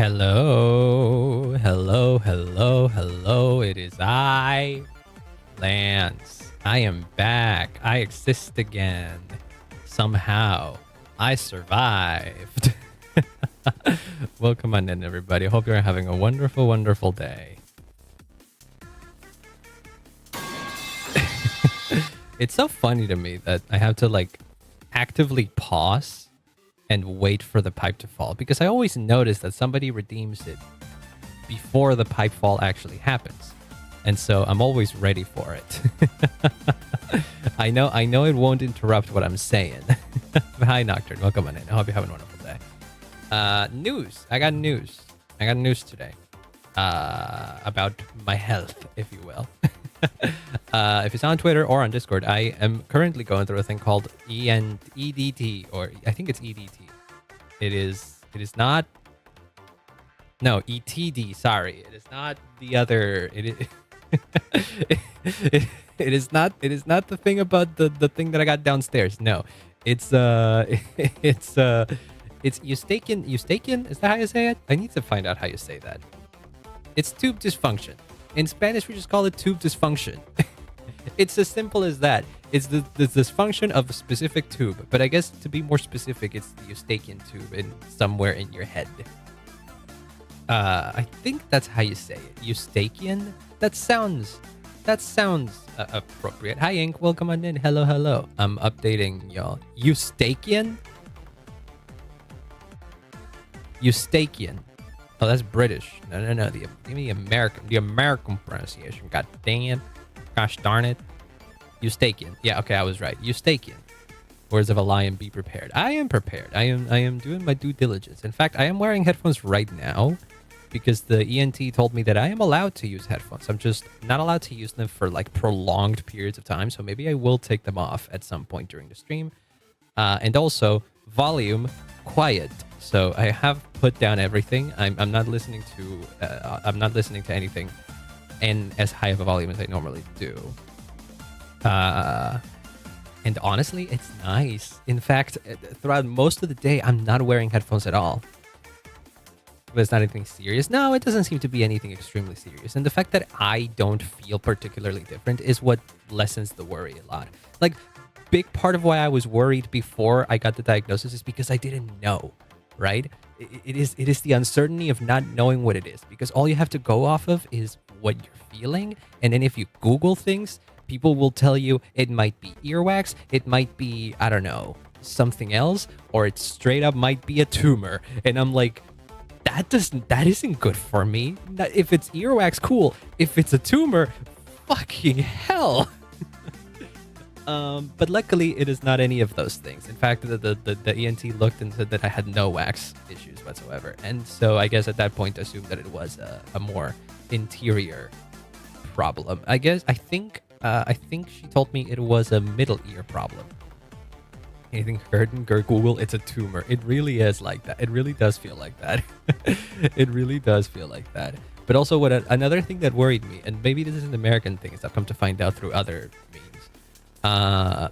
Hello, hello, hello, hello. It is I, Lance. I am back. I exist again. Somehow, I survived. Welcome on in, everybody. Hope you're having a wonderful, wonderful day. It's so funny to me that I have to like actively pause and wait for the pipe to fall, because I always notice that somebody redeems it before the pipe fall actually happens, and so I'm always ready for it. I know it won't interrupt what I'm saying. Hi Nocturne, welcome on in. I hope you're having a wonderful day. News. I got news today about my health, if you will. If it's on Twitter or on Discord, I am currently going through a thing called EDT, or I think it's EDT. It is not. No, ETD. Sorry, it is not the other. It is not. It is not the thing about the thing that I got downstairs. No, it's it's eustachian. Eustachian, is that how you say it? I need to find out how you say that. It's tube dysfunction. In Spanish, we just call it tube dysfunction. It's as simple as that. It's the dysfunction of a specific tube. But I guess to be more specific, it's the eustachian tube somewhere in your head. I think that's how you say it. Eustachian? That sounds appropriate. Hi, Ink. Welcome on in. Hello, hello. I'm updating y'all. Eustachian? Eustachian. Oh, that's British. No. Give me the American pronunciation. God damn. Gosh darn it. Eustachian. Yeah, okay, I was right. Eustachian. Words of a lion, be prepared. I am prepared. I am doing my due diligence. In fact, I am wearing headphones right now because the ENT told me that I am allowed to use headphones. I'm just not allowed to use them for like prolonged periods of time. So maybe I will take them off at some point during the stream. And also, volume, quiet. So I have put down everything. I'm not listening to anything in as high of a volume as I normally do. And honestly, it's nice. In fact, throughout most of the day, I'm not wearing headphones at all. But it's not anything serious. No, it doesn't seem to be anything extremely serious. And the fact that I don't feel particularly different is what lessens the worry a lot. Like, big part of why I was worried before I got the diagnosis is because I didn't know, right? It is the uncertainty of not knowing what it is, because all you have to go off of is what you're feeling. And then if you Google things, people will tell you it might be earwax, it might be, I don't know, something else, or it straight up might be a tumor. And I'm like, that isn't good for me. If it's earwax, cool. If it's a tumor, fucking hell. But luckily, it is not any of those things. In fact, the ENT looked and said that I had no wax issues whatsoever. And so I guess at that point, assumed that it was a more interior problem. I think she told me it was a middle ear problem. Anything heard in Google, it's a tumor. It really is like that. It really does feel like that. It really does feel like that. But also, another thing that worried me, and maybe this is an American thing, is I've come to find out through other memes.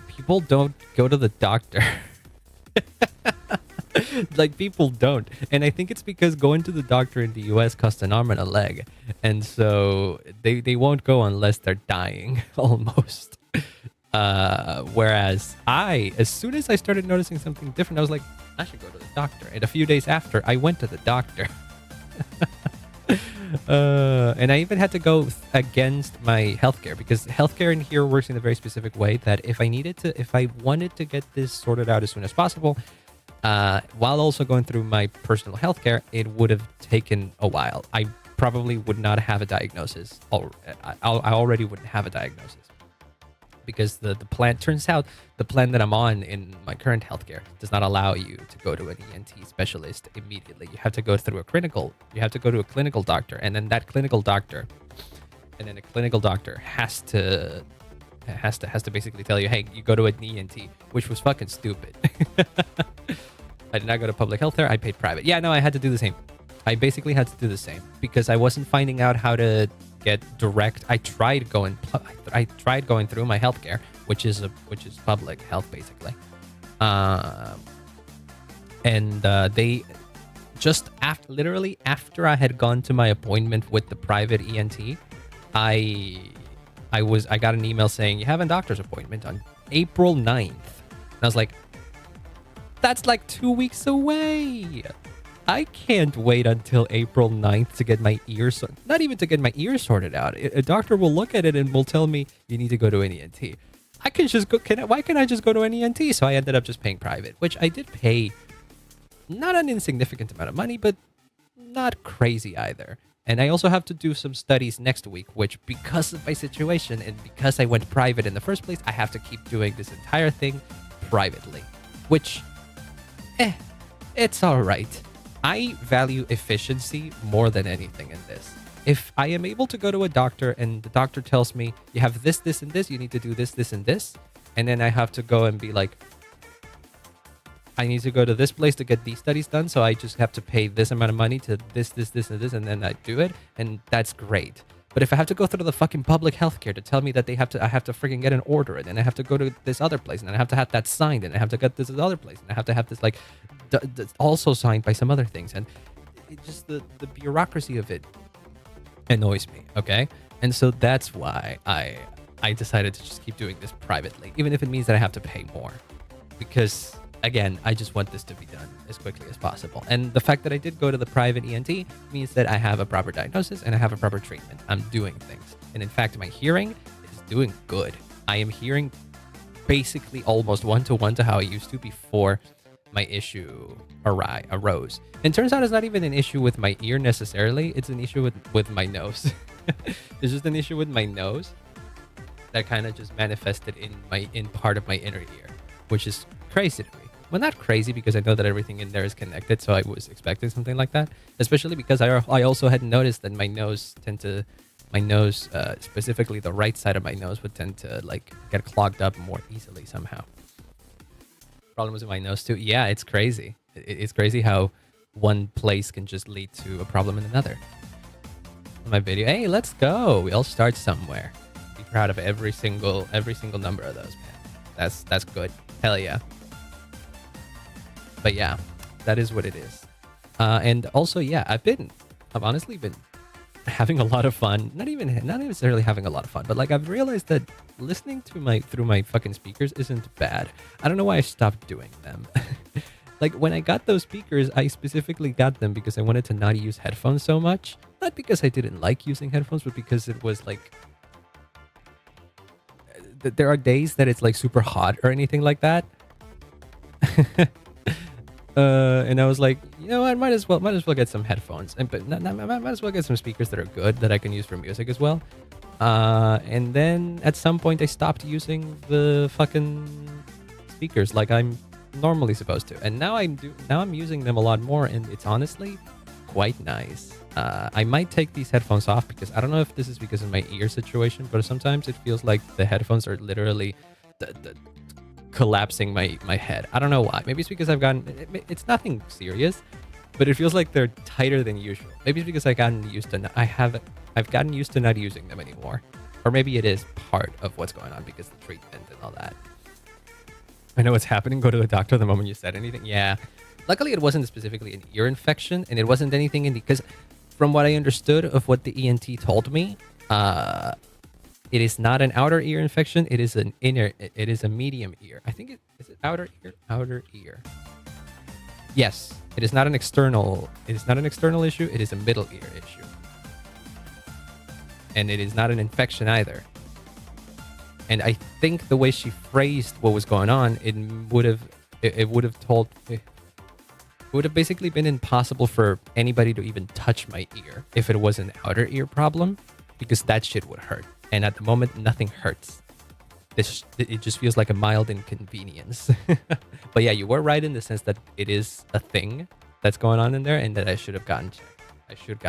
People don't go to the doctor. Like, people don't. And I think it's because going to the doctor in the US costs an arm and a leg. And so they won't go unless they're dying, almost. Whereas as soon as I started noticing something different, I was like, I should go to the doctor. And a few days after, I went to the doctor. And I even had to go against my healthcare, because healthcare in here works in a very specific way that if I wanted to get this sorted out as soon as possible, while also going through my personal healthcare, it would have taken a while. I probably would not have a diagnosis. I already wouldn't have a diagnosis, because the plan, turns out the plan that I'm on in my current healthcare does not allow you to go to an ENT specialist immediately. You have to go through a clinical doctor, and then that clinical doctor, has to basically tell you, hey, you go to an ENT, which was fucking stupid. I did not go to public health there. I paid private. Yeah, no, I had to do the same. I basically had to do the same because I wasn't finding out how to get direct. I tried going through my healthcare, which is public health basically, and they just literally after I had gone to my appointment with the private ENT, I got an email saying you have a doctor's appointment on April 9th. And I was like, that's like 2 weeks away. I can't wait until April 9th to get my ears, not even to get my ears sorted out. A doctor will look at it and will tell me you need to go to an ENT. I can just go, why can't I just go to an ENT? So I ended up just paying private, which I did pay not an insignificant amount of money, but not crazy either. And I also have to do some studies next week, which because of my situation and because I went private in the first place, I have to keep doing this entire thing privately, which, it's all right. I value efficiency more than anything in this. If I am able to go to a doctor and the doctor tells me you have this, this, and this, you need to do this, this, and this, and then I have to go and be like, I need to go to this place to get these studies done, so I just have to pay this amount of money to this, this, this, and this, and then I do it, and that's great. But if I have to go through the fucking public healthcare to tell me that I have to freaking get an order, and then I have to go to this other place, and then I have to have that signed, and I have to get this other place, and I have to have this like also signed by some other things, and it just the bureaucracy of it annoys me. Okay, and so that's why I decided to just keep doing this privately, even if it means that I have to pay more, because again, I just want this to be done as quickly as possible. And the fact that I did go to the private ENT means that I have a proper diagnosis and I have a proper treatment. I'm doing things. And in fact, my hearing is doing good. I am hearing basically almost one-to-one to how I used to before my issue arose. And turns out it's not even an issue with my ear necessarily. It's an issue with my nose. It's just an issue with my nose that kind of just manifested in part of my inner ear, which is crazy to me. Well, not crazy because I know that everything in there is connected, so I was expecting something like that. Especially because I also had noticed that my nose, specifically the right side of my nose, would tend to like get clogged up more easily somehow. Problems with my nose too. Yeah, it's crazy. It's crazy how one place can just lead to a problem in another. My video. Hey, let's go. We all start somewhere. Be proud of every single number of those, man. That's good. Hell yeah. But yeah, that is what it is. And also, yeah, I've honestly been having a lot of fun. Not necessarily having a lot of fun, but like I've realized that listening to through my fucking speakers isn't bad. I don't know why I stopped doing them. Like when I got those speakers, I specifically got them because I wanted to not use headphones so much. Not because I didn't like using headphones, but because it was like, there are days that it's like super hot or anything like that. And I was like, you know what, might as well get some headphones, but might as well get some speakers that are good that I can use for music as well. And then at some point I stopped using the fucking speakers like I'm normally supposed to, and now I'm using them a lot more, and it's honestly quite nice. I might take these headphones off because I don't know if this is because of my ear situation, but sometimes it feels like the headphones are literally collapsing my head. I don't know why. Maybe it's because it's nothing serious, but it feels like they're tighter than usual. Maybe it's because I've gotten used to not using them anymore. Or maybe it is part of what's going on because of the treatment and all that. I know what's happening. Go to the doctor the moment you said anything. Yeah. Luckily, it wasn't specifically an ear infection, and it wasn't anything because from what I understood of what the ENT told me, it is not an outer ear infection. It is a medium ear. I think is it outer ear? Outer ear. Yes, it is not an external issue. It is a middle ear issue. And it is not an infection either. And I think the way she phrased what was going on, it would have basically been impossible for anybody to even touch my ear if it was an outer ear problem, because that shit would hurt. And at the moment, nothing hurts. It just feels like a mild inconvenience. But yeah, you were right in the sense that it is a thing that's going on in there, and that I should have gotten checked. I should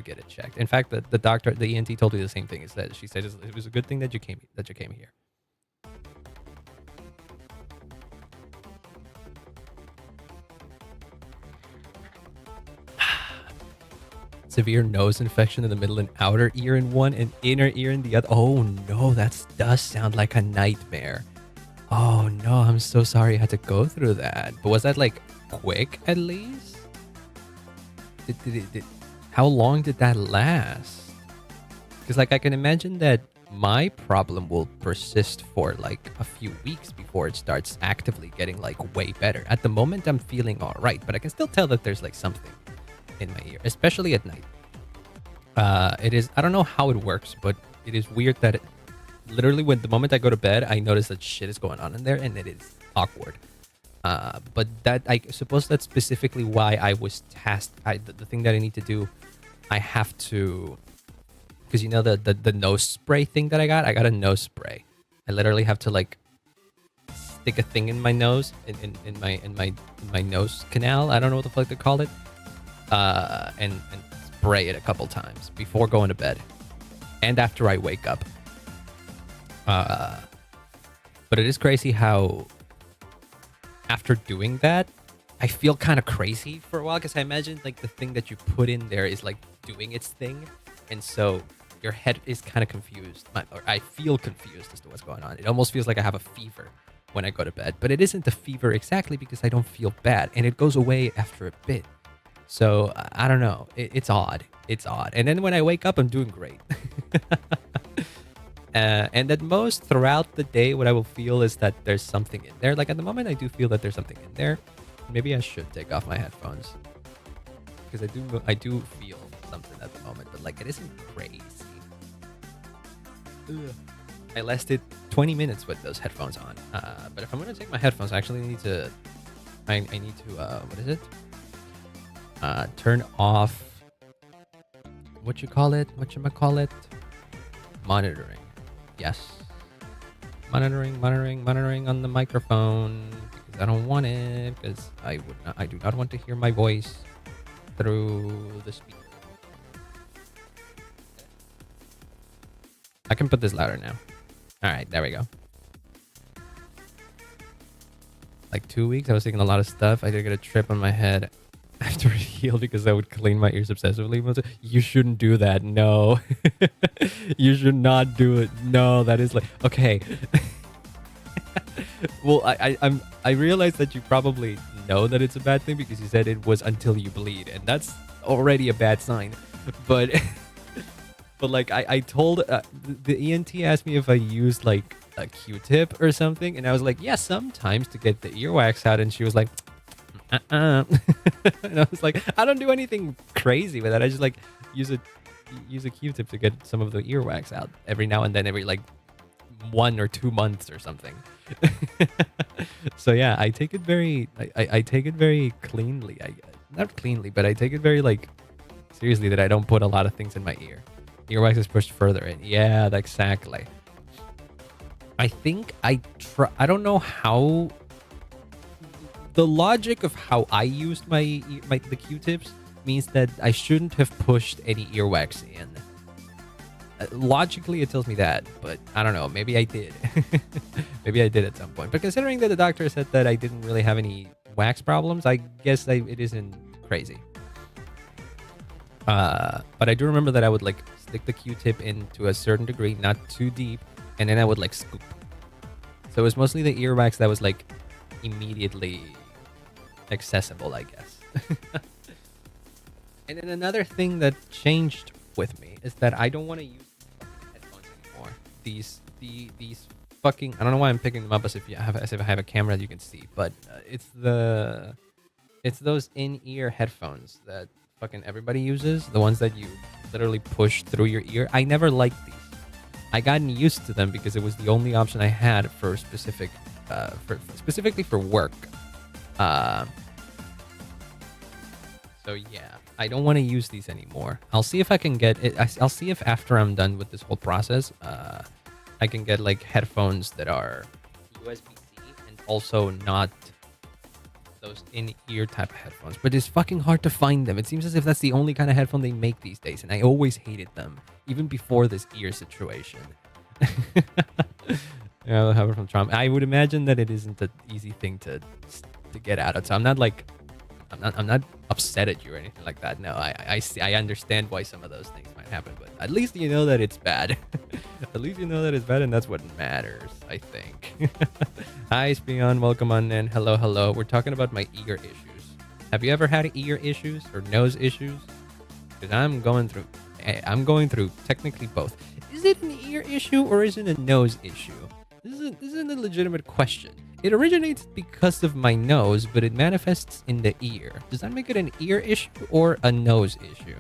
get it checked. In fact, the doctor, the ENT told me the same thing. Is that she said it was a good thing that you came here. Severe nose infection in the middle and outer ear in one and inner ear in the other. Oh no, that does sound like a nightmare. Oh no, I'm so sorry I had to go through that. But was that like quick at least? how long did that last? Because like I can imagine that my problem will persist for like a few weeks before it starts actively getting like way better. At the moment, I'm feeling all right, but I can still tell that there's like something in my ear, especially at night. It is, I don't know how it works, but it is weird that literally when the moment I go to bed, I notice that shit is going on in there, and it is awkward. But that, I suppose that's specifically why I was tasked. The thing that I need to do, I have to, because you know the nose spray thing that I got a nose spray. I literally have to like stick a thing in my nose, in my nose canal. I don't know what the fuck they call it. And spray it a couple times before going to bed and after I wake up. But it is crazy how after doing that, I feel kind of crazy for a while, because I imagine like the thing that you put in there is like doing its thing, and so your head is kind of confused, or I feel confused as to what's going on. It almost feels like I have a fever when I go to bed, but it isn't a fever exactly, because I don't feel bad, and it goes away after a bit. So I don't know. It's odd. It's odd. And then when I wake up, I'm doing great. And at most throughout the day, what I will feel is that there's something in there. Like at the moment, I do feel that there's something in there. Maybe I should take off my headphones, because I do feel something at the moment, but like it isn't crazy. Ugh. I lasted 20 minutes with those headphones on. But if I'm gonna take my headphones, I actually need to. I need to. What is it? Turn off. What you call it? Monitoring. Yes. Monitoring on the microphone, because I don't want it, because I do not want to hear my voice through the speaker. I can put this louder now. All right, there we go. Like 2 weeks, I was taking a lot of stuff. I did get a trip on my head after it healed, because I would clean my ears obsessively. You shouldn't do that. No. You should not do it. No, that is like, okay. Well, I realized that you probably know that it's a bad thing, because you said it was until you bleed, and that's already a bad sign. But but like I told the ENT asked me if I used like a Q-tip or something, and I was like, yeah, sometimes, to get the earwax out, and she was like, and I was like, I don't do anything crazy with that. I just like use a Q-tip to get some of the earwax out every now and then, every like 1 or 2 months or something. So yeah, I take it very I take it very cleanly. Not cleanly, but I take it very like seriously, that I don't put a lot of things in my ear. Earwax is pushed further in. Yeah, exactly. I think I don't know how. The logic of how I used the Q-tips means that I shouldn't have pushed any earwax in. Logically, it tells me that, but I don't know. Maybe I did. Maybe I did at some point. But considering that the doctor said that I didn't really have any wax problems, I guess it isn't crazy. But I do remember that I would like stick the Q-tip in to a certain degree, not too deep, and then I would like scoop. So it was mostly the earwax that was like immediately accessible, I guess. And then another thing that changed with me is that I don't want to use headphones anymore. These fucking, I don't know why I'm picking them up as if I have a camera that you can see, but it's those in-ear headphones that fucking everybody uses, the ones that you literally push through your ear. I never liked these. I gotten used to them because it was the only option I had for specifically for work. So yeah, I don't want to use these anymore. I'll see if I can get it. I'll see if after I'm done with this whole process, I can get like headphones that are USB-C and also not those in-ear type of headphones. But it's fucking hard to find them. It seems as if that's the only kind of headphone they make these days, and I always hated them, even before this ear situation. Yeah, I'll have it from Trump. I would imagine that it isn't an easy thing to get out of. So I'm not upset at you or anything like that. No, I understand why some of those things might happen, but at least you know that it's bad. At least you know that it's bad, and that's what matters, I think. Hi, Spion. Welcome on in. Hello. We're talking about my ear issues. Have you ever had ear issues or nose issues? Because I'm going through technically both. Is it an ear issue or is it a nose issue? This is a legitimate question. It originates because of my nose, but it manifests in the ear. Does that make it an ear issue or a nose issue?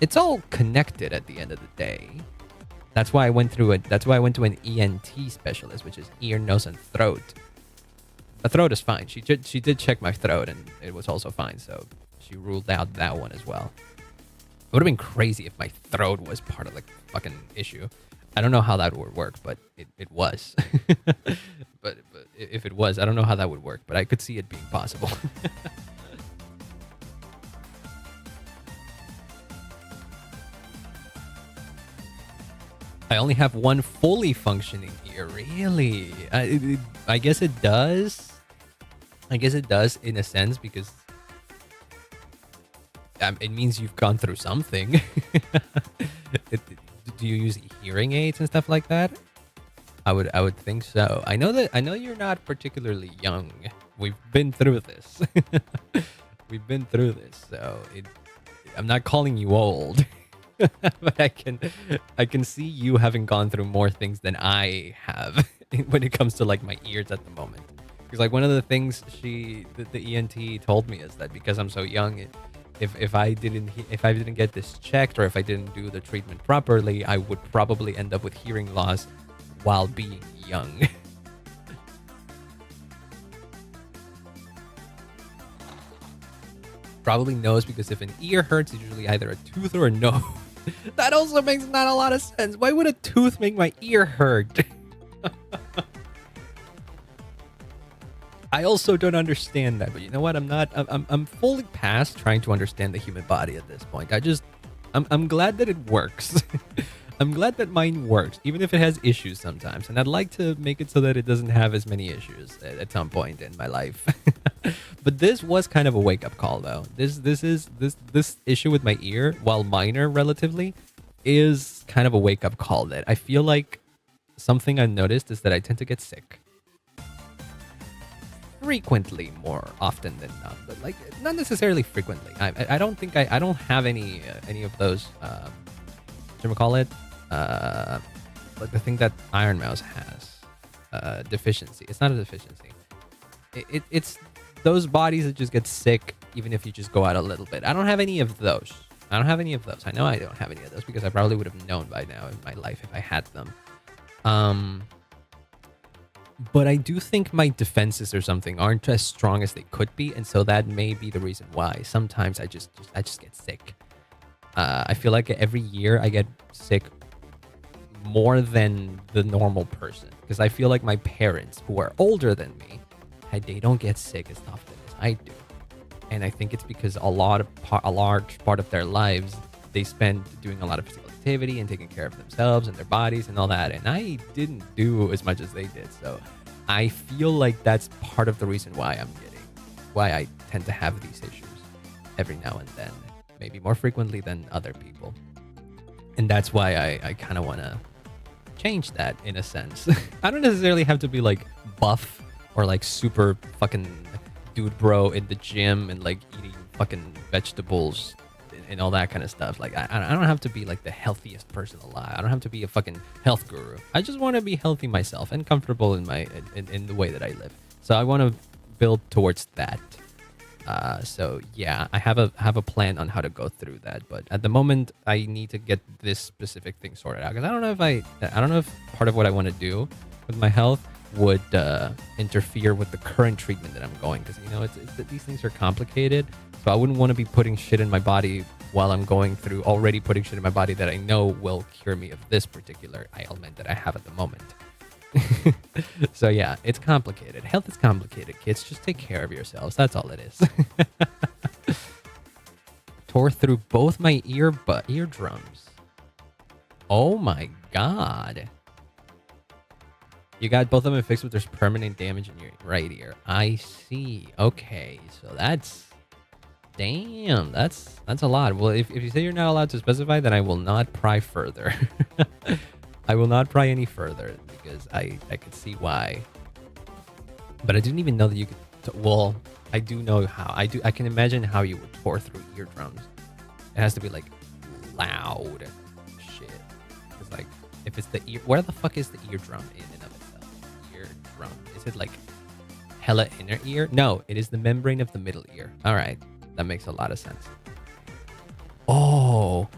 It's all connected at the end of the day. That's why I went through it. That's why I went to an ENT specialist, which is ear, nose, and throat. The throat is fine. She did check my throat, and it was also fine. So she ruled out that one as well. It would have been crazy if my throat was part of the fucking issue. I don't know how that would work, but it was. but if it was, I don't know how that would work, but I could see it being possible. I only have one fully functioning ear. Really? I guess it does. I guess it does in a sense because it means you've gone through something. Do you use hearing aids and stuff like that? I would think so. I know you're not particularly young. We've been through this. We've been through this, so I'm not calling you old. But I can see you having gone through more things than I have when it comes to like my ears at the moment. Because like one of the things the ENT told me is that because I'm so young, if I didn't get this checked or if I didn't do the treatment properly, I would probably end up with hearing loss while being young. Probably nose because if an ear hurts, it's usually either a tooth or a nose. That also makes not a lot of sense. Why would a tooth make my ear hurt? I also don't understand that, but you know what? I'm fully past trying to understand the human body at this point. I'm glad that it works. I'm glad that mine works, even if it has issues sometimes. And I'd like to make it so that it doesn't have as many issues at some point in my life. But this was kind of a wake-up call, though. This issue with my ear, while minor relatively, is kind of a wake-up call that I feel like something I've noticed is that I tend to get sick. Frequently, more often than not, but like not necessarily frequently. I don't think I don't have any of those like the thing that Iron Mouse has, deficiency. It's not a deficiency. It's those bodies that just get sick even if you just go out a little bit. I don't have any of those. I know I don't have any of those because I probably would have known by now in my life if I had them. But I do think my defenses or something aren't as strong as they could be, and so that may be the reason why. Sometimes I just get sick. I feel like every year I get sick more than the normal person because I feel like my parents, who are older than me, they don't get sick as often as I do, and I think it's because a large part of their lives they spend doing a lot of physical activity and taking care of themselves and their bodies and all that, and I didn't do as much as they did. So I feel like that's part of the reason why I tend to have these issues every now and then, maybe more frequently than other people. And that's why I kind of want to change that in a sense. I don't necessarily have to be like buff or like super fucking dude bro in the gym and like eating fucking vegetables and all that kind of stuff. Like I don't have to be like the healthiest person alive. I don't have to be a fucking health guru. I just want to be healthy myself and comfortable in the way that I live. So I want to build towards that. So yeah, I have a plan on how to go through that. But at the moment, I need to get this specific thing sorted out because I don't know if part of what I want to do with my health would interfere with the current treatment that I'm going, because these things are complicated. So I wouldn't want to be putting shit in my body while I'm going through already putting shit in my body that I know will cure me of this particular ailment that I have at the moment. So yeah, it's complicated. Health is complicated, kids. Just take care of yourselves. That's all it is. Tore through both my eardrums. Oh my god. You got both of them fixed, but there's permanent damage in your right ear. I see. Okay, so that's... Damn, that's a lot. Well, if you say you're not allowed to specify, then I will not pry further. I will not pry any further because I could see why. But I didn't even know that you could... Well, I do know how. I can imagine how you would tore through eardrums. It has to be like loud shit. It's like if it's the ear, where the fuck is the eardrum in and of itself? Eardrum. Is it like hella inner ear? No, it is the membrane of the middle ear. All right, that makes a lot of sense. Oh,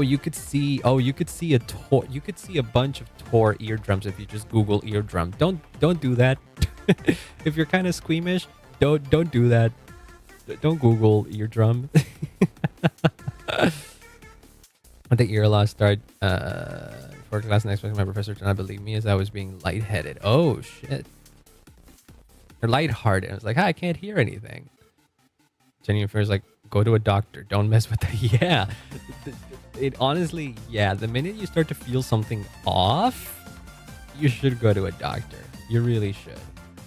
you could see. Oh, you could see you could see a bunch of tore eardrums if you just Google eardrum. Don't do that. If you're kind of squeamish, don't do that. Don't Google eardrum. The ear loss start for class next week. My professor did not believe me as I was being lightheaded. Oh shit. Or lighthearted. I was like, hi, I can't hear anything. Jennifer's like, go to a doctor. Don't mess with that. Yeah. It honestly, yeah. The minute you start to feel something off, you should go to a doctor. You really should.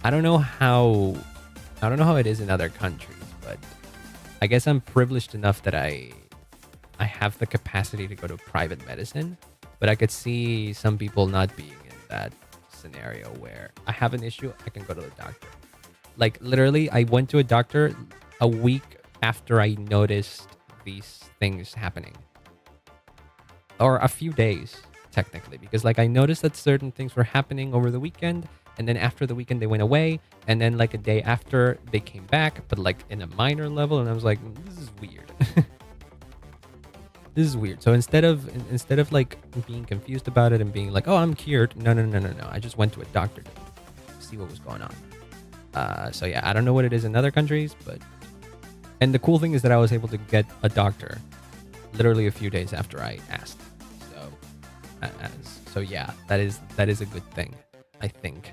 I don't know how it is in other countries, but I guess I'm privileged enough that I have the capacity to go to private medicine, but I could see some people not being in that scenario where I have an issue, I can go to the doctor. Like literally, I went to a doctor a week after I noticed these things happening. Or a few days, technically, because like I noticed that certain things were happening over the weekend, and then after the weekend they went away, and then like a day after they came back, but like in a minor level, and I was like, this is weird. This is weird. So instead of like being confused about it and being like, oh, I'm cured, no. I just went to a doctor to see what was going on. So yeah, I don't know what it is in other countries, but and the cool thing is that I was able to get a doctor literally a few days after I asked. So yeah, that is a good thing, I think.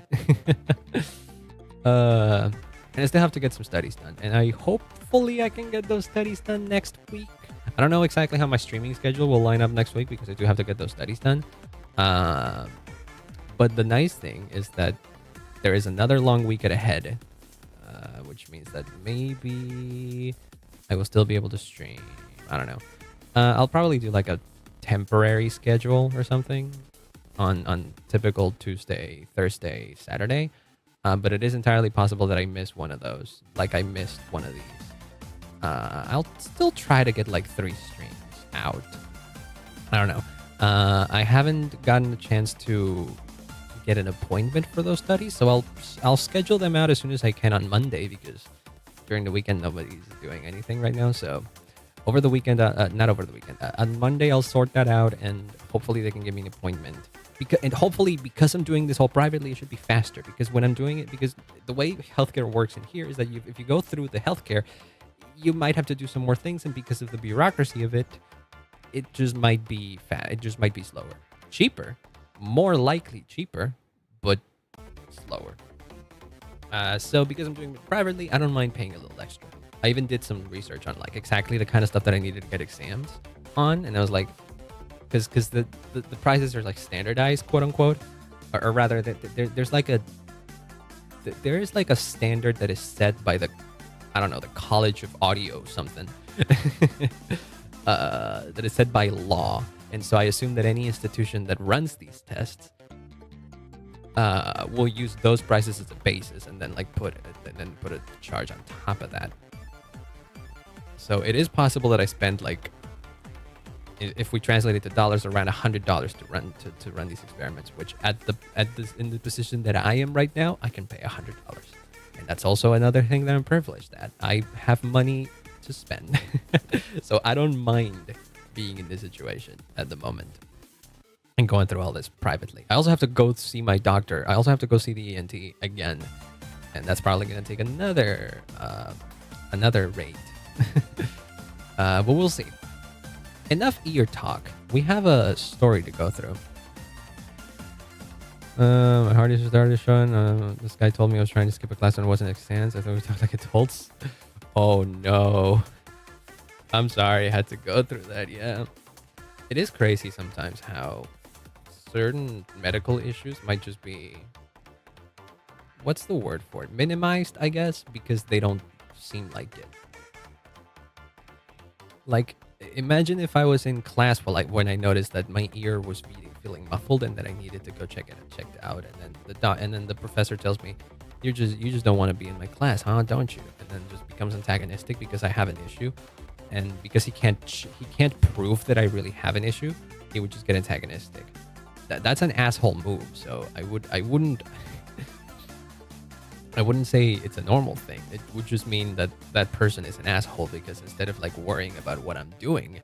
And I still have to get some studies done, and hopefully I can get those studies done next week. I don't know exactly how my streaming schedule will line up next week because I do have to get those studies done. But the nice thing is that there is another long weekend ahead, which means that maybe I will still be able to stream. I don't know. I'll probably do like a temporary schedule or something on typical Tuesday, Thursday, Saturday. But it is entirely possible that I miss one of those. Like I missed one of these. I'll still try to get like 3 streams out. I don't know. I haven't gotten a chance to get an appointment for those studies, so I'll schedule them out as soon as I can on Monday, because during the weekend nobody's doing anything right now. So over the weekend, not over the weekend, on Monday I'll sort that out, and hopefully they can give me an appointment. Because I'm doing this all privately, it should be faster. Because when I'm doing it, because the way healthcare works in here is that if you go through the healthcare, you might have to do some more things, and because of the bureaucracy of it, it just might be it just might be slower. Cheaper, more likely cheaper, but slower. So because I'm doing it privately, I don't mind paying a little extra. I even did some research on like exactly the kind of stuff that I needed to get exams on, and I was like, because the prices are like standardized, quote unquote, or rather there's like a standard that is set by the, I don't know, the College of Audio something, that is set by law. And so I assume that any institution that runs these tests will use those prices as a basis, and then like put a charge on top of that. So it is possible that I spend like, if we translate it to dollars, around $100 to run these experiments, which in the position that I am right now, I can pay $100. And that's also another thing that I'm privileged at. I have money to spend. So I don't mind being in this situation at the moment and going through all this privately. I also have to go see my doctor. I also have to go see the ENT again. And that's probably going to take another rate. But we'll see. Enough ear talk. We have a story to go through. My heart is started showing. This guy told me I was trying to skip a class and it wasn't exams. I thought we talked like adults. Oh no. I'm sorry I had to go through that. Yeah. It is crazy sometimes how certain medical issues might just be, what's the word for it? Minimized, I guess, because they don't seem like it. Like, imagine if I was in class when I noticed that my ear was feeling muffled and that I needed to go check it and checked out, and then the professor tells me, you just don't want to be in my class, huh? Don't you? And then just becomes antagonistic because I have an issue, and because he can't prove that I really have an issue, he would just get antagonistic. That's an asshole move. So I wouldn't I wouldn't say it's a normal thing. It would just mean that that person is an asshole because instead of like worrying about what I'm doing,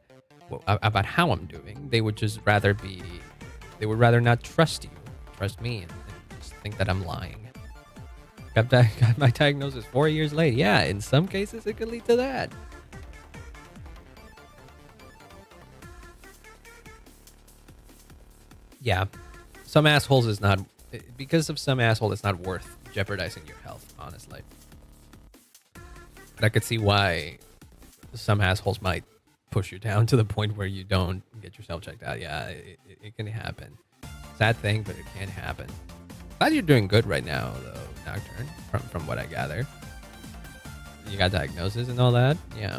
about how I'm doing, they would rather not trust me, and just think that I'm lying. Got my diagnosis 4 years late. Yeah, in some cases it could lead to that. Yeah, some assholes is not, because of some asshole, it's not worth jeopardizing your health, honestly. But I could see why some assholes might push you down to the point where you don't get yourself checked out. Yeah, it can happen. Sad thing, but it can happen. Glad you're doing good right now, though, Nocturne, from what I gather. You got diagnosis and all that? Yeah.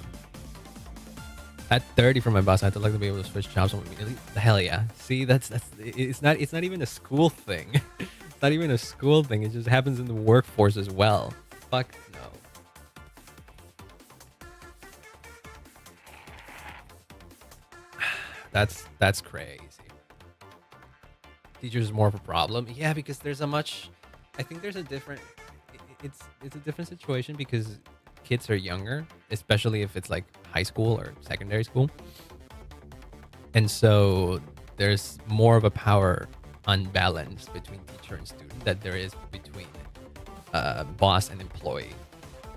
At 30 from my boss, I had to like to be able to switch jobs immediately. The hell yeah. See, it's not even a school thing. It's not even a school thing. It just happens in the workforce as well. Fuck no. That's crazy. Teachers is more of a problem. Yeah, because there's a much, I think there's a different, it's a different situation because kids are younger, especially if it's like high school or secondary school. And so there's more of a power unbalance between teacher and student that there is between boss and employee.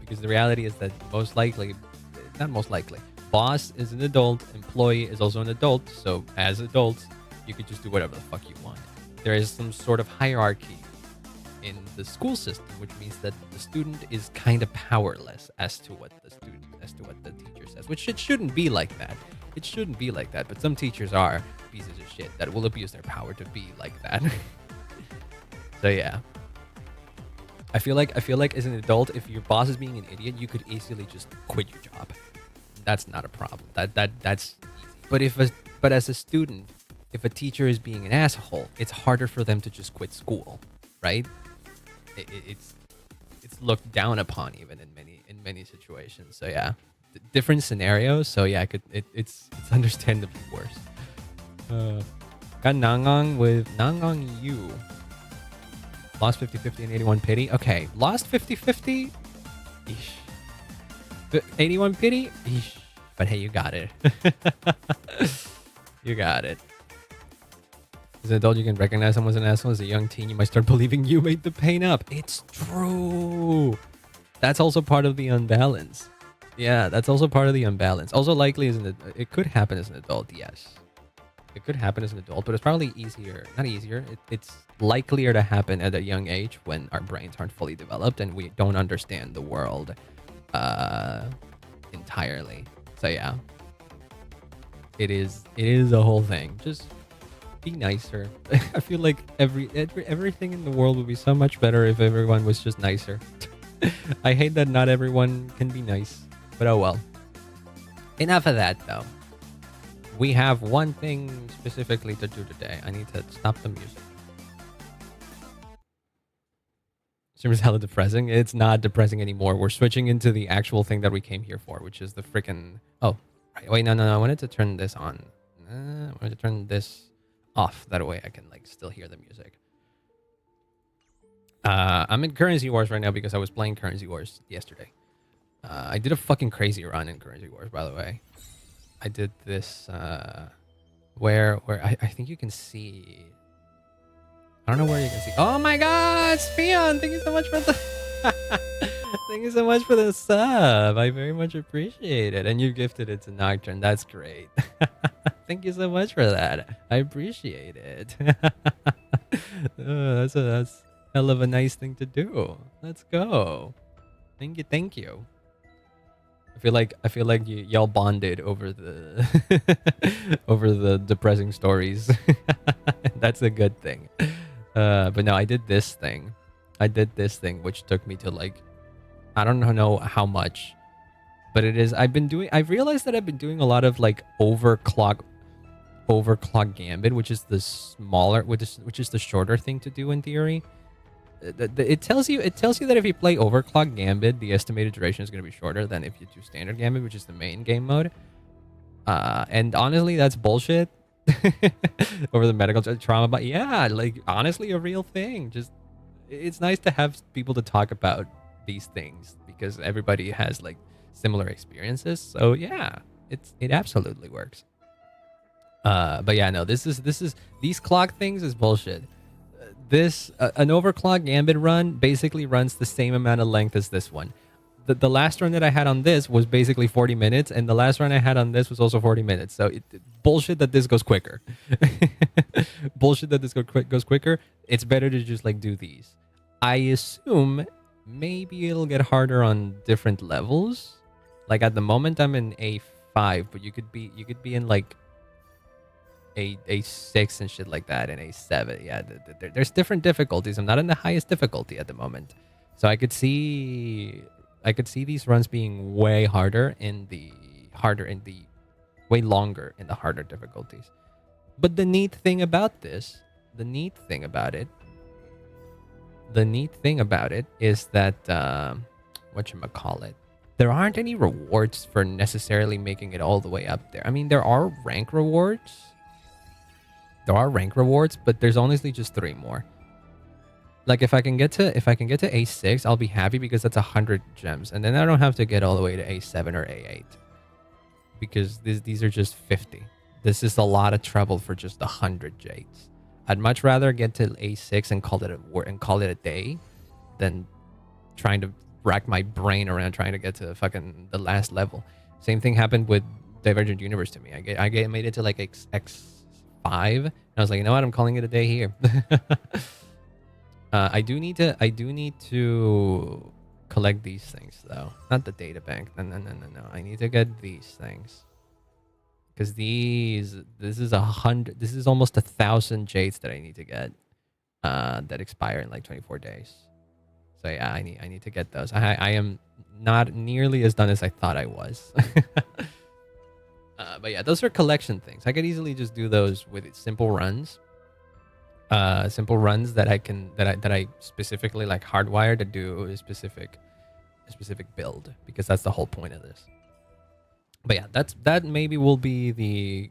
Because the reality is that boss is an adult, employee is also an adult. So as adults, you could just do whatever the fuck you want. There is some sort of hierarchy in the school system, which means that the student is kind of powerless as to what the teacher says, which it shouldn't be like that. It shouldn't be like that, but some teachers are pieces of shit that will abuse their power to be like that. So yeah. I feel like as an adult, if your boss is being an idiot, you could easily just quit your job. That's not a problem. That's easy. But as a student, if a teacher is being an asshole, it's harder for them to just quit school, right? It's looked down upon even in many situations. So yeah, different scenarios. So yeah, it's understandably worse. Got Nangong with Nangong Yu. Lost 50-50 and 81 pity. Okay, lost 50-50. Eesh. 81 pity. Eesh. But hey, you got it. You got it. As an adult, you can recognize someone's an asshole. As a young teen, you might start believing you made the pain up. It's true. That's also part of the unbalance. Yeah, that's also part of the unbalance. Also likely it could happen as an adult, yes. It could happen as an adult, but it's probably not easier. It's likelier to happen at a young age when our brains aren't fully developed and we don't understand the world entirely. So yeah. It is a whole thing. Just be nicer. I feel like everything in the world would be so much better if everyone was just nicer. I hate that not everyone can be nice, but oh well. Enough of that though. We have one thing specifically to do today. I need to stop the music. Seems hella depressing. It's not depressing anymore. We're switching into the actual thing that we came here for, which is the freaking... Oh, right. Wait, no. I wanted to turn this on. I wanted to turn this off. That way I can like still hear the music. I'm in Currency Wars right now because I was playing Currency Wars yesterday. I did a fucking crazy run in Currency Wars, by the way. I did this where I think you can see. I don't know where you can see. Oh my god, Spion! Thank you so much for the thank you so much for the sub. I very much appreciate it. And you gifted it to Nocturne. That's great. Thank you so much for that. I appreciate it. That's hell of a nice thing to do. Let's go. Thank you. I feel like y'all bonded over the over the depressing stories. That's a good thing. But no, I did this thing. Which took me to like, I don't know how much, but it is. I've realized that I've been doing a lot of like overclock gambit, which is the smaller, which is the shorter thing to do in theory. It tells you that if you play Overclock Gambit, the estimated duration is going to be shorter than if you do Standard Gambit, which is the main game mode. And honestly, that's bullshit. Over the medical trauma, but yeah, like honestly, a real thing. Just it's nice to have people to talk about these things because everybody has like similar experiences. So yeah, it absolutely works. But yeah, no, this is these clock things is bullshit. This an overclock Gambit run basically runs the same amount of length as this one. The last run that I had on this was basically 40 minutes, and the last run I had on this was also 40 minutes. So bullshit that this goes quicker. Bullshit that this goes quicker. It's better to just like do these. I assume maybe it'll get harder on different levels. Like at the moment I'm in A5, but you could be in like A6 and shit like that, and A7. Yeah, there's different difficulties. I'm not in the highest difficulty at the moment, so I could see these runs being way longer in the harder difficulties. But the neat thing about it is that whatchamacallit, there aren't any rewards for necessarily making it all the way up there. I mean, there are rank rewards. But there's honestly just 3 more. Like if I can get to A6, I'll be happy because that's 100 gems, and then I don't have to get all the way to A7 or A8 because these are just 50. This is a lot of trouble for just 100 jades. I'd much rather get to A6 and call it a day than trying to rack my brain around trying to get to fucking the last level. Same thing happened with Divergent Universe to me. I made it to like X5, and I was like, you know what? I'm calling it a day here. I do need to collect these things though, not the data bank. No. I need to get these things because this is almost 1,000 jades that I need to get that expire in like 24 days. So yeah, I need to get those. I am not nearly as done as I thought I was. But yeah, those are collection things. I could easily just do those with simple runs. Simple runs that I specifically like hardwire to do a specific build, because that's the whole point of this. But yeah, that maybe will be the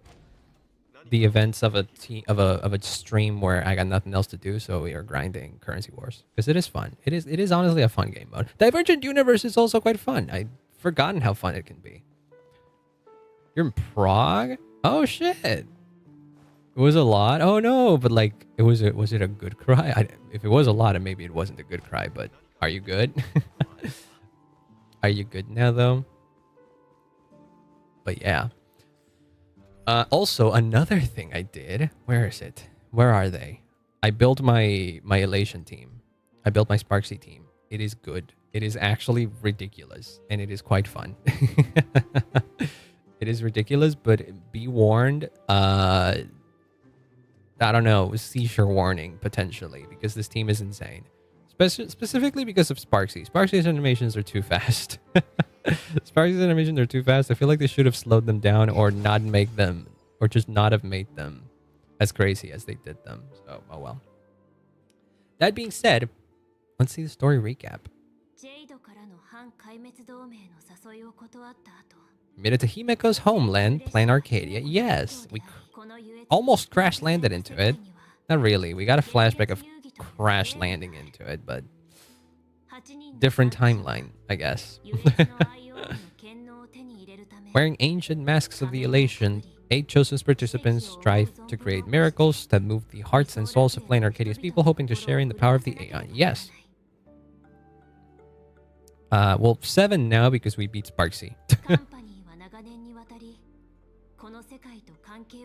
events of a stream where I got nothing else to do, so we are grinding Currency Wars because it is fun. It is honestly a fun game mode. Divergent Universe is also quite fun. I'd forgotten how fun it can be. You're in Prague? Oh shit. It was a lot. Oh no, but like, was it a good cry? If it was a lot, maybe it wasn't a good cry. But are you good? Are you good now though? But yeah. Also, another thing I did. Where is it? Where are they? I built my Elation team. I built my Sparksy team. It is good. It is actually ridiculous, and it is quite fun. It is ridiculous, but be warned. I don't know, seizure warning potentially, because this team is insane. Specifically because of Sparksy. Sparksy's animations are too fast. Sparksy's animations are too fast. I feel like they should have slowed them down or not make them, or just not have made them as crazy as they did them. So, oh well. That being said, let's see the story recap. Made it to HIMEKO's homeland, Plain Arcadia. Yes, we almost crash landed into it. Not really. We got a flashback of crash landing into it, but different timeline, I guess. Wearing ancient masks of the Elation, 8 chosen participants strive to create miracles that move the hearts and souls of Plain Arcadia's people, hoping to share in the power of the Aeon. Yes. Well, 7 now because we beat Sparksy.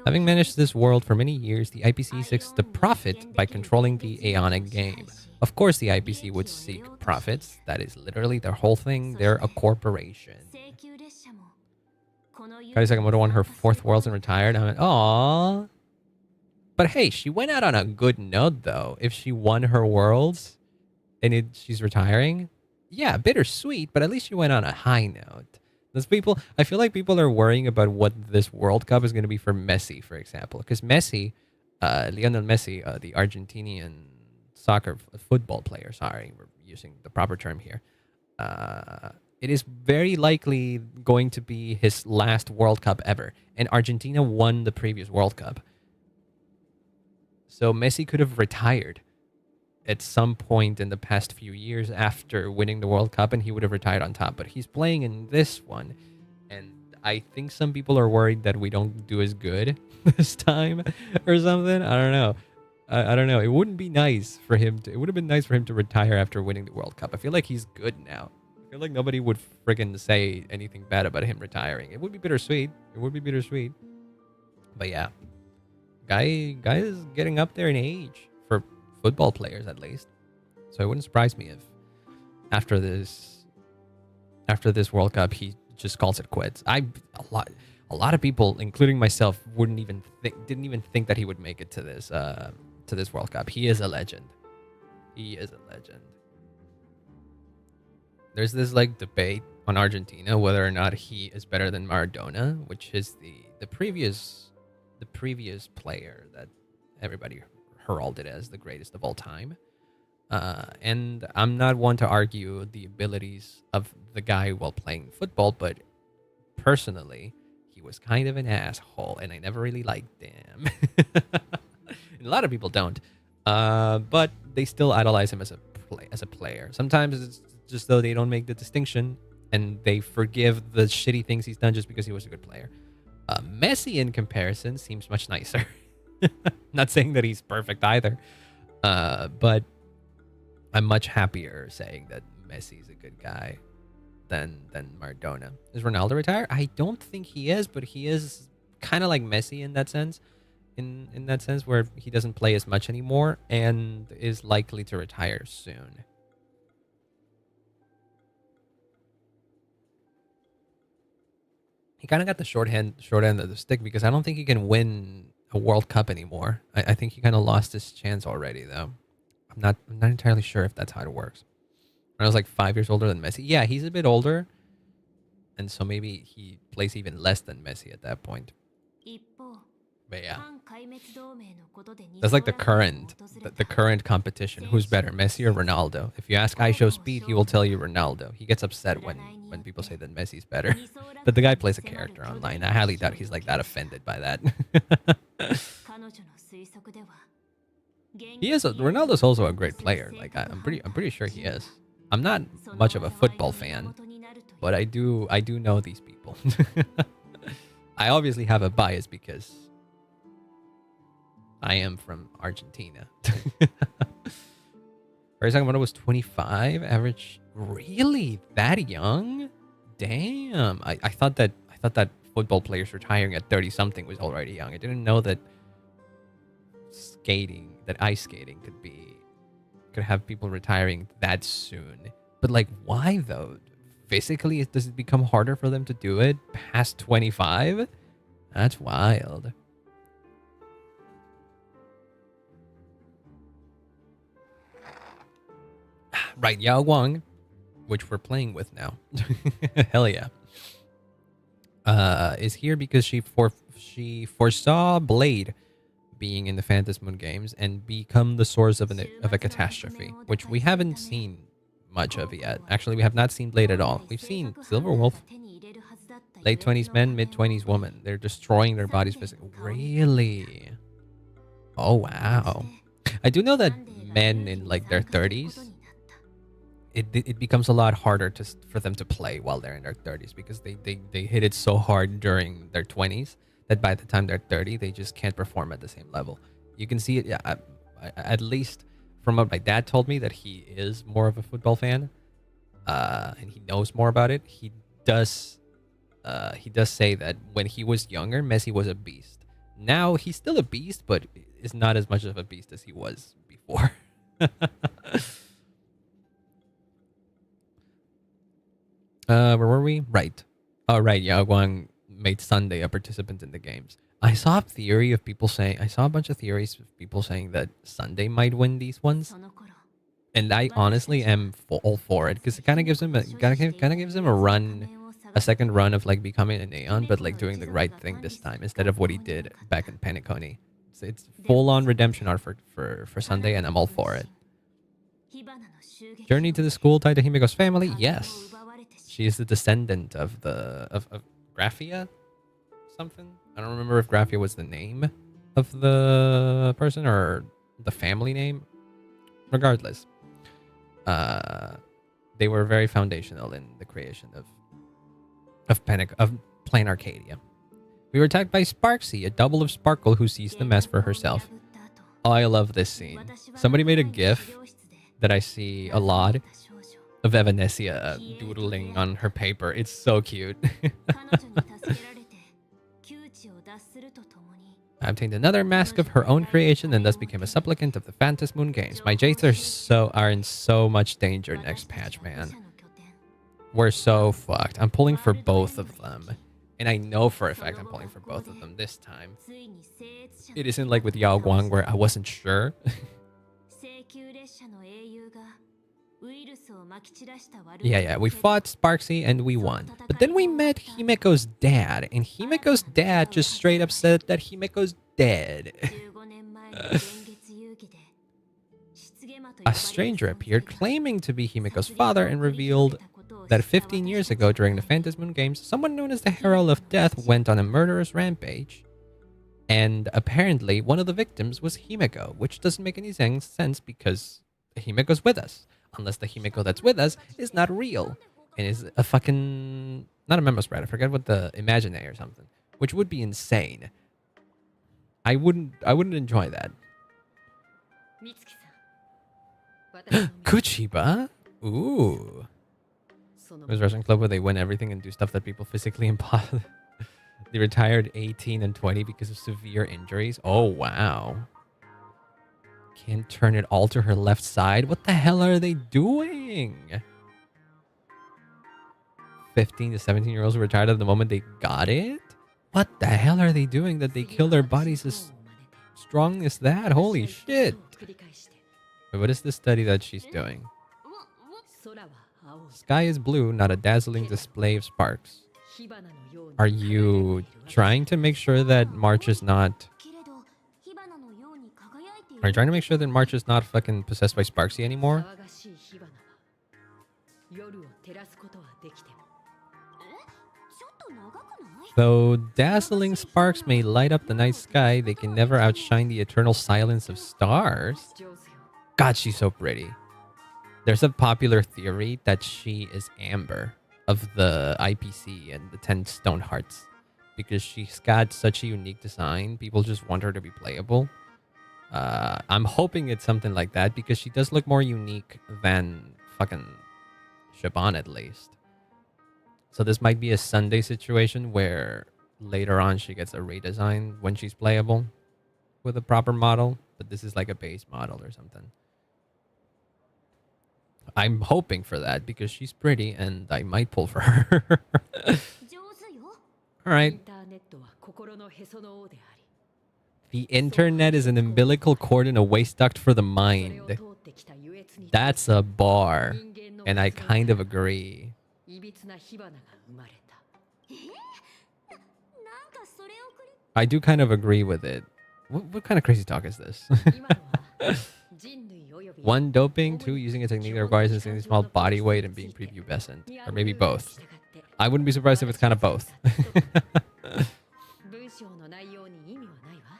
Having managed this world for many years, the IPC seeks to profit by controlling the Aeonic game. Of course, the IPC would seek profits. That is literally their whole thing. They're a corporation. Kari Sakamoto won her 4th Worlds and retired. I went, aww. But hey, she went out on a good note, though. If she won her Worlds and she's retiring, yeah, bittersweet, but at least she went on a high note. I feel like people are worrying about what this World Cup is going to be for Messi, for example. Because Messi, Lionel Messi, the Argentinian football player. Sorry, we're using the proper term here. It is very likely going to be his last World Cup ever, and Argentina won the previous World Cup. So Messi could have retired at some point in the past few years after winning the World Cup, and he would have retired on top. But he's playing in this one, and I think some people are worried that we don't do as good this time or something. I don't know. I don't know. It wouldn't be nice for him to. It would have been nice for him to retire after winning the World Cup. I feel like he's good now. I feel like nobody would friggin' say anything bad about him retiring. It would be bittersweet. It would be bittersweet. But yeah, guy is getting up there in age for football players, at least. So it wouldn't surprise me if after this World Cup he just calls it quits. A lot of people, including myself, didn't even think that he would make it to this World Cup. He is a legend. He is a legend. There's this like debate on Argentina whether or not he is better than Maradona, which is the previous player that everybody heralded as the greatest of all time. And I'm not one to argue the abilities of the guy while playing football, but personally, he was kind of an asshole, and I never really liked him. And a lot of people don't, but they still idolize him as a player. Sometimes it's just though they don't make the distinction, and they forgive the shitty things he's done just because he was a good player. Messi, in comparison, seems much nicer. Not saying that he's perfect either, but I'm much happier saying that Messi's a good guy than Maradona. Is Ronaldo retired? I don't think he is, but he is kind of like Messi in that sense. In that sense, where he doesn't play as much anymore and is likely to retire soon. He kind of got the short end of the stick because I don't think he can win a World Cup anymore. I think he kind of lost his chance already, though. I'm not entirely sure if that's how it works. When I was like 5 years older than Messi. Yeah, he's a bit older, and so maybe he plays even less than Messi at that point. But yeah, that's like the current competition. Who's better, Messi or Ronaldo? If you ask IShow Speed, he will tell you Ronaldo. He gets upset when people say that Messi's better. But the guy plays a character online. I highly doubt he's like that offended by that. Ronaldo's also a great player. Like I'm pretty sure he is. I'm not much of a football fan, but I do know these people. I obviously have a bias because I am from Argentina. First time when I was 25, average. Really? That young? Damn. I thought that football players retiring at 30 something was already young. I didn't know that ice skating could have people retiring that soon. But like, why though? Physically, does it become harder for them to do it past 25? That's wild. Right, Yao Wang, which we're playing with now. Hell yeah. Is here because she foresaw Blade being in the Phantasmoon games and become the source of a catastrophe, which we haven't seen much of yet. Actually, we have not seen Blade at all. We've seen Silver Wolf, late 20s men, mid 20s woman. They're destroying their bodies physically. Really? Oh wow. I do know that men in like their 30s, it becomes a lot harder for them to play while they're in their 30s because they hit it so hard during their 20s that by the time they're 30, they just can't perform at the same level. You can see it, yeah, at least from what my dad told me, that he is more of a football fan, and he knows more about it. He does say that when he was younger, Messi was a beast. Now he's still a beast, but is not as much of a beast as he was before. Where were we? Right. Oh, right. Yao Guang made Sunday a participant in the games. I saw a bunch of theories of people saying that Sunday might win these ones. And I honestly am all for it because it kind of gives him a second run of like becoming a Neon, but like doing the right thing this time instead of what he did back in Paniconi. So it's full on redemption arc for Sunday, and I'm all for it. Journey to the school tied to Himeko's family? Yes. She is the descendant of of Graphia? Something? I don't remember if Graphia was the name of the person or the family name. Regardless. They were very foundational in the creation of Plain Arcadia. We were attacked by Sparksy, a double of Sparkle who sees the mess for herself. Oh, I love this scene. Somebody made a gif that I see a lot of Evanescence doodling on her paper. It's so cute. I obtained another mask of her own creation and thus became a supplicant of the Phantasmoon Moon games. My Jates are in so much danger next patch, man. We're so fucked. I'm pulling for both of them. And I know for a fact I'm pulling for both of them this time. It isn't like with Yao Guang where I wasn't sure. Yeah, we fought Sparksy and we won. But then we met Himeko's dad, and Himeko's dad just straight up said that Himeko's dead. A stranger appeared claiming to be Himeko's father and revealed that 15 years ago during the Phantasmoon Games, someone known as the Herald of Death went on a murderous rampage. And apparently one of the victims was Himeko, which doesn't make any sense because Himeko's with us. Unless the Himeko that's with us is not real and is a fucking... not a memo spread. I forget what the Imaginary or something. Which would be insane. I wouldn't enjoy that. Kuchiba? Ooh. There's a wrestling club where they win everything and do stuff that people physically impossible. They retired 18 and 20 because of severe injuries. Oh, wow. Can't turn it all to her left side. What the hell are they doing? 15 to 17-year-olds who retired at the moment they got it? What the hell are they doing that they kill their bodies as strong as that? Holy shit. Wait, what is the study that she's doing? Sky is blue, not a dazzling display of sparks. Are you trying to make sure that March is not... Are you trying to make sure that March is not fucking possessed by Sparksy anymore? Though dazzling sparks may light up the night sky, they can never outshine the eternal silence of stars. God, she's so pretty. There's a popular theory that she is Amber of the IPC and the 10 Stone Hearts. Because she's got such a unique design, people just want her to be playable. I'm hoping it's something like that because she does look more unique than fucking Shaban at least. So this might be a Sunday situation where later on she gets a redesign when she's playable with a proper model. But this is like a base model or something. I'm hoping for that because she's pretty and I might pull for her. Alright. The internet is an umbilical cord and a waste duct for the mind. That's a bar. And I kind of agree. I do kind of agree with it. What kind of crazy talk is this? 1, doping. 2, using a technique that requires a small body weight and being prepubescent. Or maybe both. I wouldn't be surprised if it's kind of both.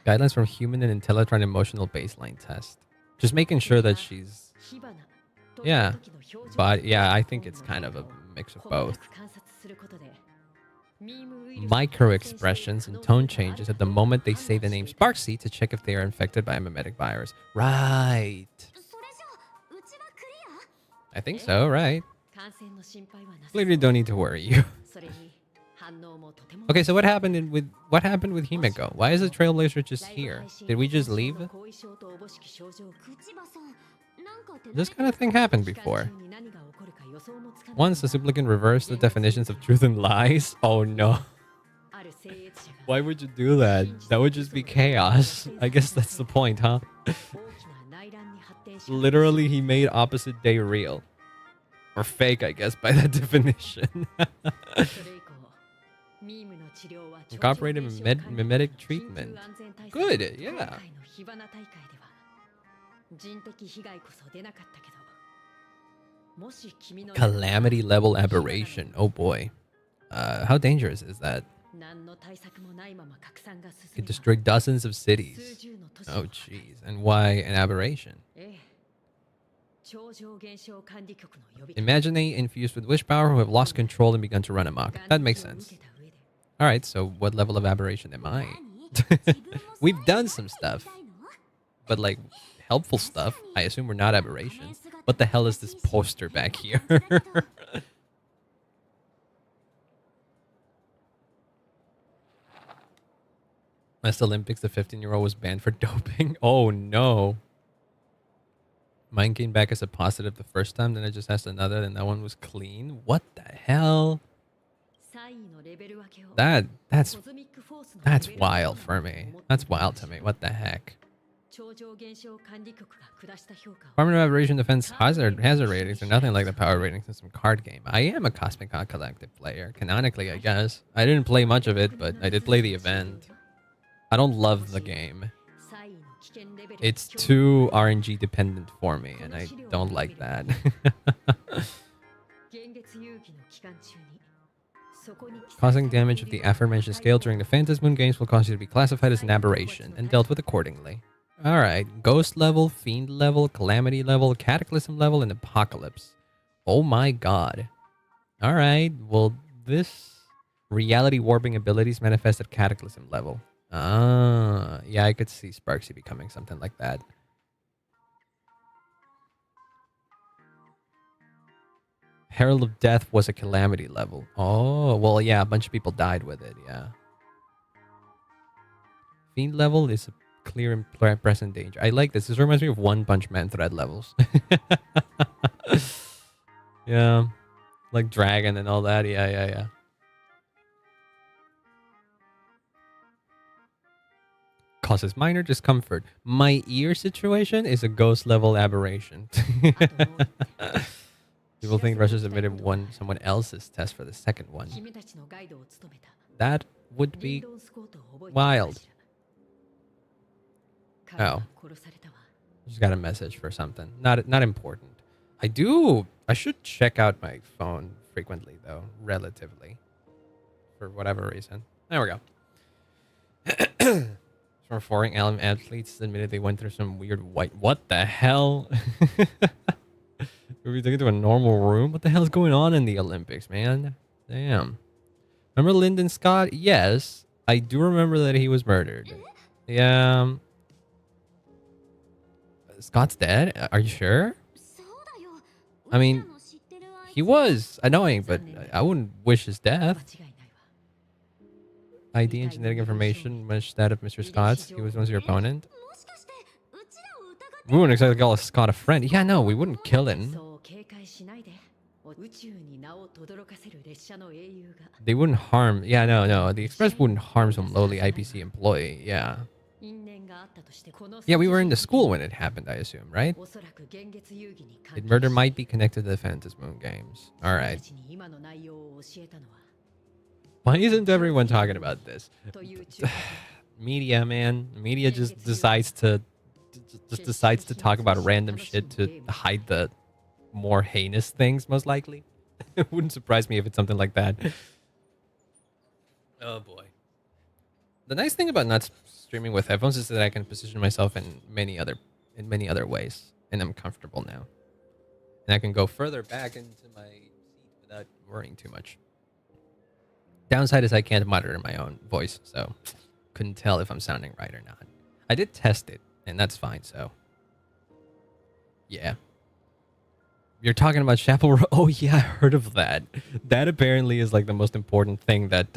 Guidelines from Human and Intellitron Emotional Baseline Test. Just making sure that she's... Yeah. But yeah, I think it's kind of a mix of both. Micro expressions and tone changes at the moment they say the name Sparksy to check if they are infected by a mimetic virus. Right. I think so, right? Clearly don't need to worry you. Okay, so what happened with Himeko? Why is the Trailblazer just here? Did we just leave? This kind of thing happened before. Once the supplicant reversed the definitions of truth and lies. Oh no. Why would you do that? That would just be chaos. I guess that's the point, huh? Literally, he made opposite day real. Or fake, I guess, by that definition. Incorporated mimetic treatment. Good, yeah. Calamity level aberration. Oh boy. How dangerous is that? It destroyed dozens of cities. Oh jeez. And why an aberration? Imagine they infused with wish power who have lost control and begun to run amok. That makes sense. Alright, so what level of aberration am I? We've done some stuff. But like, helpful stuff. I assume we're not aberrations. What the hell is this poster back here? Last Olympics, the 15-year-old was banned for doping. Oh no. Mine came back as a positive the first time, then I just asked another, and that one was clean. What the hell? That's wild for me. That's wild to me. What the heck? Department of Aberration Defense hazard ratings are nothing like the power ratings in some card game. I am a Cosmic God Collective player. Canonically, I guess. I didn't play much of it, but I did play the event. I don't love the game. It's too RNG dependent for me, and I don't like that. Causing damage of the aforementioned scale during the Phantasm Moon games will cause you to be classified as an aberration and dealt with accordingly. Alright, Ghost level, Fiend level, Calamity level, Cataclysm level, and Apocalypse. Oh my god. Alright, well, this reality warping abilities manifest at Cataclysm level. Ah, yeah, I could see Sparksy becoming something like that. Herald of Death was a Calamity level. Oh, well, yeah, a bunch of people died with it, yeah. Fiend level is a clear and present danger. I like this. This reminds me of One Punch Man thread levels. Yeah, like Dragon and all that. Yeah. Causes minor discomfort. My ear situation is a ghost level aberration. People think Russia submitted someone else's test for the second one. That would be wild. Oh. Just got a message for something. Not important. I should check out my phone frequently though, relatively. For whatever reason. There we go. From foreign athletes admitted they went through some weird what the hell? Were we taken to a normal room? What the hell is going on in the Olympics, man? Damn. Remember Lyndon Scott? Yes. I do remember that he was murdered. Yeah. Scott's dead? Are you sure? I mean, he was annoying, but I wouldn't wish his death. ID and genetic information matched that of Mr. Scott's. He was once your opponent. We wouldn't exactly call Scott a friend. Yeah, no, we wouldn't kill him. They wouldn't harm. Yeah, no. The Express wouldn't harm some lowly IPC employee. Yeah. Yeah, we were in the school when it happened, I assume, right? The murder might be connected to the Phantasm Moon games. Alright. Why isn't everyone talking about this? Media, man. Media just decides to talk about random shit to hide the more heinous things, most likely. It wouldn't surprise me if it's something like that. Oh boy. The nice thing about not streaming with headphones is that I can position myself in many other ways, and I'm comfortable now. And I can go further back into my seat without worrying too much. Downside is I can't monitor my own voice, so couldn't tell if I'm sounding right or not. I did test it, and that's fine, so yeah. You're talking about Chapel Roan. Oh yeah, I heard of that. That apparently is like the most important thing that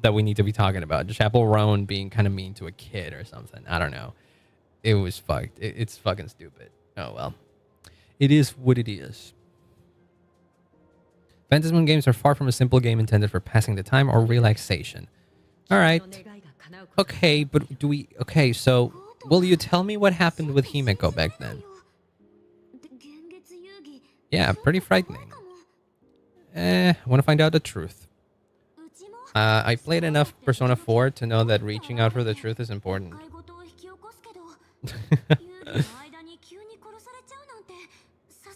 that we need to be talking about. Chapel Roan being kind of mean to a kid or something. I don't know. It was fucked. It's fucking stupid. Oh well. It is what it is. Phantasm Moon games are far from a simple game intended for passing the time or relaxation. Alright. Okay, but do we... Okay, so... Will you tell me what happened with HIMEKO back then? Yeah, pretty frightening. I want to find out the truth. I played enough Persona 4 to know that reaching out for the truth is important.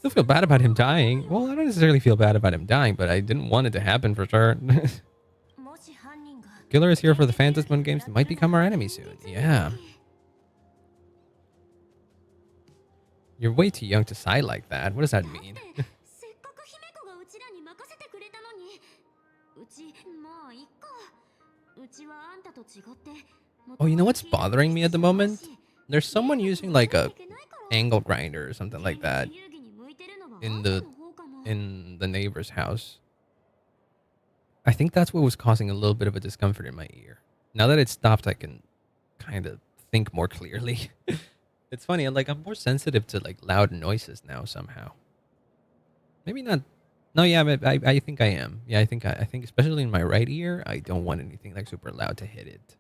still feel bad about him dying. Well, I don't necessarily feel bad about him dying, but I didn't want it to happen for sure. Killer is here for the Phantasm games that might become our enemy soon. Yeah. You're way too young to sigh like that. What does that mean? Oh, you know what's bothering me at the moment? There's someone using like a angle grinder or something like that in the neighbor's house. I think that's what was causing a little bit of a discomfort in my ear. Now that it stopped, I can kind of think more clearly. It's funny, I'm more sensitive to like loud noises now somehow. Maybe not. No, yeah, I think I am. Yeah, I think especially in my right ear, I don't want anything like super loud to hit it.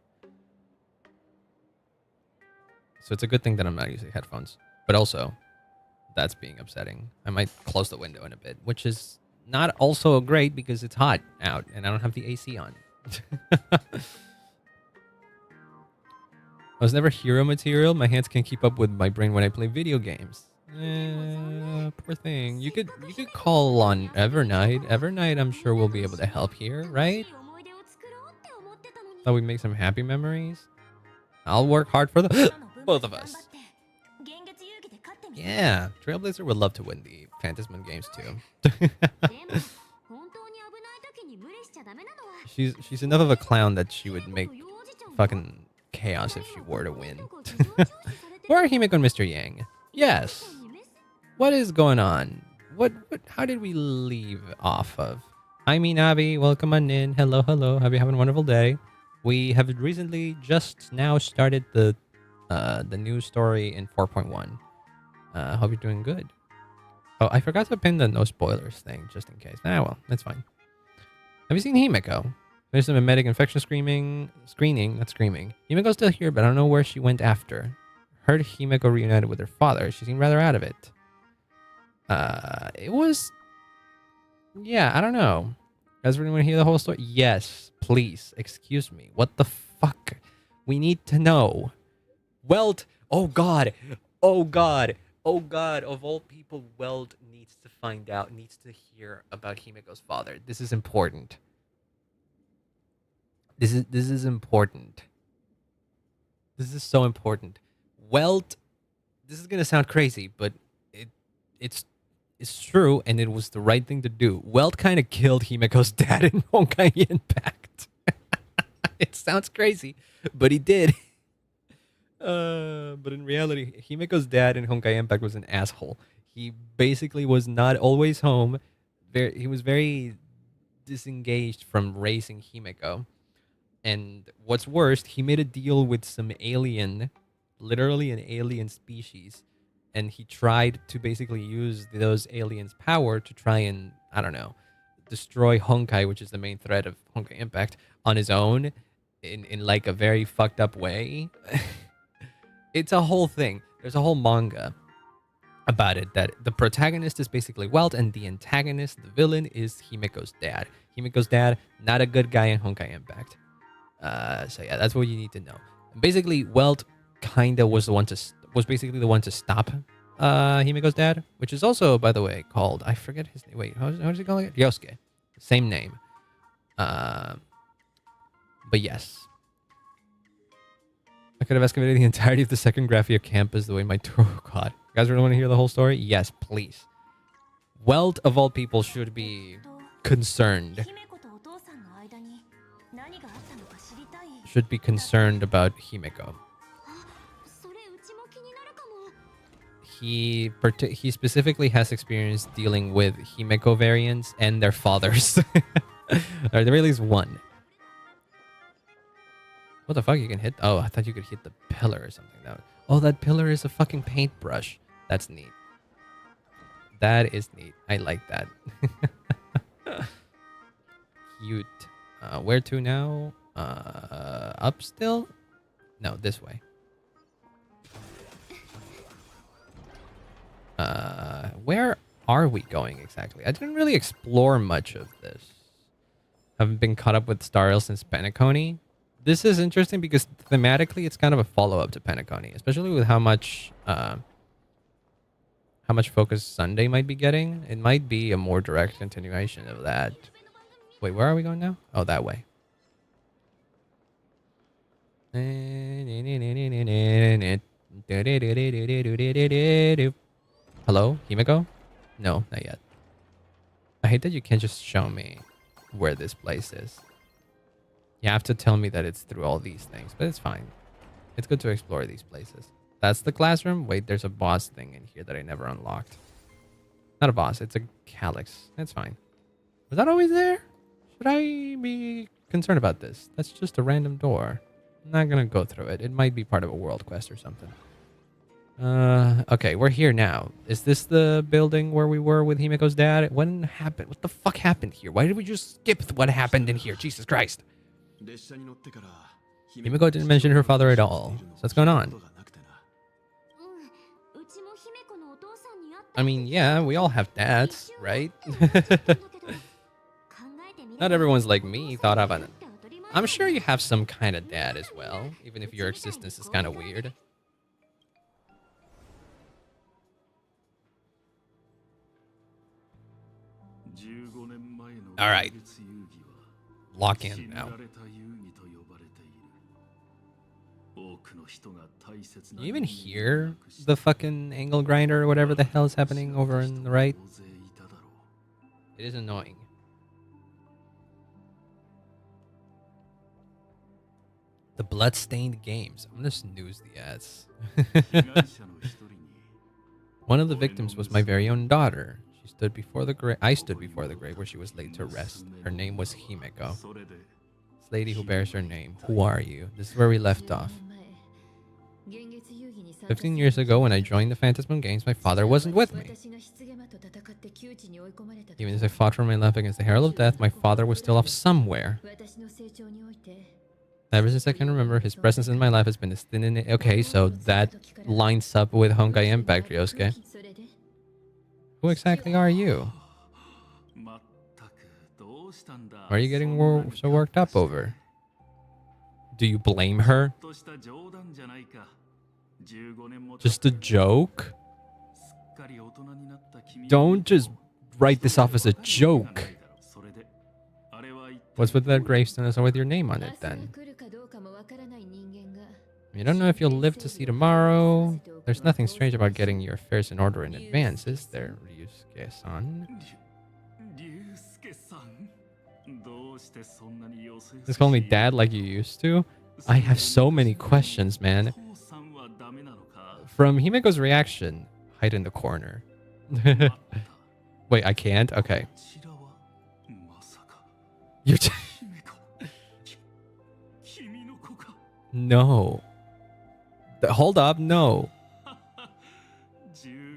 So it's a good thing that I'm not using headphones. But also, that's being upsetting. I might close the window in a bit, which is not also great because it's hot out and I don't have the AC on. I was never hero material. My hands can't keep up with my brain when I play video games. Poor thing. You could call on Evernight. Evernight, I'm sure will be able to help here, right? Thought we'd make some happy memories. I'll work hard for the both of us. Yeah, Trailblazer would love to win the Phantasm games too. She's enough of a clown that she would make fucking chaos if she were to win. Where are Himeko and Mr. Yang? Yes. What is going on? What how did we leave off of? I mean, Abby, welcome on in. Hello, hello. Hope you're having a wonderful day. We have recently just now started the news story in 4.1. Hope you're doing good. Oh, I forgot to pin the no spoilers thing just in case. Ah, well, that's fine. Have you seen Himeko? There's some mimetic infection screening, not screaming. Himeko's still here, but I don't know where she went after. Heard Himeko reunited with her father. She seemed rather out of it. It was... Yeah, I don't know. Guys, really want to hear the whole story? Yes, please. Excuse me. What the fuck? We need to know. Welt... Oh, God. Oh, God. Oh, God. Of all people, Welt needs to find out, needs to hear about Himeko's father. This is important. This is important. This is so important. Welt... This is going to sound crazy, but it's true, and it was the right thing to do. Welt kind of killed Himeko's dad in Honkai Impact. It sounds crazy, but he did. But in reality, Himeko's dad in Honkai Impact was an asshole. He basically was not always home. He was very disengaged from raising Himeko. And what's worse, he made a deal with some alien, literally an alien species, and he tried to basically use those aliens' power to try and, I don't know, destroy Honkai, which is the main threat of Honkai Impact, on his own in like a very fucked up way. It's a whole thing. There's a whole manga about it that the protagonist is basically Welt and the antagonist, the villain, is Himeko's dad. Himeko's dad, not a good guy in Honkai Impact. So yeah, that's what you need to know. Basically, Welt kinda was basically the one to stop Himeko's dad, which is also, by the way, called, I forget his name. Wait, how does he call it? Yosuke. Same name. But yes. I could have excavated the entirety of the second Graphia campus the way my tour. Oh, God. You guys really want to hear the whole story? Yes, please. Welt, of all people, should be concerned. Should be concerned about Himeko. He specifically has experience dealing with Himeko variants and their fathers. Or there really is one. What the fuck? You can hit... Oh, I thought you could hit the pillar or something. Oh, that pillar is a fucking paintbrush. That's neat. That is neat. I like that. Cute. Where to now? Up still? No, this way. Where are we going exactly? I didn't really explore much of this. Haven't been caught up with Star Rail since Penacony. This is interesting because thematically it's kind of a follow-up to Penacony, especially with how much how much focus Sunday might be getting. It might be a more direct continuation of that. Wait, where are we going now? Oh, that way. Hello, Himeko? No, not yet. I hate that you can't just show me where this place is. You have to tell me that it's through all these things, but it's fine. It's good to explore these places. That's the classroom. Wait, there's a boss thing in here that I never unlocked. Not a boss, it's a calyx. That's fine. Was that always there? Should I be concerned about this? That's just a random door. I'm not gonna go through it. It might be part of a world quest or something. Okay, we're here now. Is this the building where we were with Himeko's dad? What happened? What the fuck happened here? Why did we just skip what happened in here? Jesus Christ. Himeko didn't mention her father at all. So what's going on? I mean, yeah, we all have dads, right? Not everyone's like me, thought of it. I'm sure you have some kind of dad as well, even if your existence is kind of weird. All right. Lock in now. You even hear the fucking angle grinder or whatever the hell is happening over on the right? It is annoying. The bloodstained games. I'm gonna snooze the ads. One of the victims was my very own daughter. She stood before the grave. I stood before the grave where she was laid to rest. Her name was Himeko. This lady who bears her name. Who are you? This is where we left off. 15 years ago, when I joined the Phantasm Games, my father wasn't with me. Even as I fought for my life against the Herald of Death, my father was still off somewhere. Ever since I can remember, his presence in my life has been as thin in it. Okay, so that lines up with Honkai Impact, Ryosuke. Who exactly are you? What are you getting so worked up over? Do you blame her? Just a joke? Don't just write this off as a joke. What's with that gravestone or with your name on it then? You don't know if you'll live to see tomorrow. There's nothing strange about getting your affairs in order in advance, is there, Ryusuke-san? Just call me dad like you used to? I have so many questions, man. From Himeko's reaction, hide in the corner. Wait, I can't? Okay. You're No. Hold up, no.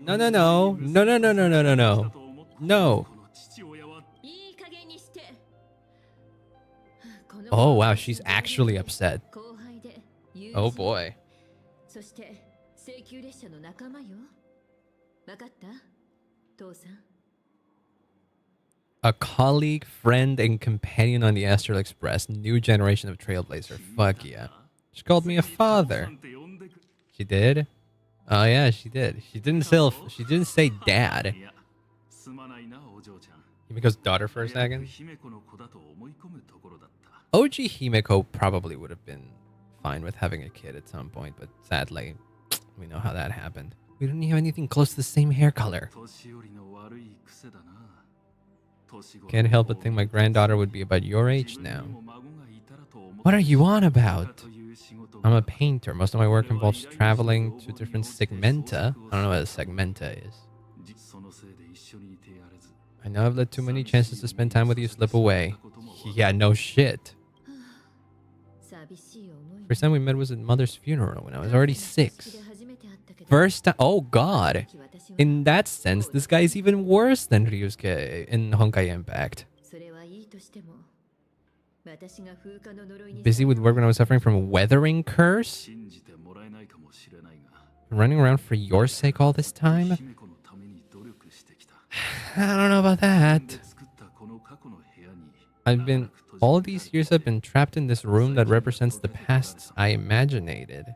No, no, no. No, no, no, no, no, no, no. No. Oh, wow, she's actually upset. Oh, boy. A colleague, friend, and companion on the Astral Express. New generation of Trailblazer. Fuck yeah. She called me a father. She did? Oh yeah, she did. She didn't say dad. Himeko's daughter for a second. OG Himeko probably would have been fine with having a kid at some point, but sadly, we know how that happened. We don't have anything close to the same hair color. Can't help but think my granddaughter would be about your age now. What are you on about? I'm a painter. Most of my work involves traveling to different segmenta. I don't know what a segmenta is. I know I've let too many chances to spend time with you slip away. Yeah, no shit. First time we met was at Mother's funeral when I was already 6. First time, oh god. In that sense, this guy is even worse than Ryusuke in Honkai Impact. Busy with work when I was suffering from a weathering curse? Running around for your sake all this time? I don't know about that. All these years I've been trapped in this room that represents the pasts I imaginated.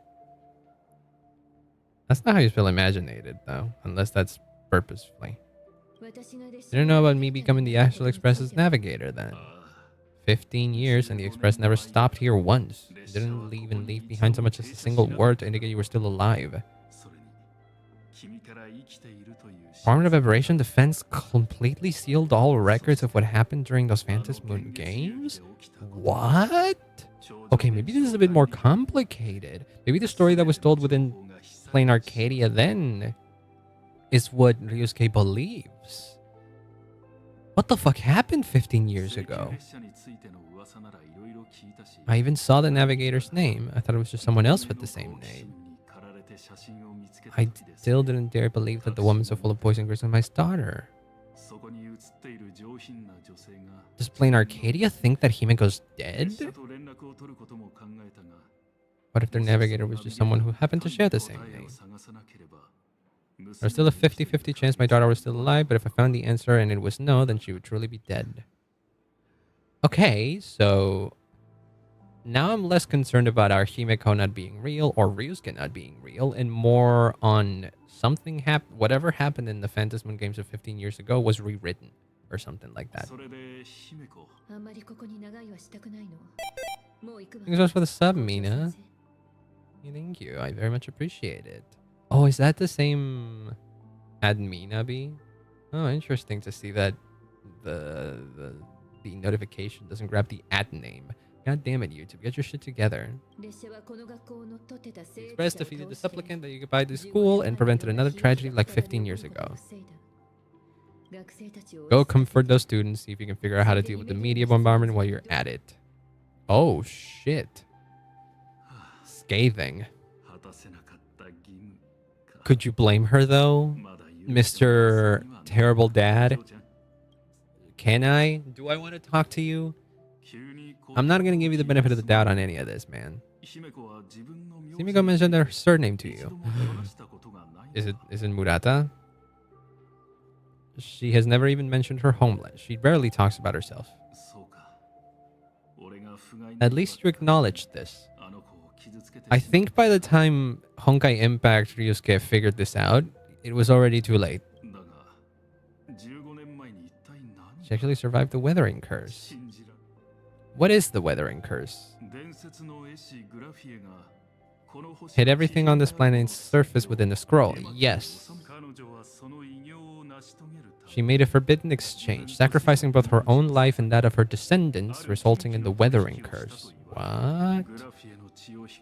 That's not how you spell imaginated, though, unless that's purposefully. Didn't know about me becoming the Astral Express's navigator then. 15 years and the Express never stopped here once. Didn't even leave behind so much as a single word to indicate you were still alive. Department of Aberration Defense completely sealed all records of what happened during those Phantom Moon games? What? Okay, maybe this is a bit more complicated. Maybe the story that was told within Plain Arcadia then is what Ryusuke believes. What the fuck happened 15 years ago? I even saw the navigator's name. I thought it was just someone else with the same name. I still didn't dare believe that the woman so full of poison was my daughter. Does Plain Arcadia think that Himeko's dead? What if their navigator was just someone who happened to share the same name? There's still a 50-50 chance my daughter was still alive, but if I found the answer and it was no, then she would truly be dead. Okay, so now I'm less concerned about our Himeko not being real or Ryusuke not being real and more on something whatever happened in the Phantom Moon games of 15 years ago was rewritten or something like that. Thanks so much for the sub, Mina. Thank you. I very much appreciate it. Oh, is that the same Adminabi? Oh, interesting to see that the notification doesn't grab the ad name. God damn it, YouTube. Get your shit together. The Express defeated the supplicant that you could buy to school and prevented another tragedy like 15 years ago. Go comfort those students. See if you can figure out how to deal with the media bombardment while you're at it. Oh, shit. Scathing. Could you blame her, though? Mr. Terrible Dad? Can I? Do I want to talk to you? I'm not going to give you the benefit of the doubt on any of this, man. Himeko mentioned her surname to you. Is it Murata? She has never even mentioned her homeland. She rarely talks about herself. At least you acknowledge this. I think by the time Honkai Impact Ryusuke figured this out, it was already too late. She actually survived the weathering curse. What is the weathering curse? Hit everything on this planet's surface within the scroll. Yes. She made a forbidden exchange, sacrificing both her own life and that of her descendants, resulting in the weathering curse. What?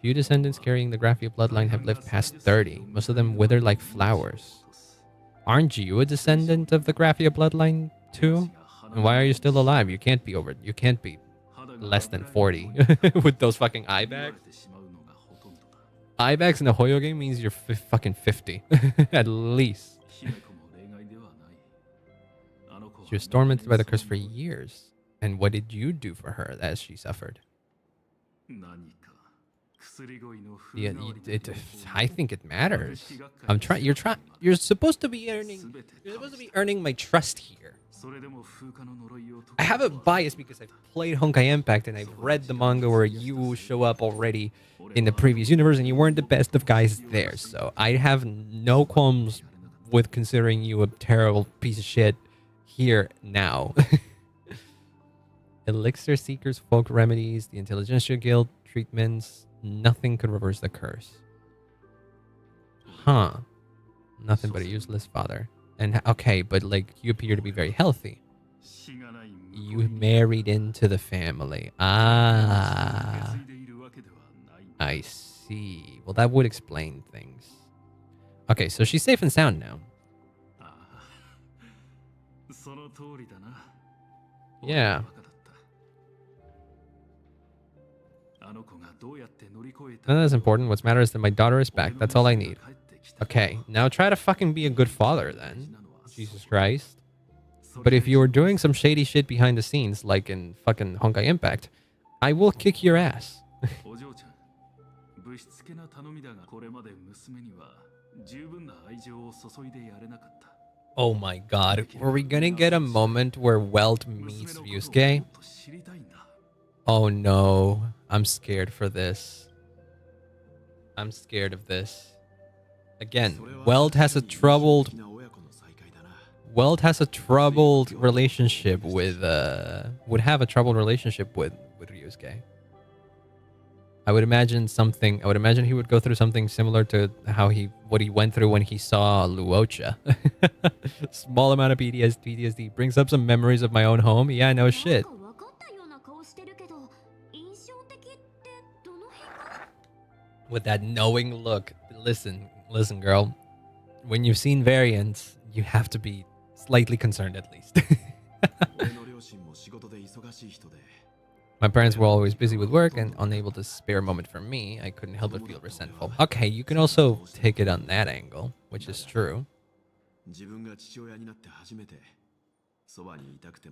Few descendants carrying the Graphia bloodline have lived past 30. Most of them wither like flowers. Aren't you a descendant of the Graphia bloodline too? And why are you still alive? You can't be less than 40 with those fucking eye bags. Eye bags in a Hoyo game means you're fucking 50 at least. She was tormented by the curse for years. And what did you do for her as she suffered? Yeah, I think it matters. You're supposed to be earning my trust here. I have a bias because I've played Honkai Impact and I've read the manga where you show up already in the previous universe and you weren't the best of guys there. So I have no qualms with considering you a terrible piece of shit here now. Elixir Seekers, Folk Remedies, the Intelligentsia Guild, treatments, nothing could reverse the curse. Huh. Nothing but a useless father. And okay, but like you appear to be very healthy. You married into the family. Ah. I see. Well, that would explain things. Okay, so she's safe and sound now. Yeah. None of that's important. What's matters is that my daughter is back. That's all I need. Okay, now try to fucking be a good father then. Jesus Christ. But if you were doing some shady shit behind the scenes, like in fucking Honkai Impact, I will kick your ass. Oh my god, were we gonna get a moment where Welt meets Ryusuke? Oh no, I'm scared for this. I'm scared of this. Again, Welt has a troubled Weld has a troubled relationship with would have a troubled relationship with Ryusuke. I would imagine he would go through something similar to what he went through when he saw Luocha. Small amount of PTSD brings up some memories of my own home. Yeah, no shit. With that knowing look. Listen, girl. When you've seen variants, you have to be slightly concerned at least. My parents were always busy with work and unable to spare a moment for me. I couldn't help but feel resentful. Okay, you can also take it on that angle, which is true.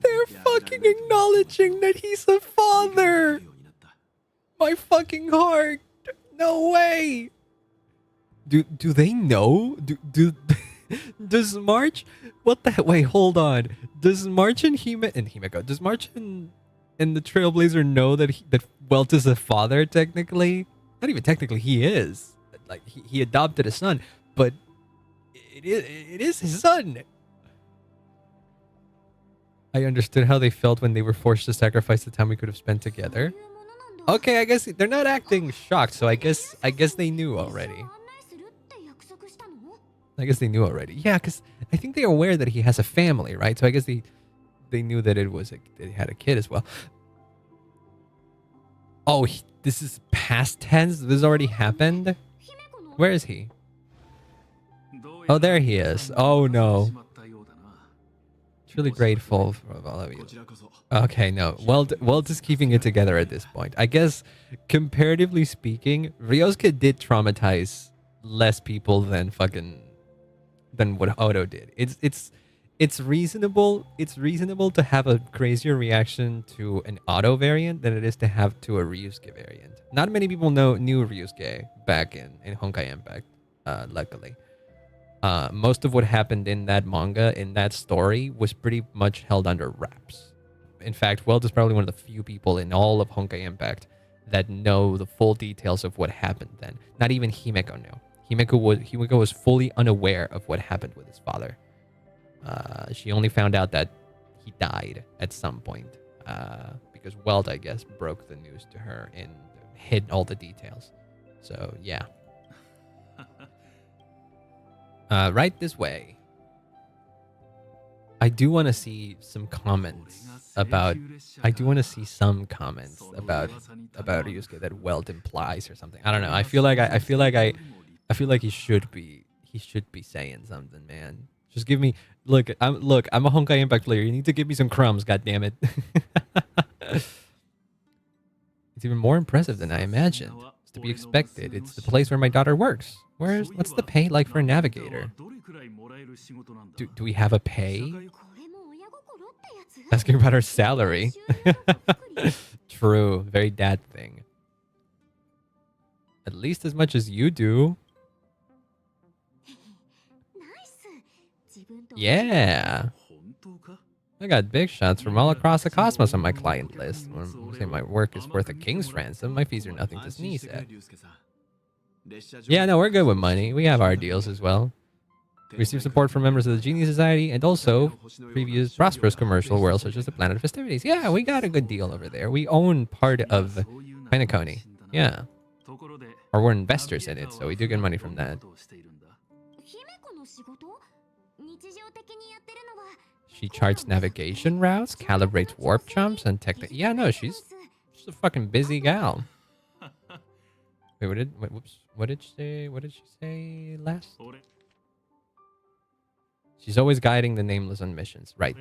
They're fucking acknowledging that he's a father! My fucking heart! No way! Do they know? Does March? What the? Wait, hold on. Does March and Himeko? Does March and the Trailblazer know that Welt is a father? Technically, not even technically. He is. Like he adopted a son, but it is his son. I understood how they felt when they were forced to sacrifice the time we could have spent together. Okay, I guess they're not acting shocked, so I guess they knew already. Yeah, because I think they're aware that he has a family, right? So I guess they knew that that he had a kid as well. Oh, this is past tense? This already happened? Where is he? Oh, there he is. Oh, no. It's really grateful for all of you. Okay, no. Welt is keeping it together at this point. I guess, comparatively speaking, Ryosuke did traumatize less people than what Odo did. It's reasonable to have a crazier reaction to an Odo variant than it is to have to a Ryusuke variant. Not many people knew Ryusuke back in Honkai Impact, luckily. Most of what happened in that manga, in that story, was pretty much held under wraps. In fact, Welt is probably one of the few people in all of Honkai Impact that know the full details of what happened then. Not even Himeko knew. Himeko was fully unaware of what happened with his father. She only found out that he died at some point because Welt, I guess, broke the news to her and hid all the details. So, yeah. Right this way. I do want to see some comments about Ryusuke that Welt implies or something. I don't know. I feel like he should be saying something, man. Just give me I'm a Honkai Impact player. You need to give me some crumbs, goddammit. It's even more impressive than I imagined. It's to be expected. It's the place where my daughter works. What's the pay like for a navigator? Do we have a pay? Asking about her salary. True, very dad thing. At least as much as you do. Yeah. I got big shots from all across the cosmos on my client list. When I say my work is worth a king's ransom, my fees are nothing to sneeze at. Yeah, no, we're good with money. We have our deals as well. We receive support from members of the Genie Society and also previous prosperous commercial world such as the Planet of Festivities. Yeah, we got a good deal over there. We own part of HIMEKO. Yeah. Or we're investors in it, so we do get money from that. She charts navigation routes, calibrates warp jumps, and yeah, no, she's a fucking busy gal. Wait, what did she say last? She's always guiding the nameless on missions, right?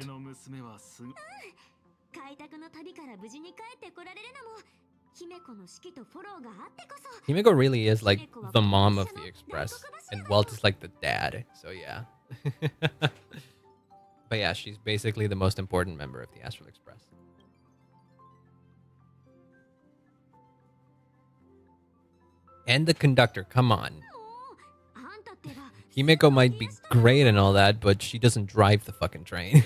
Himeko really is like the mom of the Express, and Welt is like the dad, so yeah. But yeah, she's basically the most important member of the Astral Express. And the conductor, come on. Himeko might be great and all that, but she doesn't drive the fucking train.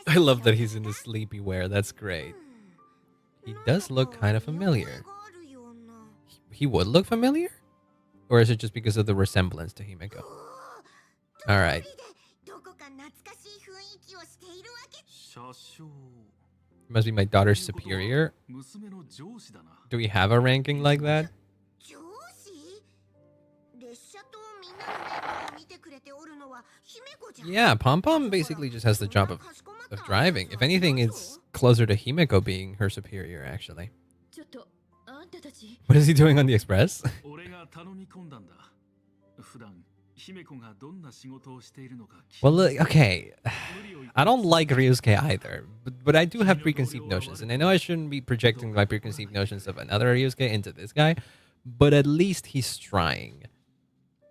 I love that he's in the sleepy wear. That's great. He does look kind of familiar. He would look familiar? Or is it just because of the resemblance to Himeko? Alright. Must be my daughter's superior. Do we have a ranking like that? Yeah, Pom Pom basically just has the job of driving. If anything, it's closer to Himeko being her superior, actually. What is he doing on the express? Well, look, okay. I don't like Ryusuke either, but I do have preconceived notions. And I know I shouldn't be projecting my preconceived notions of another Ryusuke into this guy, but at least he's trying.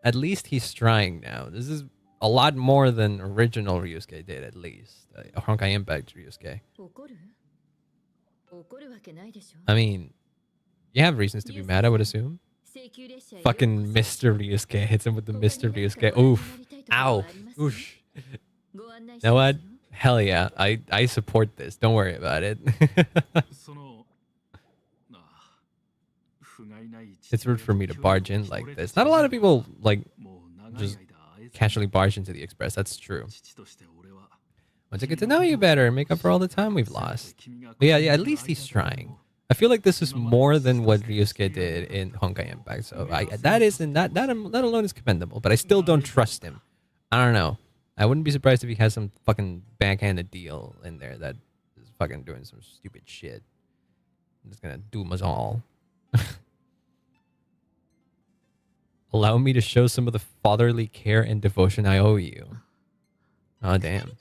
At least he's trying now. This is a lot more than original Ryusuke did, at least. Honkai Impact Ryusuke. I mean, you have reasons to be mad, I would assume. Fucking Mr. Ryusuke hits him with the Mr. Ryusuke. Oof. Ow. Oosh. You know what? Hell yeah. I support this. Don't worry about it. It's rude for me to barge in like this. Not a lot of people, like, just casually barge into the express. That's true. Once I get to know you better, make up for all the time we've lost. But yeah, at least he's trying. I feel like this is more than what Ryusuke did in Honkai Impact. So that alone is commendable. But I still don't trust him. I don't know. I wouldn't be surprised if he has some fucking backhanded deal in there that is fucking doing some stupid shit. I'm just gonna doom us all. Allow me to show some of the fatherly care and devotion I owe you. Oh, damn.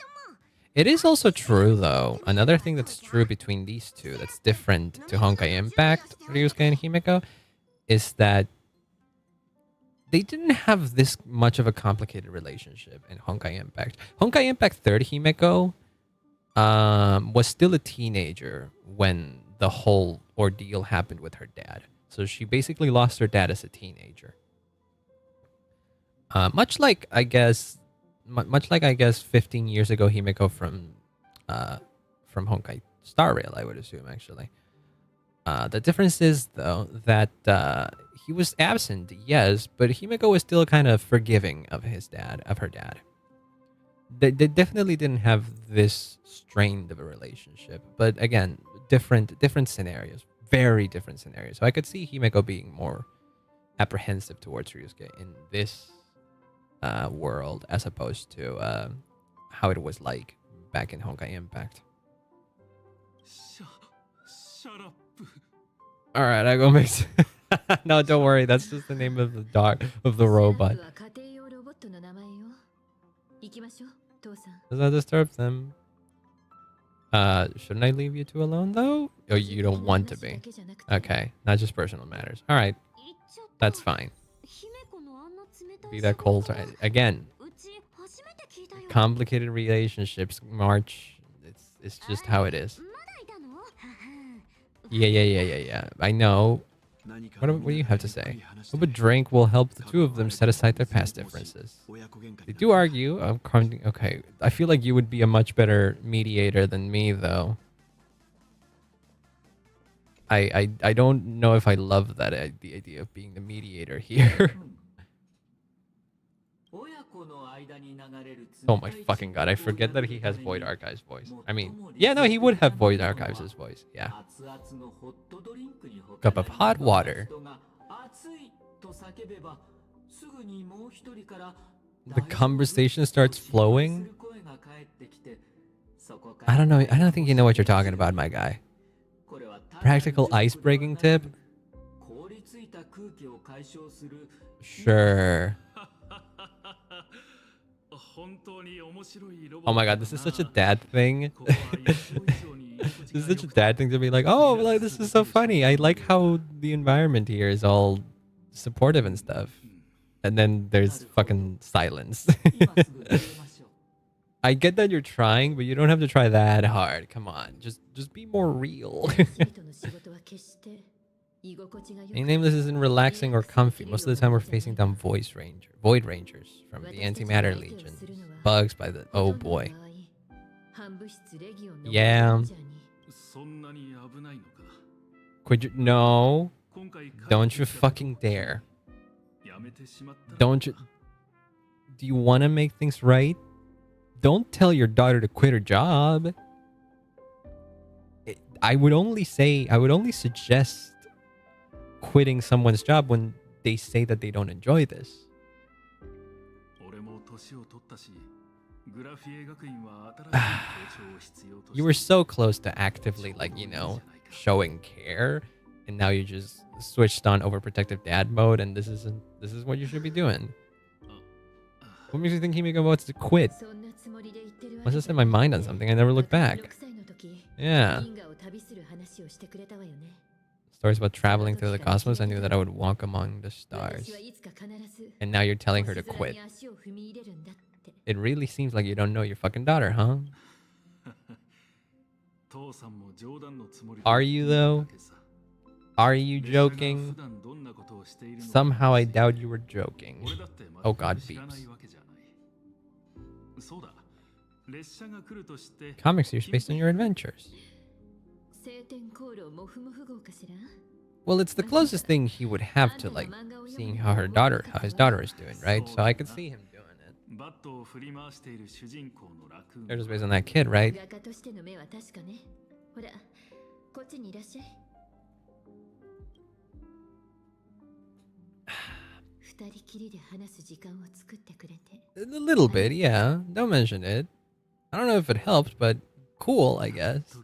It is also true, though. Another thing that's true between these two that's different to Honkai Impact, Ryusuke and Himeko, is that they didn't have this much of a complicated relationship in Honkai Impact. Honkai Impact 3rd Himeko was still a teenager when the whole ordeal happened with her dad. So she basically lost her dad as a teenager. Much like I guess 15 years ago, Himeko from Honkai Star Rail, I would assume, actually. The difference is, though, that he was absent, yes, but Himeko was still kind of forgiving of her dad. They definitely didn't have this strained of a relationship, but again, different scenarios, very different scenarios. So I could see Himeko being more apprehensive towards Ryusuke in this world as opposed to how it was like back in Honkai Impact. Shut up. All right, I go mix. No, don't worry. That's just the name of the dog of the robot. Does that disturb them? Shouldn't I leave you two alone though? Or you don't want to be? Okay, not just personal matters. All right, that's fine. Be that cold again. Complicated relationships, March. It's just how it is. Yeah. I know. What do you have to say? Hope a drink will help the two of them set aside their past differences. They do argue. Okay, I feel like you would be a much better mediator than me, though. I don't know if I love that the idea of being the mediator here. Oh my fucking god, I forget that he has Void Archive's voice. I mean, yeah, no, he would have Void Archive's voice. Yeah. Cup of hot water. The conversation starts flowing. I don't know. I don't think you know what you're talking about, my guy. Practical ice breaking tip? Sure. Oh my god, this is such a dad thing. This is such a dad thing to be like, oh, like this is so funny. I like how the environment here is all supportive and stuff. And then there's fucking silence. I get that you're trying, but you don't have to try that hard. Come on, just be more real. Any nameless isn't relaxing or comfy. Most of the time we're facing down Void Rangers from the Antimatter Legion. Bugs by the... Oh boy. Yeah. Could you? No. Don't you fucking dare. Don't you? Do you want to make things right? Don't tell your daughter to quit her job. I would only suggest quitting someone's job when they say that they don't enjoy this. You were so close to actively, like, you know, showing care, and now you just switched on overprotective dad mode, and this is what you should be doing. What makes you think Himeko wants to quit? Must have set my mind on something. I never looked back. Yeah. Stories about traveling through the cosmos. I knew that I would walk among the stars. And now you're telling her to quit. It really seems like you don't know your fucking daughter, huh? Are you, though? Are you joking? Somehow I doubt you were joking. Oh god, beeps. Comic series based on your adventures. Well, it's the closest thing he would have to, like, seeing how his daughter is doing, right? So I could see him doing it. They're just based on that kid, right? A little bit, yeah. Don't mention it. I don't know if it helps, but cool, I guess.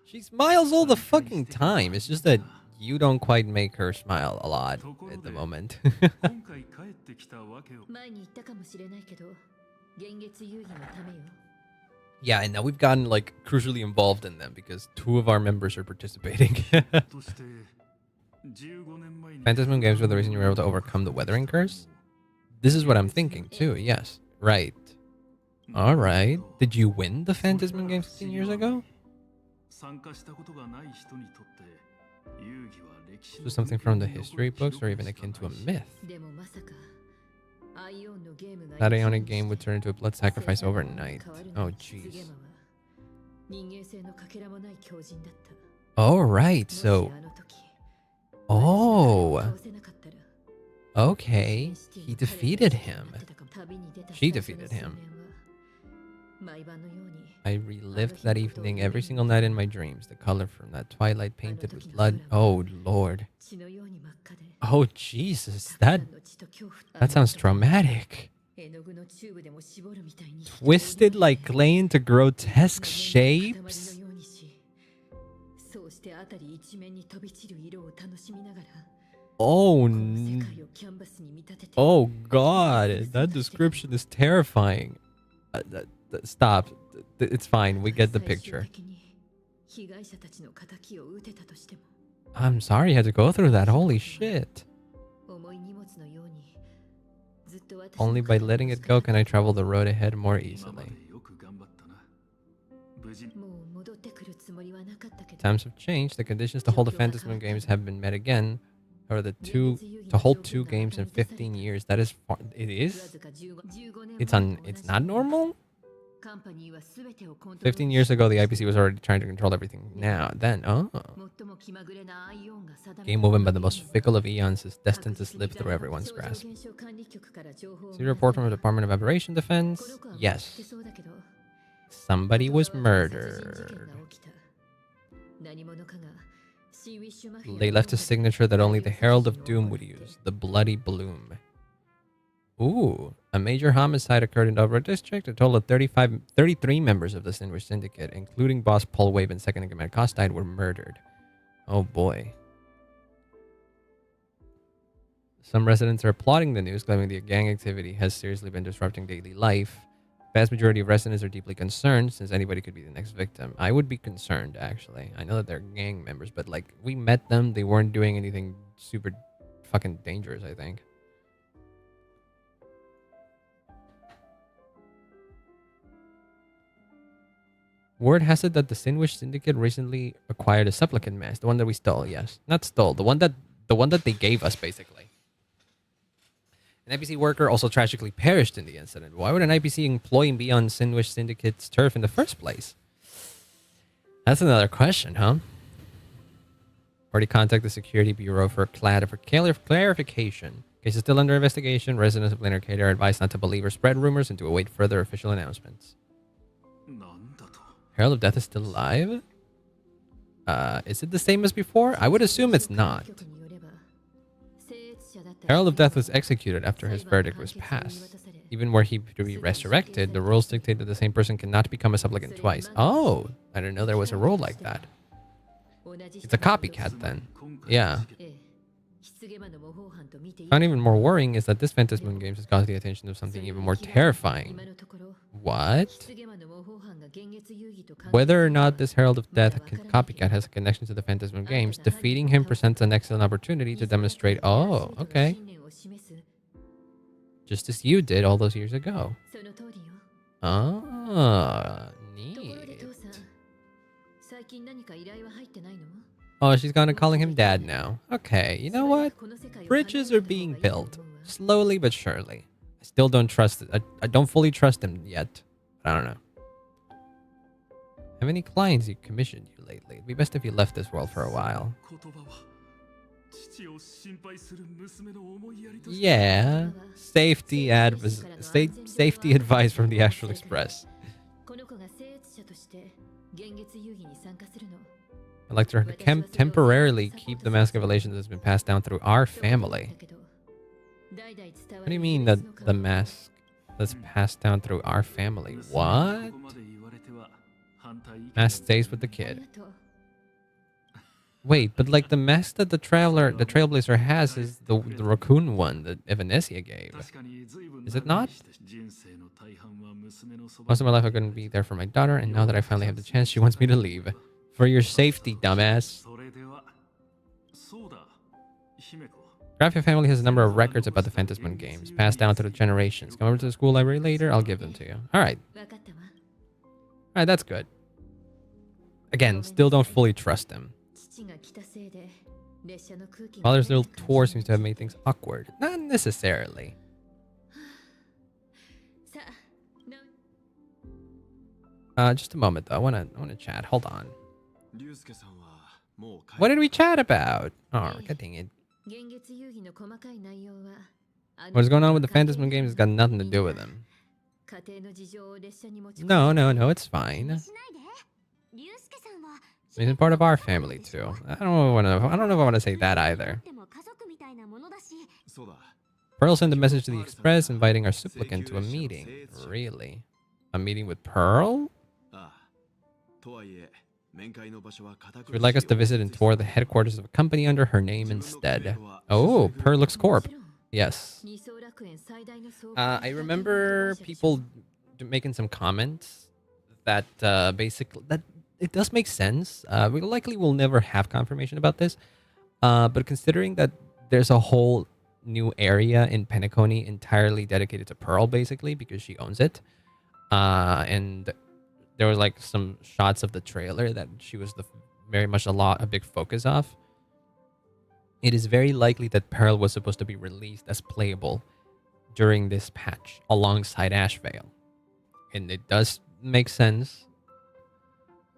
She smiles all the fucking time. It's just that you don't quite make her smile a lot at the moment. Yeah, and now we've gotten, like, crucially involved in them because 2 of our members are participating. Phantasm games were the reason you were able to overcome the weathering curse? This is what I'm thinking too, yes. Right. Alright. Did you win the Phantasm games 15 years ago? Is this something from the history books or even akin to a myth? That Ionic game would turn into a blood sacrifice overnight. Oh jeez. Alright, so... Oh. Okay. He defeated him. She defeated him. I relived that evening every single night in my dreams. The color from that twilight painted with blood. Oh, Lord. Oh, Jesus. That sounds traumatic. Twisted like clay into grotesque shapes? Oh, oh god, that description is terrifying. Stop. It's fine, we get the picture. I'm sorry you had to go through that, holy shit. Only by letting it go can I travel the road ahead more easily. Times have changed. The conditions to hold the Phantasm games have been met again. However, to hold 2 games in 15 years, that is far. It is? It's not normal? 15 years ago, the IPC was already trying to control everything. Oh. Game woven by the most fickle of eons is destined to slip through everyone's grasp. See a report from the Department of Aberration Defense? Yes. Somebody was murdered. They left a signature that only the Herald of Doom would use. The Bloody Bloom. Ooh. A major homicide occurred in Dobro District. A total of 33 members of the Distinguished Syndicate, including boss Paul Wave and second-in-command Costide, were murdered. Oh boy. Some residents are applauding the news, claiming the gang activity has seriously been disrupting daily life. Vast majority of residents are deeply concerned, since anybody could be the next victim. I would be concerned, actually. I know that they're gang members, but, like, we met them. They weren't doing anything super fucking dangerous, I think. Word has it that the Distinguished Syndicate recently acquired a supplicant mask. The one that we stole, yes. Not stole. The one that they gave us, basically. An IPC worker also tragically perished in the incident. Why would an IPC employee be on Distinguished Syndicate's turf in the first place? That's another question, huh? Already contact the security bureau for clarification. Case is still under investigation. Residents of Lane Arcade are advised not to believe or spread rumors and to await further official announcements. Herald of Death is still alive? Is it the same as before? I would assume it's not. Herald of Death was executed after his verdict was passed. Even were he to be resurrected, the rules dictate that the same person cannot become a supplicant twice. Oh, I didn't know there was a rule like that. It's a copycat then. Yeah. Found even more worrying is that this Phantasm Moon Games has caused the attention of something even more terrifying. What? Whether or not this Herald of Death copycat has a connection to the Phantasm Moon Games, defeating him presents an excellent opportunity to demonstrate, oh, okay. Just as you did all those years ago. Ah, neat. Oh, she's gonna calling him dad now. Okay, you know what? Bridges are being built. Slowly but surely. I still don't trust it. I don't fully trust him yet. I don't know. Have any clients you commissioned you lately? It'd be best if you left this world for a while. Yeah. Safety advice from the Astral Express. I'd like to temporarily keep the Mask of Elation that's been passed down through our family. What do you mean that the mask that's passed down through our family? What? Mask stays with the kid. Wait, but like the mask that the Trailblazer has is the raccoon one that Evanesia gave. Is it not? Most of my life I couldn't be there for my daughter, and now that I finally have the chance, she wants me to leave. For your safety, dumbass. Graphia family has a number of records about the Phantasm Moon Games, passed down through the generations. Come over to the school library later, I'll give them to you. Alright. Alright, that's good. Again, still don't fully trust him. Father's little tour seems to have made things awkward. Not necessarily. Just a moment though. I wanna chat. Hold on. What did we chat about? Oh, god dang it. What's going on with the Phantasm Moon Games has got nothing to do with him. No, it's fine. He's part of our family too. I don't know if I want to say that either. Pearl sent a message to the Express inviting our supplicant to a meeting. Really? A meeting with Pearl? She would like us to visit and tour the headquarters of a company under her name instead. Oh, Perlux Corp. Yes. I remember people making some comments that basically that it does make sense. We likely will never have confirmation about this, but considering that there's a whole new area in Penacony entirely dedicated to Pearl, basically because she owns it, and there was like some shots of the trailer that she was very much a big focus of. It is very likely that Pearl was supposed to be released as playable during this patch alongside Ashvale. And it does make sense.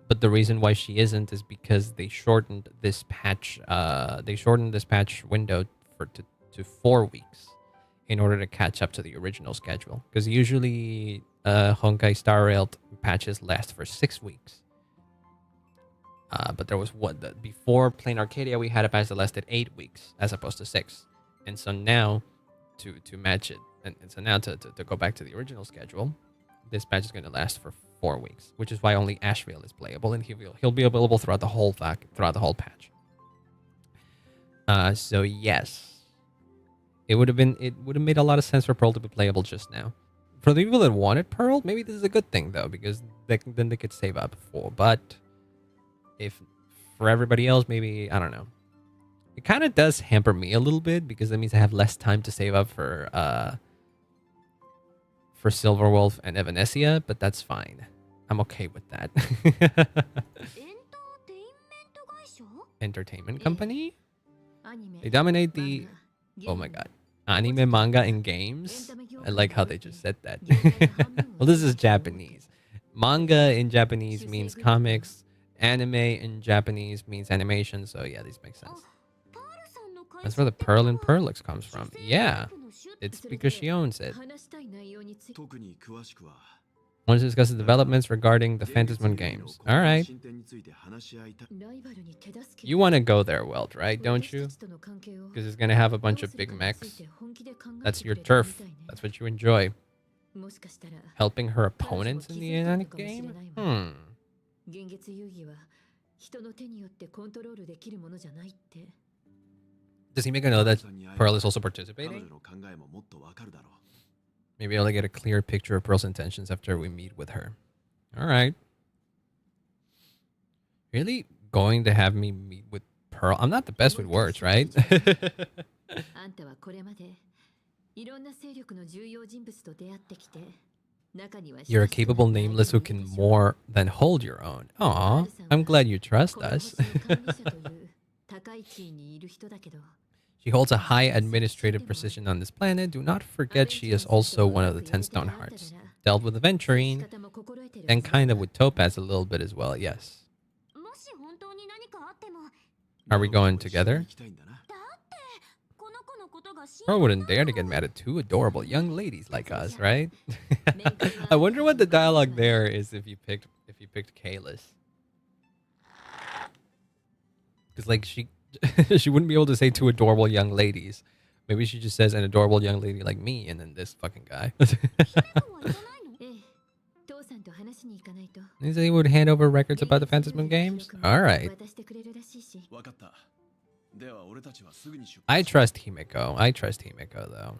But the reason why she isn't is because they shortened this patch window to 4 weeks in order to catch up to the original schedule. Because usually Honkai Star Rail patches last for 6 weeks. But there was before Plain Arcadia, we had a patch that lasted 8 weeks as opposed to 6. And so now, to match it, and so now to go back to the original schedule, this patch is going to last for 4 weeks, which is why only Ashvale is playable, and he'll be available throughout the whole patch. So yes, it would have made a lot of sense for Pearl to be playable just now. For the people that wanted Pearl, maybe this is a good thing though, because then they could save up for. But if for everybody else, maybe I don't know. It kind of does hamper me a little bit because that means I have less time to save up for Silverwolf and Evanesia, but that's fine. I'm okay with that. Entertainment company? They dominate the... Oh my god. Anime, manga, and games? I like how they just said that. Well, this is Japanese. Manga in Japanese means comics. Anime in Japanese means animation, so yeah, these make sense. That's where the Pearl in Perlix comes from. Yeah, it's because she owns it. Want to discuss the developments regarding the Phantasm games. All right. You want to go there, Welt, right? Don't you? Because it's going to have a bunch of big mechs. That's your turf. That's what you enjoy. Helping her opponents in the end game? Does Himeko know that Pearl is also participating? Maybe I'll get a clear picture of Pearl's intentions after we meet with her. All right. Really going to have me meet with Pearl? I'm not the best with words, right? You're a capable nameless who can more than hold your own. Aw, I'm glad you trust us. She holds a high administrative position on this planet. Do not forget she is also one of the 10 stone hearts. Dealt with Aventurine, and kind of with Topaz a little bit as well, yes. Are we going together? Pearl wouldn't dare to get mad at two adorable young ladies like us, right? I wonder what the dialogue there is if you picked Kalis. Because like she wouldn't be able to say two adorable young ladies. Maybe she just says an adorable young lady like me and then this fucking guy. He said he would hand over records about the Phantasm games? Alright. I trust Himeko. I trust Himeko though.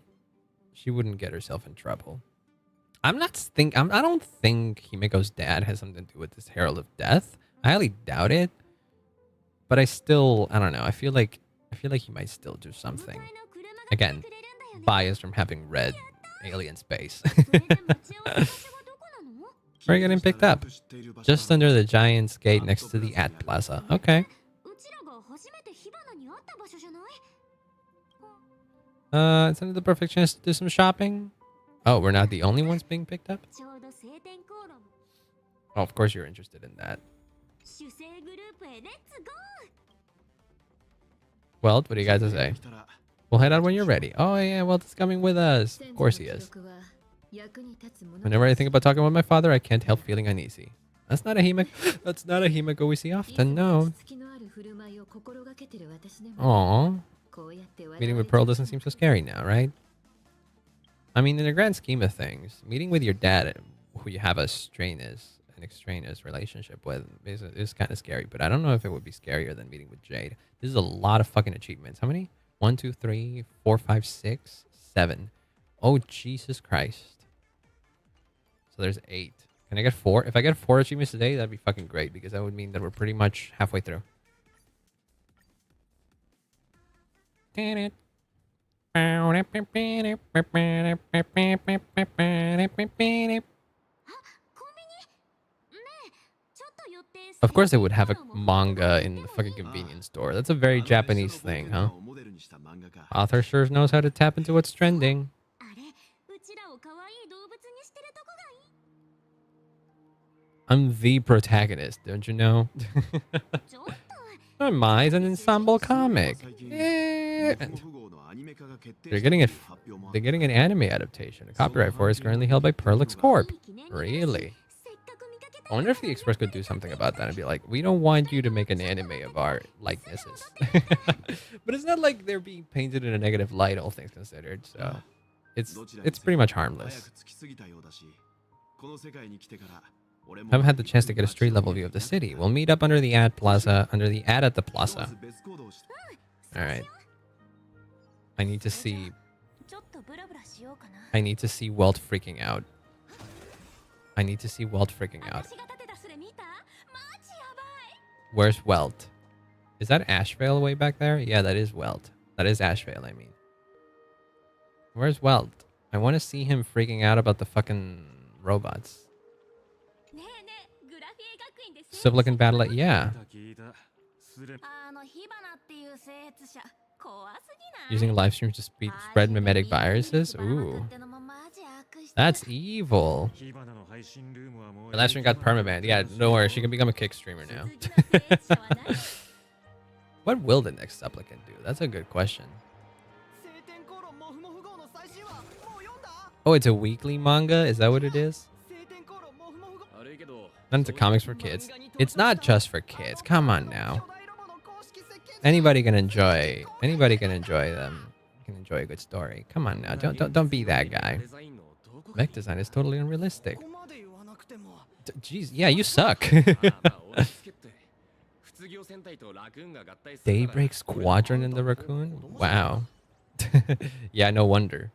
She wouldn't get herself in trouble. I don't think Himeko's dad has something to do with this Herald of Death. I highly doubt it. But I don't know. I feel like he might still do something. Again, biased from having read Alien Space. We're getting picked up. Just under the Giant's Gate next to the At Plaza. Okay. It's another perfect chance to do some shopping. Oh, we're not the only ones being picked up? Oh, of course you're interested in that. Well, what do you guys have to say? We'll head out when you're ready. Oh yeah, Welt is coming with us. Of course he is. Whenever I think about talking with my father, I can't help feeling uneasy. That's not a Himeko. That's not a Himeko we see often, no. Aww. Meeting with Pearl doesn't seem so scary now, right? I mean, in the grand scheme of things, meeting with your dad, who you have an extraneous relationship with, is kind of scary. But I don't know if it would be scarier than meeting with Jade. This is a lot of fucking achievements. How many? 1, 2, 3, 4, 5, 6, 7. Oh, Jesus Christ. So there's 8. Can I get 4? If I get 4 achievements today, that'd be fucking great, because that would mean that we're pretty much halfway through. Of course they would have a manga in the fucking convenience store. That's a very Japanese thing, huh? Author sure knows how to tap into what's trending. I'm the protagonist, don't you know? Mine's an ensemble comic. Yeah. They're getting an anime adaptation. The copyright for it is currently held by Perlix Corp. Really? I wonder if the Express could do something about that and be like, we don't want you to make an anime of our likenesses. But it's not like they're being painted in a negative light, all things considered. So it's pretty much harmless. Haven't had the chance to get a street level view of the city. We'll meet up under the ad at the plaza. Alright. I need to see Welt freaking out. Where's Welt? Is that Ashvale way back there? Yeah, that is Welt. That is Ashvale, I mean. Where's Welt? I want to see him freaking out about the fucking robots. Sibilican battle, yeah. Using live streams to spread mimetic viruses? Ooh. That's evil. The last stream got permabanned. Yeah, no worries. She can become a kick streamer now. What will the next supplicant do? That's a good question. Oh, it's a weekly manga? Is that what it is? Not into comics for kids. It's not just for kids. Come on now. Anybody can enjoy them. Can enjoy a good story. Come on now. Don't be that guy. Mech design is totally unrealistic. Jeez, yeah, you suck. Daybreak Squadron in the raccoon? Wow. Yeah, no wonder.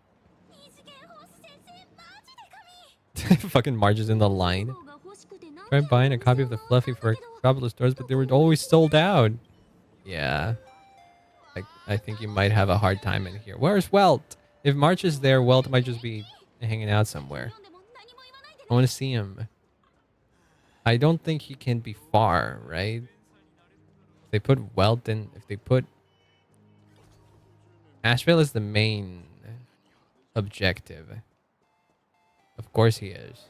Fucking Marge is in the line. Tried buying a copy of the Fluffy for a couple of stores, but they were always sold out. Yeah. I think you might have a hard time in here. Where's Welt? If March is there, Welt might just be hanging out somewhere. I want to see him. I don't think he can be far, right? If they put Welt in, if they put... Asheville is the main objective. Of course he is.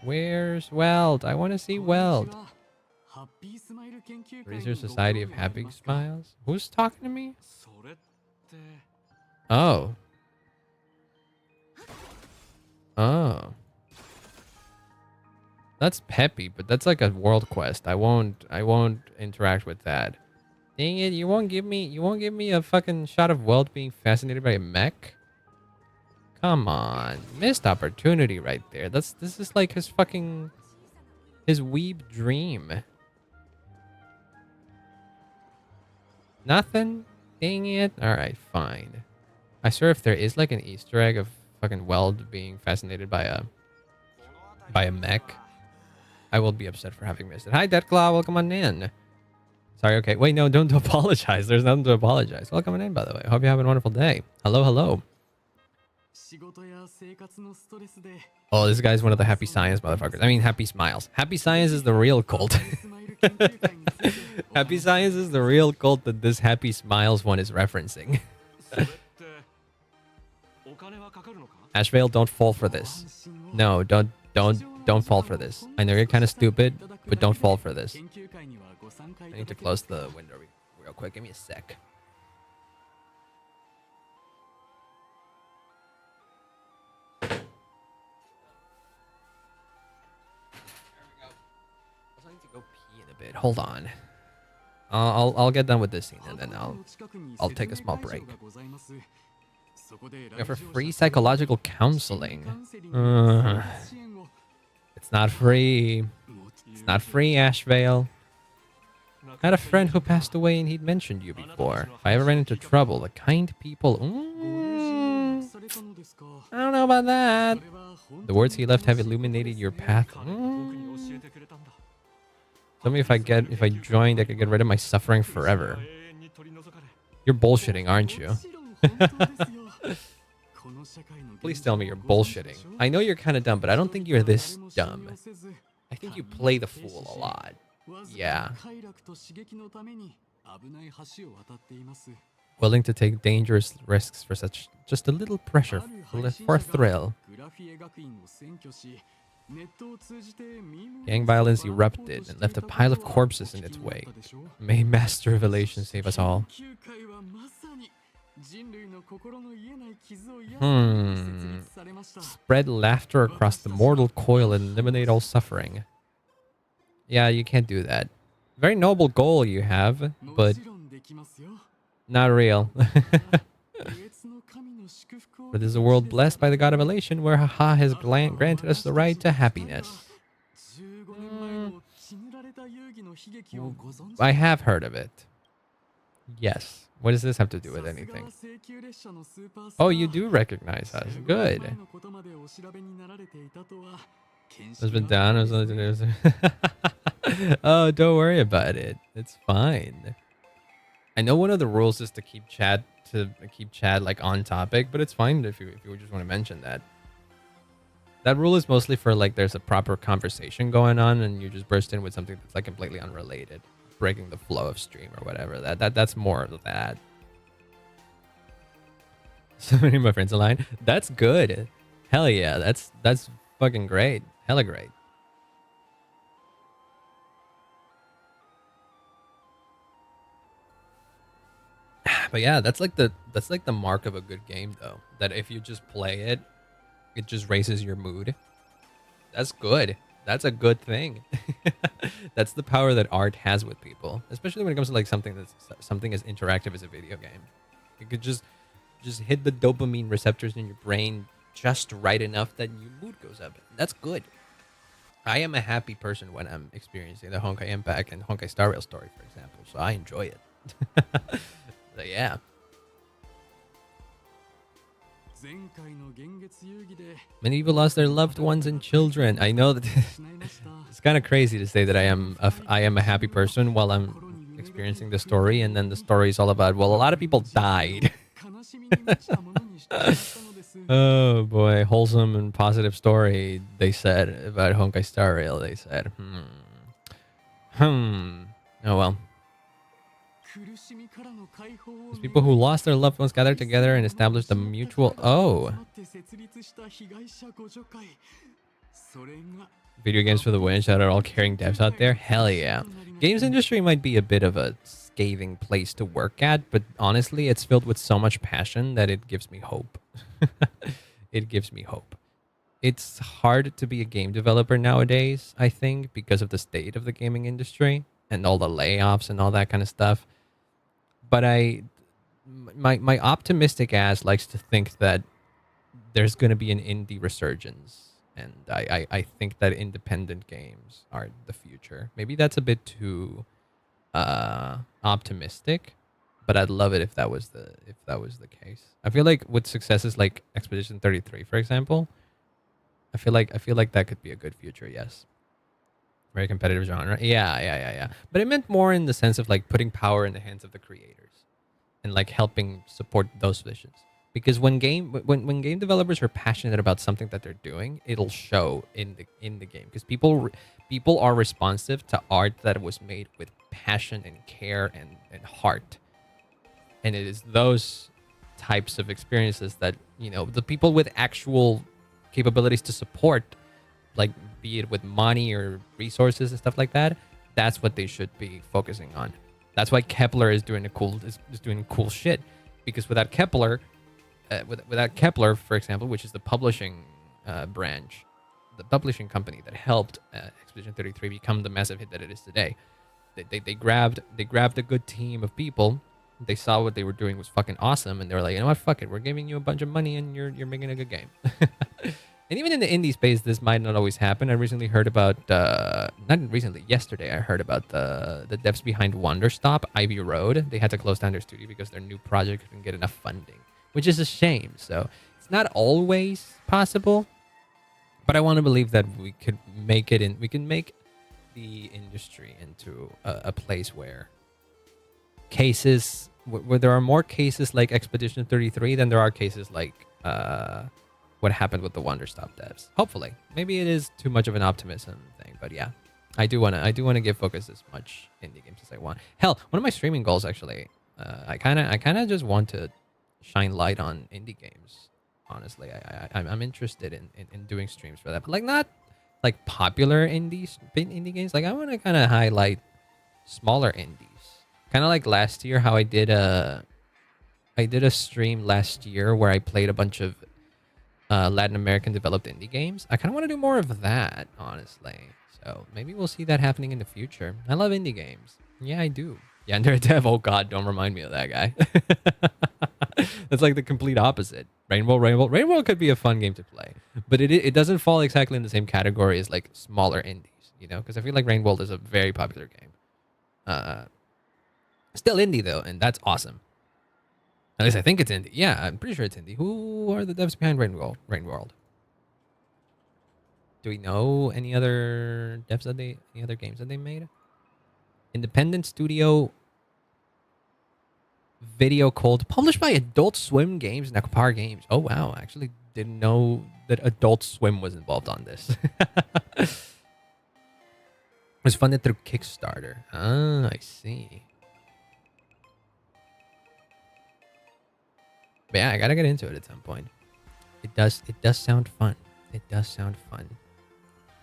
Where's Welt? I want to see Welt. Research Society of Happy Smiles? Who's talking to me? Oh. Oh. That's peppy, but that's like a world quest. I won't interact with that. Dang it, you won't give me a fucking shot of Welt being fascinated by a mech? Come on. Missed opportunity right there. This is like his weeb dream. Nothing? Dang it. Alright, fine. I swear if there is like an Easter egg of fucking Weld being fascinated by a mech, I will be upset for having missed it. Hi, Deadclaw. Welcome on in. Sorry, okay. Wait, no, don't apologize. There's nothing to apologize. Welcome on in, by the way. Hope you have a wonderful day. Hello, hello. Oh, this guy's one of the Happy Science motherfuckers. I mean, Happy Smiles. Happy Science is the real cult. Happy Science is the real cult that this Happy Smiles one is referencing. Ashvale, don't fall for this. No, don't fall for this. I know you're kind of stupid, but don't fall for this. I need to close the window real quick. Give me a sec. Hold on. I'll get done with this scene and then I'll take a small break. Yeah, for free psychological counseling. It's not free. It's not free, Ashvale. I had a friend who passed away and he'd mentioned you before. If I ever ran into trouble, the kind people... I don't know about that. The words he left have illuminated your path. Tell me if I joined, I could get rid of my suffering forever. You're bullshitting, aren't you? Please tell me you're bullshitting. I know you're kind of dumb, but I don't think you're this dumb. I think you play the fool a lot. Yeah. Willing to take dangerous risks for just a little pressure, for a thrill. Gang violence erupted and left a pile of corpses in its wake. May Master Revelation save us all. Spread laughter across the mortal coil and eliminate all suffering. Yeah, you can't do that. Very noble goal you have, but not real. For this is a world blessed by the god of elation, where Haha has granted us the right to happiness. I have heard of it. Yes. What does this have to do with anything? Oh, you do recognize us. Good. Has been down. Oh, don't worry about it. It's fine. I know one of the rules is to keep chat like on topic, but it's fine if you just want to mention that. That rule is mostly for like there's a proper conversation going on and you just burst in with something that's like completely unrelated, breaking the flow of stream or whatever. That's more of that. So many of my friends online. That's good. Hell yeah, that's fucking great. Hella great. But yeah, that's like the mark of a good game though. That if you just play it, it just raises your mood. That's good. That's a good thing. That's the power that art has with people, especially when it comes to like something as interactive as a video game. You could just hit the dopamine receptors in your brain just right enough that your mood goes up. That's good. I am a happy person when I'm experiencing the Honkai Impact and Honkai Star Rail story, for example. So I enjoy it. So yeah. Many people lost their loved ones and children. I know that it's kind of crazy to say that I am a happy person while I'm experiencing the story, and then the story is all about, well, a lot of people died. Oh boy, wholesome and positive story, they said about Honkai Star Rail. They said, oh well. These people who lost their loved ones gathered together and established a mutual... Oh. Video games for the win. Shout out all caring devs out there. Hell yeah. Games industry might be a bit of a scathing place to work at, but honestly, it's filled with so much passion that it gives me hope. It gives me hope. It's hard to be a game developer nowadays, I think, because of the state of the gaming industry and all the layoffs and all that kind of stuff. But my optimistic ass likes to think that there's going to be an indie resurgence. And I think that independent games are the future. Maybe that's a bit too optimistic, but I'd love it if that was the case. I feel like with successes like Expedition 33, for example, I feel like that could be a good future. Yes. Very competitive genre. Yeah. But it meant more in the sense of like putting power in the hands of the creators and like helping support those visions. Because when game developers are passionate about something that they're doing, it'll show in the game. Because people are responsive to art that was made with passion and care and heart. And it is those types of experiences that, you know, the people with actual capabilities to support, like be it with money or resources and stuff like that, that's what they should be focusing on. That's why Kepler is doing cool shit. Because without Kepler, for example, which is the publishing branch, the publishing company that helped Expedition 33 become the massive hit that it is today, they grabbed a good team of people. They saw what they were doing was fucking awesome, and they were like, you know what, fuck it, we're giving you a bunch of money, and you're making a good game. And even in the indie space, this might not always happen. I recently heard about, yesterday, I heard about the devs behind Wonderstop, Ivy Road. They had to close down their studio because their new project couldn't get enough funding, which is a shame. So it's not always possible, but I want to believe that we can make the industry into a place where where there are more cases like Expedition 33 than there are cases like what happened with the Wonderstop devs. Hopefully. Maybe it is too much of an optimism thing, but yeah. I do want to give focus as much indie games as I want. Hell, one of my streaming goals actually, I kind of just want to shine light on indie games. Honestly, I'm interested in doing streams for that, but like not like popular indie games. Like I want to kind of highlight smaller indies. Kind of like last year, how I did a stream last year where I played a bunch of Latin American developed indie games. I kind of want to do more of that, honestly. So maybe we'll see that happening in the future. I love indie games. Yeah, I do. Yandere Dev, oh god, don't remind me of that guy. That's like the complete opposite. Rainbow could be a fun game to play, but it doesn't fall exactly in the same category as like smaller indies, you know? Because I feel like Rainbow is a very popular game. Still indie though, and that's awesome. At least I think it's indie. Yeah, I'm pretty sure it's indie. Who are the devs behind Rainworld? Do we know any other games that they made? Independent studio video called published by Adult Swim Games and Akpar Games. Oh wow, I actually didn't know that Adult Swim was involved on this. It was funded through Kickstarter. Ah, I see. But yeah, I gotta get into it at some point. It does sound fun. It does sound fun.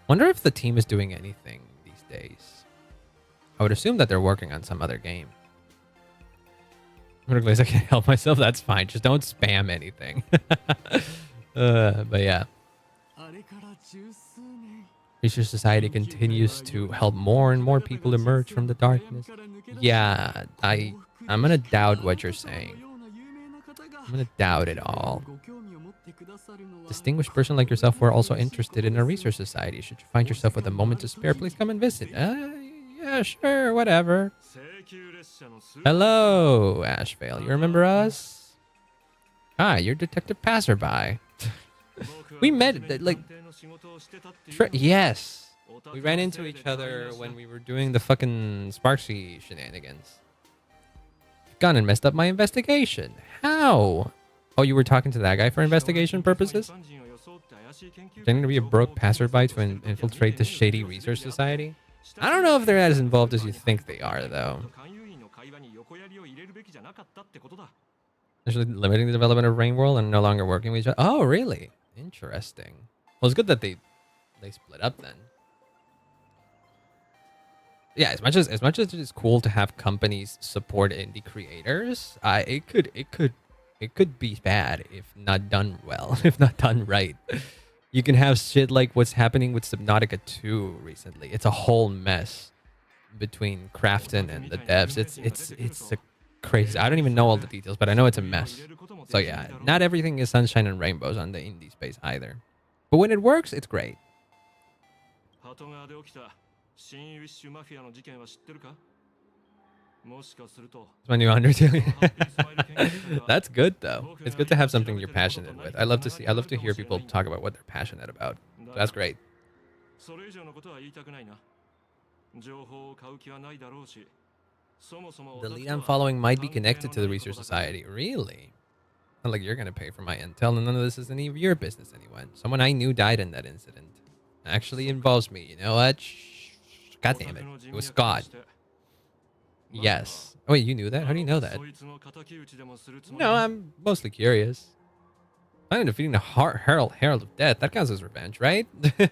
Wonder if the team is doing anything these days. I would assume that they're working on some other game. I can't help myself. That's fine. Just don't spam anything. But yeah. Research Society continues to help more and more people emerge from the darkness. Yeah, I'm gonna doubt what you're saying. I'm gonna doubt it all. Distinguished person like yourself who are also interested in a research society. Should you find yourself with a moment to spare, please come and visit. Yeah, sure, whatever. Hello, Ashvale. You remember us? Ah, you're Detective Passerby. We met, like... Yes. We ran into each other when we were doing the fucking Sparksy shenanigans. Gone and messed up my investigation. How? Oh, you were talking to that guy for investigation purposes? Pretending to be a broke passerby to infiltrate the shady research society? I don't know if they're as involved as you think they are, though. Actually limiting the development of Rain World and no longer working with each other. Oh, really? Interesting. Well, it's good that they split up then. Yeah, as much as it is cool to have companies support indie creators, it could be bad if not done well, if not done right. You can have shit like what's happening with Subnautica 2 recently. It's a whole mess between Krafton and the devs. It's a crazy. I don't even know all the details, but I know it's a mess. So yeah, not everything is sunshine and rainbows on the indie space either. But when it works, it's great. It's my new Undertale. That's good though. It's good to have something you're passionate with. I love to hear people talk about what they're passionate about. So that's great. The lead I'm following might be connected to the Research Society. Really? Not like you're gonna pay for my intel, and none of this is any of your business anyway. Someone I knew died in that incident. It actually involves me. You know what? God damn it. It was Scott. Yes. Oh, wait, you knew that? How do you know that? No, I'm mostly curious. Planning on defeating the Herald of Death. That counts as revenge, right? I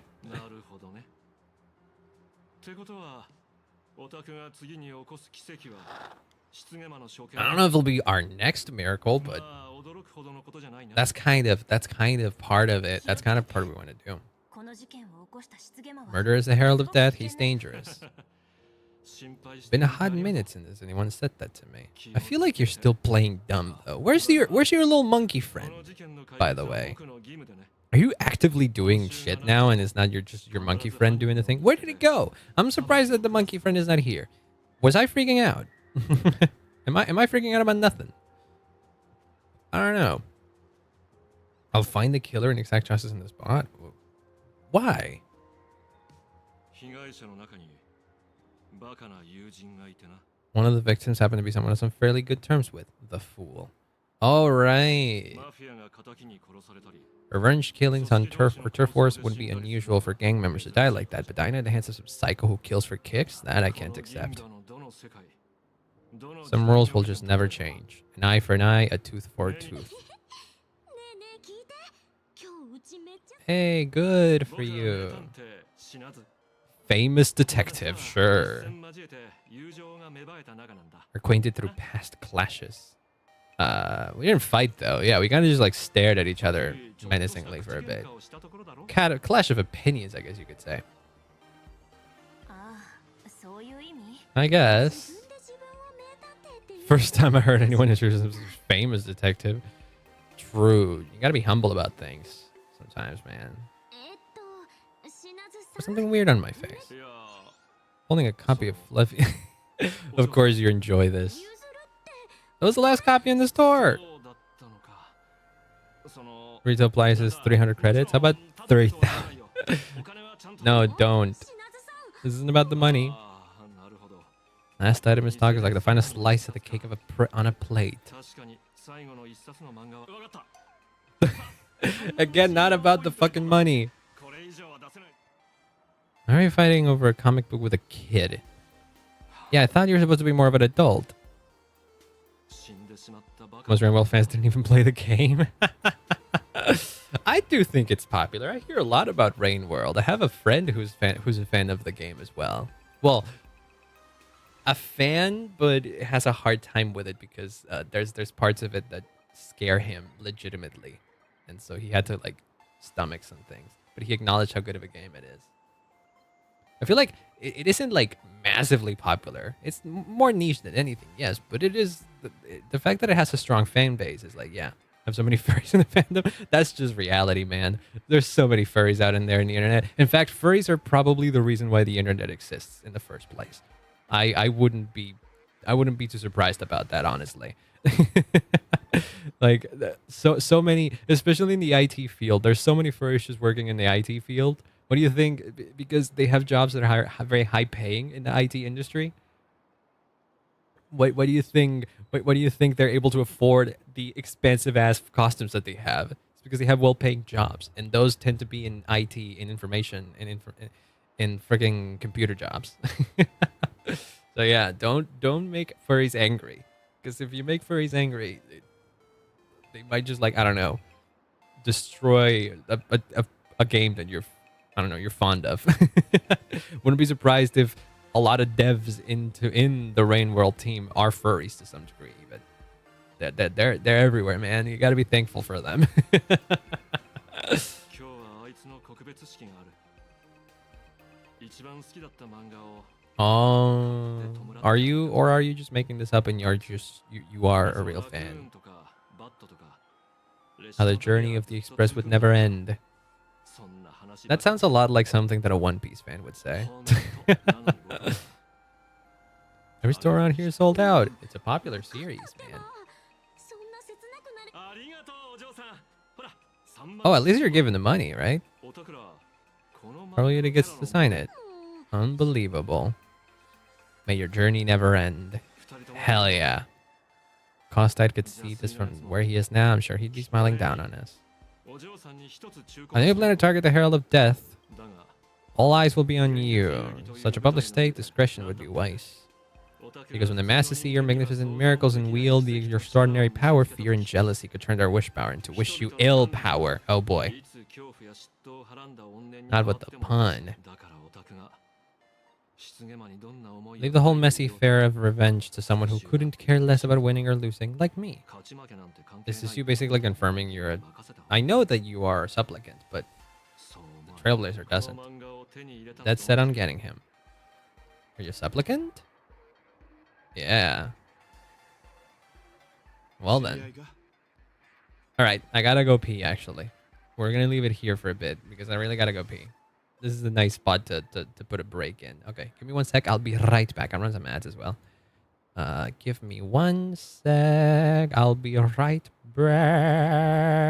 don't know if it'll be our next miracle, but that's kind of part of it. That's kind of part of what we want to do. Murder is the Herald of Death. He's dangerous. It's been a hot minute since anyone said that to me. I feel like you're still playing dumb though. Where's your little monkey friend, by the way? Are you actively doing shit now and it's not just your monkey friend doing the thing? Where did it go? I'm surprised that the monkey friend is not here. Was I freaking out? Am I freaking out about nothing? I don't know. I'll find the killer and exact justice in the spot. Why? One of the victims happened to be someone on some fairly good terms with. The fool. All right. Revenge killings on turf wars wouldn't be unusual for gang members to die like that, but dying at the hands of some psycho who kills for kicks? That I can't accept. Some rules will just never change. An eye for an eye, a tooth for a tooth. Hey, good for you. Famous detective, sure. Acquainted through past clashes. We didn't fight though. Yeah, we kind of just like stared at each other menacingly for a bit. Clash of opinions, I guess you could say. I guess. First time I heard anyone introduce themselves as famous detective. True. You gotta be humble about things sometimes, man. There's something weird on my face. Holding a copy of Fluffy. Of course you enjoy this. That was the last copy in the store. Retail price is 300 credits. How about 3,000? No, don't. This isn't about the money. Last item in stock is like to find a slice of the cake on a plate. Again, not about the fucking money. Why are you fighting over a comic book with a kid? Yeah, I thought you were supposed to be more of an adult. Most Rainbow fans didn't even play the game. I do think it's popular. I hear a lot about Rain World. I have a friend who's a fan of the game as well. Well, a fan, but has a hard time with it because there's parts of it that scare him legitimately, and so he had to like stomach some things. But he acknowledged how good of a game it is. I feel like it isn't like massively popular. It's more niche than anything, yes, but it is the fact that it has a strong fan base is like, yeah, have so many furries in the fandom. That's just reality, man. There's so many furries out in there in the internet. In fact, furries are probably the reason why the internet exists in the first place. I wouldn't be too surprised about that, honestly. Like so many, especially in the IT field. There's so many furries just working in the IT field. What do you think? Because they have jobs that are very high paying in the IT industry. What do you think? What do you think they're able to afford the expensive ass costumes that they have? It's because they have well paying jobs, and those tend to be in IT, in information, and in freaking computer jobs. So yeah, don't make furries angry, because if you make furries angry, they might just like, I don't know, destroy a game that you're, I don't know, you're fond of. Wouldn't be surprised if a lot of devs in the Rain World team are furries to some degree, but they're everywhere, man. You got to be thankful for them. Oh, are you just making this up and you are a real fan? How the journey of the Express would never end. That sounds a lot like something that a One Piece fan would say. Every store around here is sold out. It's a popular series, man. Oh, at least you're giving the money, right? Carlita gets to sign it. Unbelievable. May your journey never end. Hell yeah. Kostite could see this from where he is now. I'm sure he'd be smiling down on us. I think you plan to target the Herald of Death. All eyes will be on you. Such a public stake, discretion would be wise. Because when the masses see your magnificent miracles and wield your extraordinary power, fear and jealousy could turn their wish power into wish you ill power. Oh boy. Not with the pun. Leave the whole messy affair of revenge to someone who couldn't care less about winning or losing, like me. This is you basically confirming you're a... I know that you are a supplicant, but the Trailblazer doesn't. That's set on getting him. Are you a supplicant? Yeah. Well then. Alright, I gotta go pee, actually. We're gonna leave it here for a bit, because I really gotta go pee. This is a nice spot to put a break in. Okay, give me 1 sec. I'll be right back. I'll run some ads as well. Give me 1 sec. I'll be right back.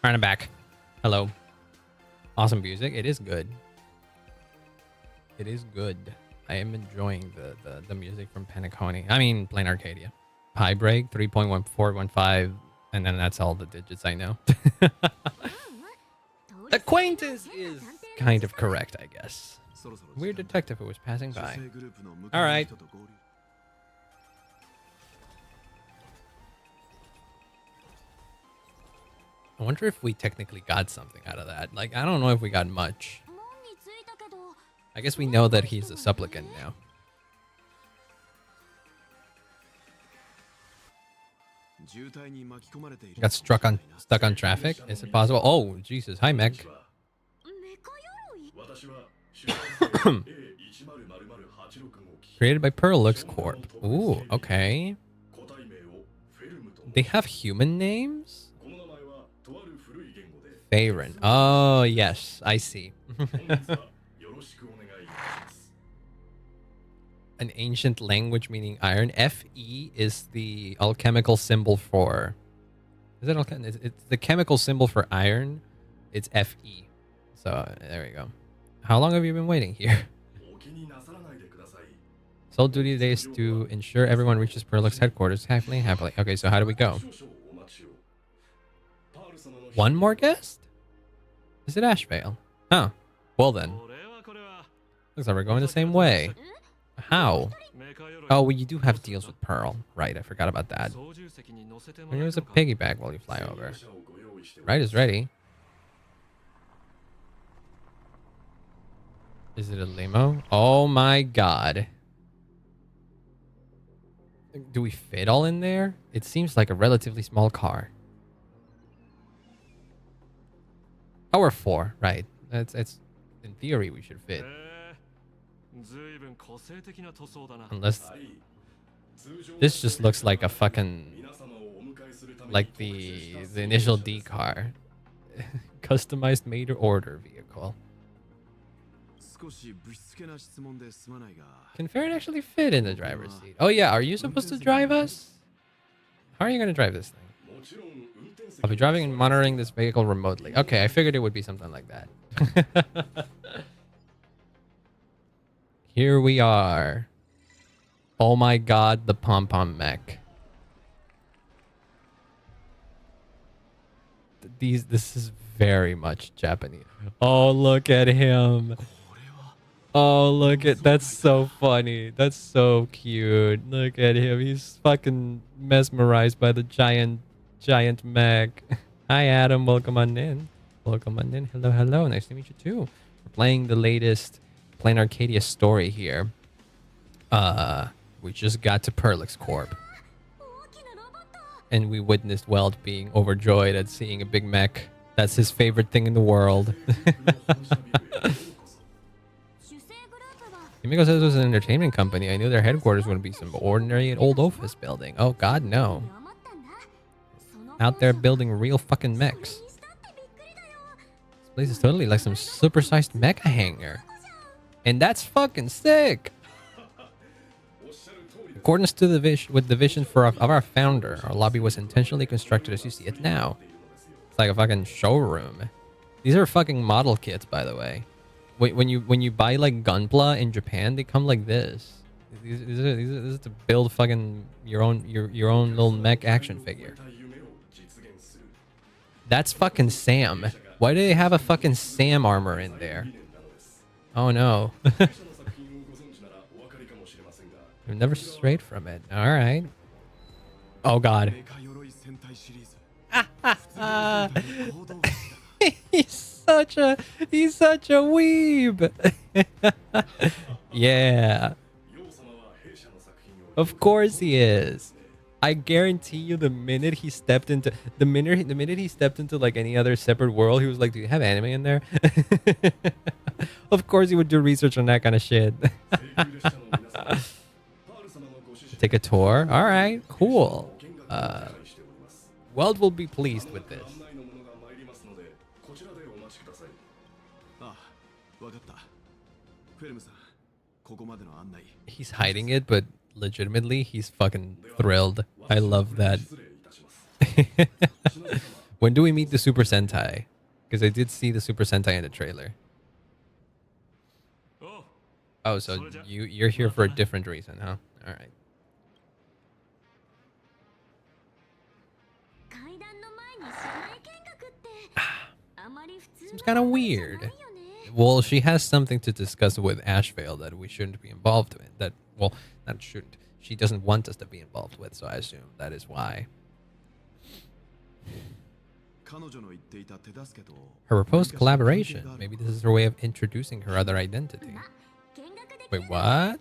Alright, I'm back. Hello. Awesome music. It is good. It is good. I am enjoying the music from Penacony. I mean, plain Arcadia. Pi break 3.1415, and then that's all the digits I know. Acquaintance is kind of correct, I guess. Weird detective who was passing by. All right. I wonder if we technically got something out of that. Like, I don't know if we got much. I guess we know that he's a supplicant now. Got stuck on traffic? Is it possible? Oh, Jesus. Hi, Meg. Created by Perlux Corp. Ooh, okay. They have human names? Faerun. Oh, yes. I see. An ancient language meaning iron. Fe is the alchemical symbol for... Is it it's the chemical symbol for iron. It's Fe. So, there we go. How long have you been waiting here? Sole duty today is to ensure everyone reaches Perlux headquarters happily. Okay, so how do we go? One more guest? Is it Ashvale? Oh, well then. Looks like we're going the same way. How? Oh, well, you do have deals with Pearl. Right, I forgot about that. Here's a piggyback while you fly over. Ride is ready. Is it a limo? Oh my god. Do we fit all in there? It seems like a relatively small car. Oh, we're four, right. It's in theory we should fit. Unless this just looks like a fucking like the initial D car. Customized made to order vehicle. Can Farron actually fit in the driver's seat? Oh yeah, are you supposed to drive us? How are you gonna drive this thing? I'll be driving and monitoring this vehicle remotely. Okay, I figured it would be something like that. Here we are. Oh my god, the pom-pom mech. This is very much Japanese. Oh, look at him. Oh, look at... That's so funny. That's so cute. Look at him. He's fucking mesmerized by the giant mech. Hi, Adam. Welcome on in. Welcome on in. Hello, hello. Nice to meet you, too. We're playing the latest Plain Arcadia story here. We just got to Perlux Corp. And we witnessed Weld being overjoyed at seeing a big mech. That's his favorite thing in the world. HIMEKO says it was an entertainment company. I knew their headquarters wouldn't be some ordinary old office building. Oh god, no. Out there building real fucking mechs. This place is totally like some supersized mecha hangar. And that's fucking sick! According to the vision of our founder, our lobby was intentionally constructed as you see it now. It's like a fucking showroom. These are fucking model kits, by the way. When you buy like Gunpla in Japan, they come like this. These are to build fucking your own little mech action figure. That's fucking Sam. Why do they have a fucking Sam armor in there? Oh no. You're never strayed from it. All right. Oh god. He's such a weeb. Yeah. Of course he is. I guarantee you the minute he stepped into like any other separate world, he was like, do you have anime in there? Of course he would do research on that kind of shit. Take a tour. All right, cool. Weld will be pleased with this. He's hiding it, but legitimately, he's fucking thrilled. I love that. When do we meet the Super Sentai? Because I did see the Super Sentai in the trailer. Oh, so you're here for a different reason, huh? All right. Seems kind of weird. Well, she has something to discuss with Ashvale that we shouldn't be involved in. That, well, not shouldn't. She doesn't want us to be involved with, so I assume that is why. Her proposed collaboration. Maybe this is her way of introducing her other identity. Wait, what?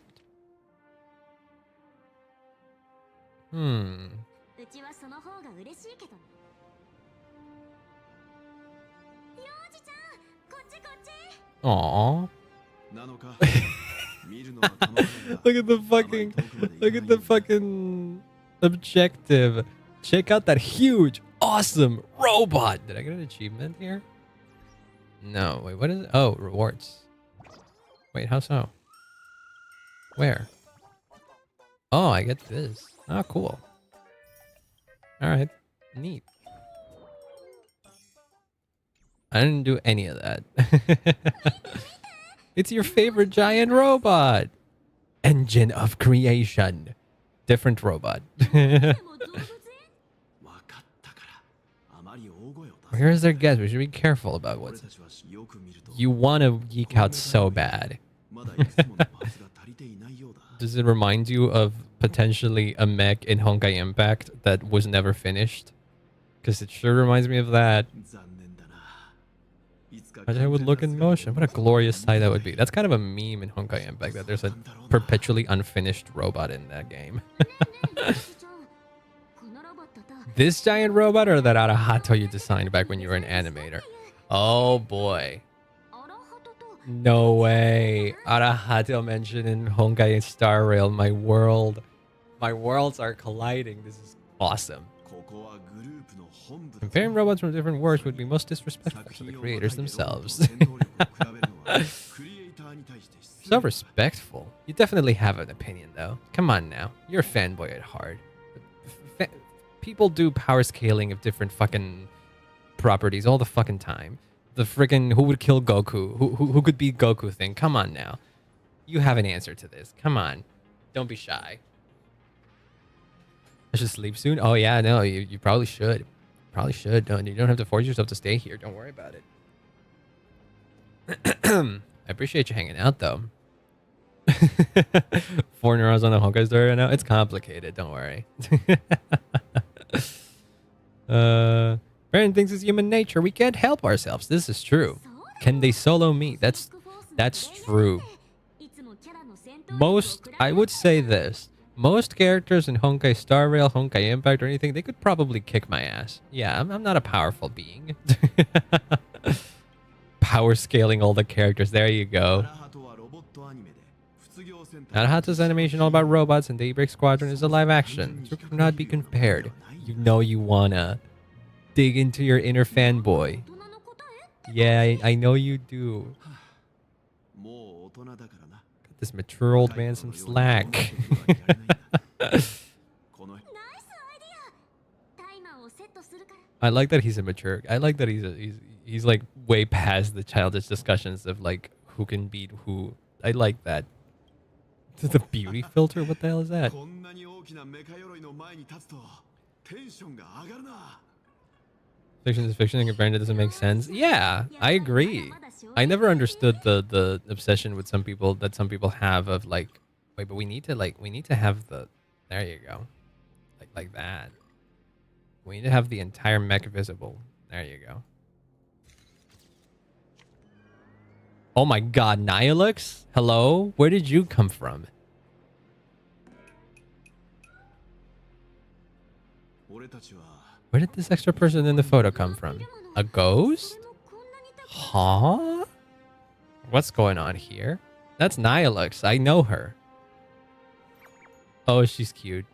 Aww. Look at the fucking objective. Check out that huge, awesome robot. Did I get an achievement here? No, wait, what is it? Oh, rewards. Wait, how so? Where? Oh, I get this. Oh, cool. All right, neat. I didn't do any of that. It's your favorite giant robot. Engine of creation. Different robot. Here's their guess. We should be careful about what's... You want to geek out so bad. Does it remind you of potentially a mech in Honkai Impact that was never finished? Because it sure reminds me of that. Imagine how it would look in motion. What a glorious sight that would be. That's kind of a meme in Honkai Impact, that there's a perpetually unfinished robot in that game. This giant robot or that Arahato you designed back when you were an animator? Oh boy. No way. Arahato mentioned in Honkai Star Rail. My world. My worlds are colliding. This is awesome. Comparing robots from different works would be most disrespectful to the creators themselves. So respectful. You definitely have an opinion, though. Come on now. You're a fanboy at heart. People do power scaling of different fucking properties all the fucking time. The friggin' who would kill Goku? Who could beat Goku thing? Come on now. You have an answer to this. Come on. Don't be shy. I should sleep soon? Oh yeah, no, you probably should. Probably should. You don't have to force yourself to stay here. Don't worry about it. I appreciate you hanging out, though. 4 neurons on the Honkai story right now? It's complicated. Don't worry. Brandon thinks it's human nature. We can't help ourselves. This is true. Can they solo me? That's true. I would say this. Most characters in Honkai Star Rail, Honkai Impact, or anything, they could probably kick my ass. Yeah, I'm not a powerful being. Power scaling all the characters. There you go. Arahato's animation all about robots, and Daybreak Squadron is a live action. So could not be compared. You know you wanna dig into your inner fanboy. Yeah, I know you do. Got this mature old man some slack. I like that he's immature. I like that he's like way past the childish discussions of like who can beat who. I like that. The beauty filter? What the hell is that? Fiction is fiction and comparing it doesn't make sense. Yeah, I agree. I never understood the obsession with some people have of like, wait, but we need to have the, there you go. Like that. We need to have the entire mech visible. There you go. Oh my god, Nihilux? Hello? Where did you come from? Where did this extra person in the photo come from? A ghost? Huh? What's going on here? That's Nihilux. I know her. Oh, she's cute.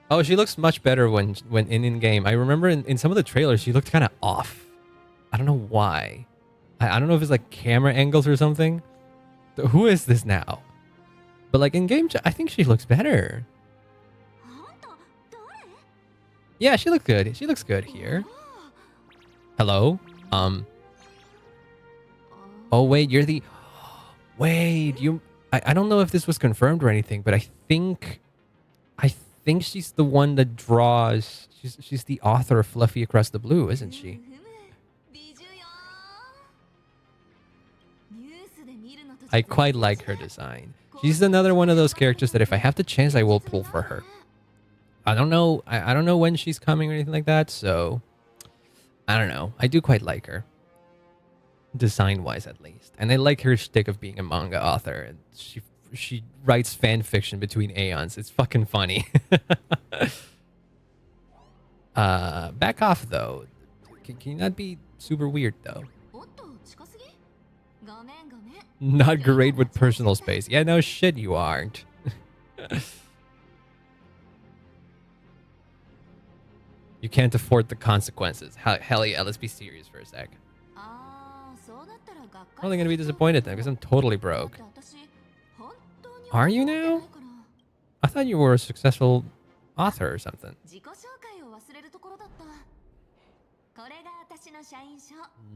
Oh, she looks much better when in-game. I remember in some of the trailers, she looked kind of off. I don't know why. I don't know if it's like camera angles or something. Who is this now? But like in game, I think she looks better. Yeah, she looks good. She looks good here. Hello? Oh, wait, you're the... Wait, you... I don't know if this was confirmed or anything, but I think she's the one that draws... She's the author of Fluffy Across the Blue, isn't she? I quite like her design. She's another one of those characters that if I have the chance, I will pull for her. I don't know. I don't know when she's coming or anything like that, so... I don't know. I do quite like her. Design-wise, at least. And I like her shtick of being a manga author. And she writes fan fiction between aeons. It's fucking funny. Back off, though. Can you not be super weird, though? Not great with personal space. Yeah, no shit you aren't. You can't afford the consequences. Hell yeah, let's be serious for a sec. I'm only gonna be disappointed then because I'm totally broke. Are you now? I thought you were a successful author or something.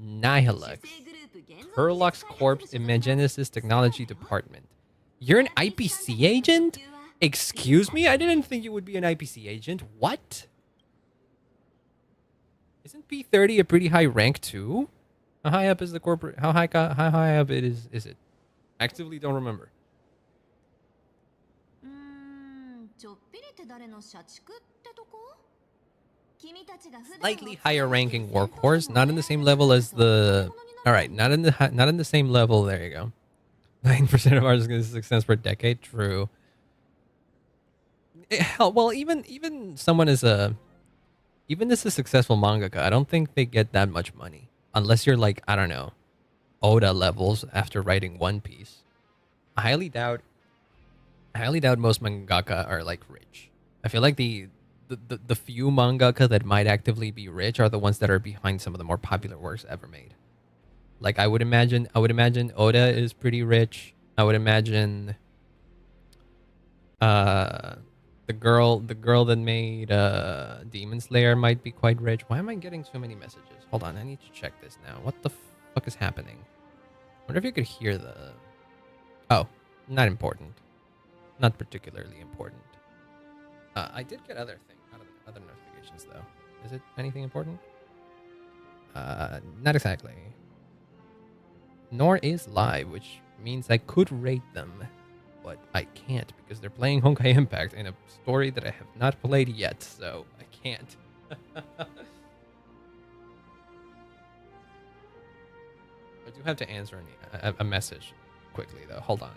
Nihilux. Herlock's Corps Imagenesis Technology Department. You're an IPC agent? Excuse me? I didn't think you would be an IPC agent. What? Isn't P30 a pretty high rank too? How high up is the corporate? How high up it is it? Actively don't remember. Slightly higher ranking workhorse, not in the same level as the. All right, not in the same level. There you go. 9% of ours is going to success per decade. True. Hell, well, even someone is a. Even as a successful mangaka, I don't think they get that much money. Unless you're like, I don't know, Oda levels after writing One Piece. I highly doubt most mangaka are like rich. I feel like the few mangaka that might actively be rich are the ones that are behind some of the more popular works ever made. Like I would imagine Oda is pretty rich. I would imagine the girl that made Demon Slayer might be quite rich. Why am I getting so many messages? Hold on, I need to check this now. What the fuck is happening? Wonder if you could hear the... Oh, not important. Not particularly important. I did get other notifications though. Is it anything important? Not exactly. Nor is live, which means I could rate them. But I can't because they're playing Honkai Impact in a story that I have not played yet, so I can't. I do have to answer a message quickly though. Hold on.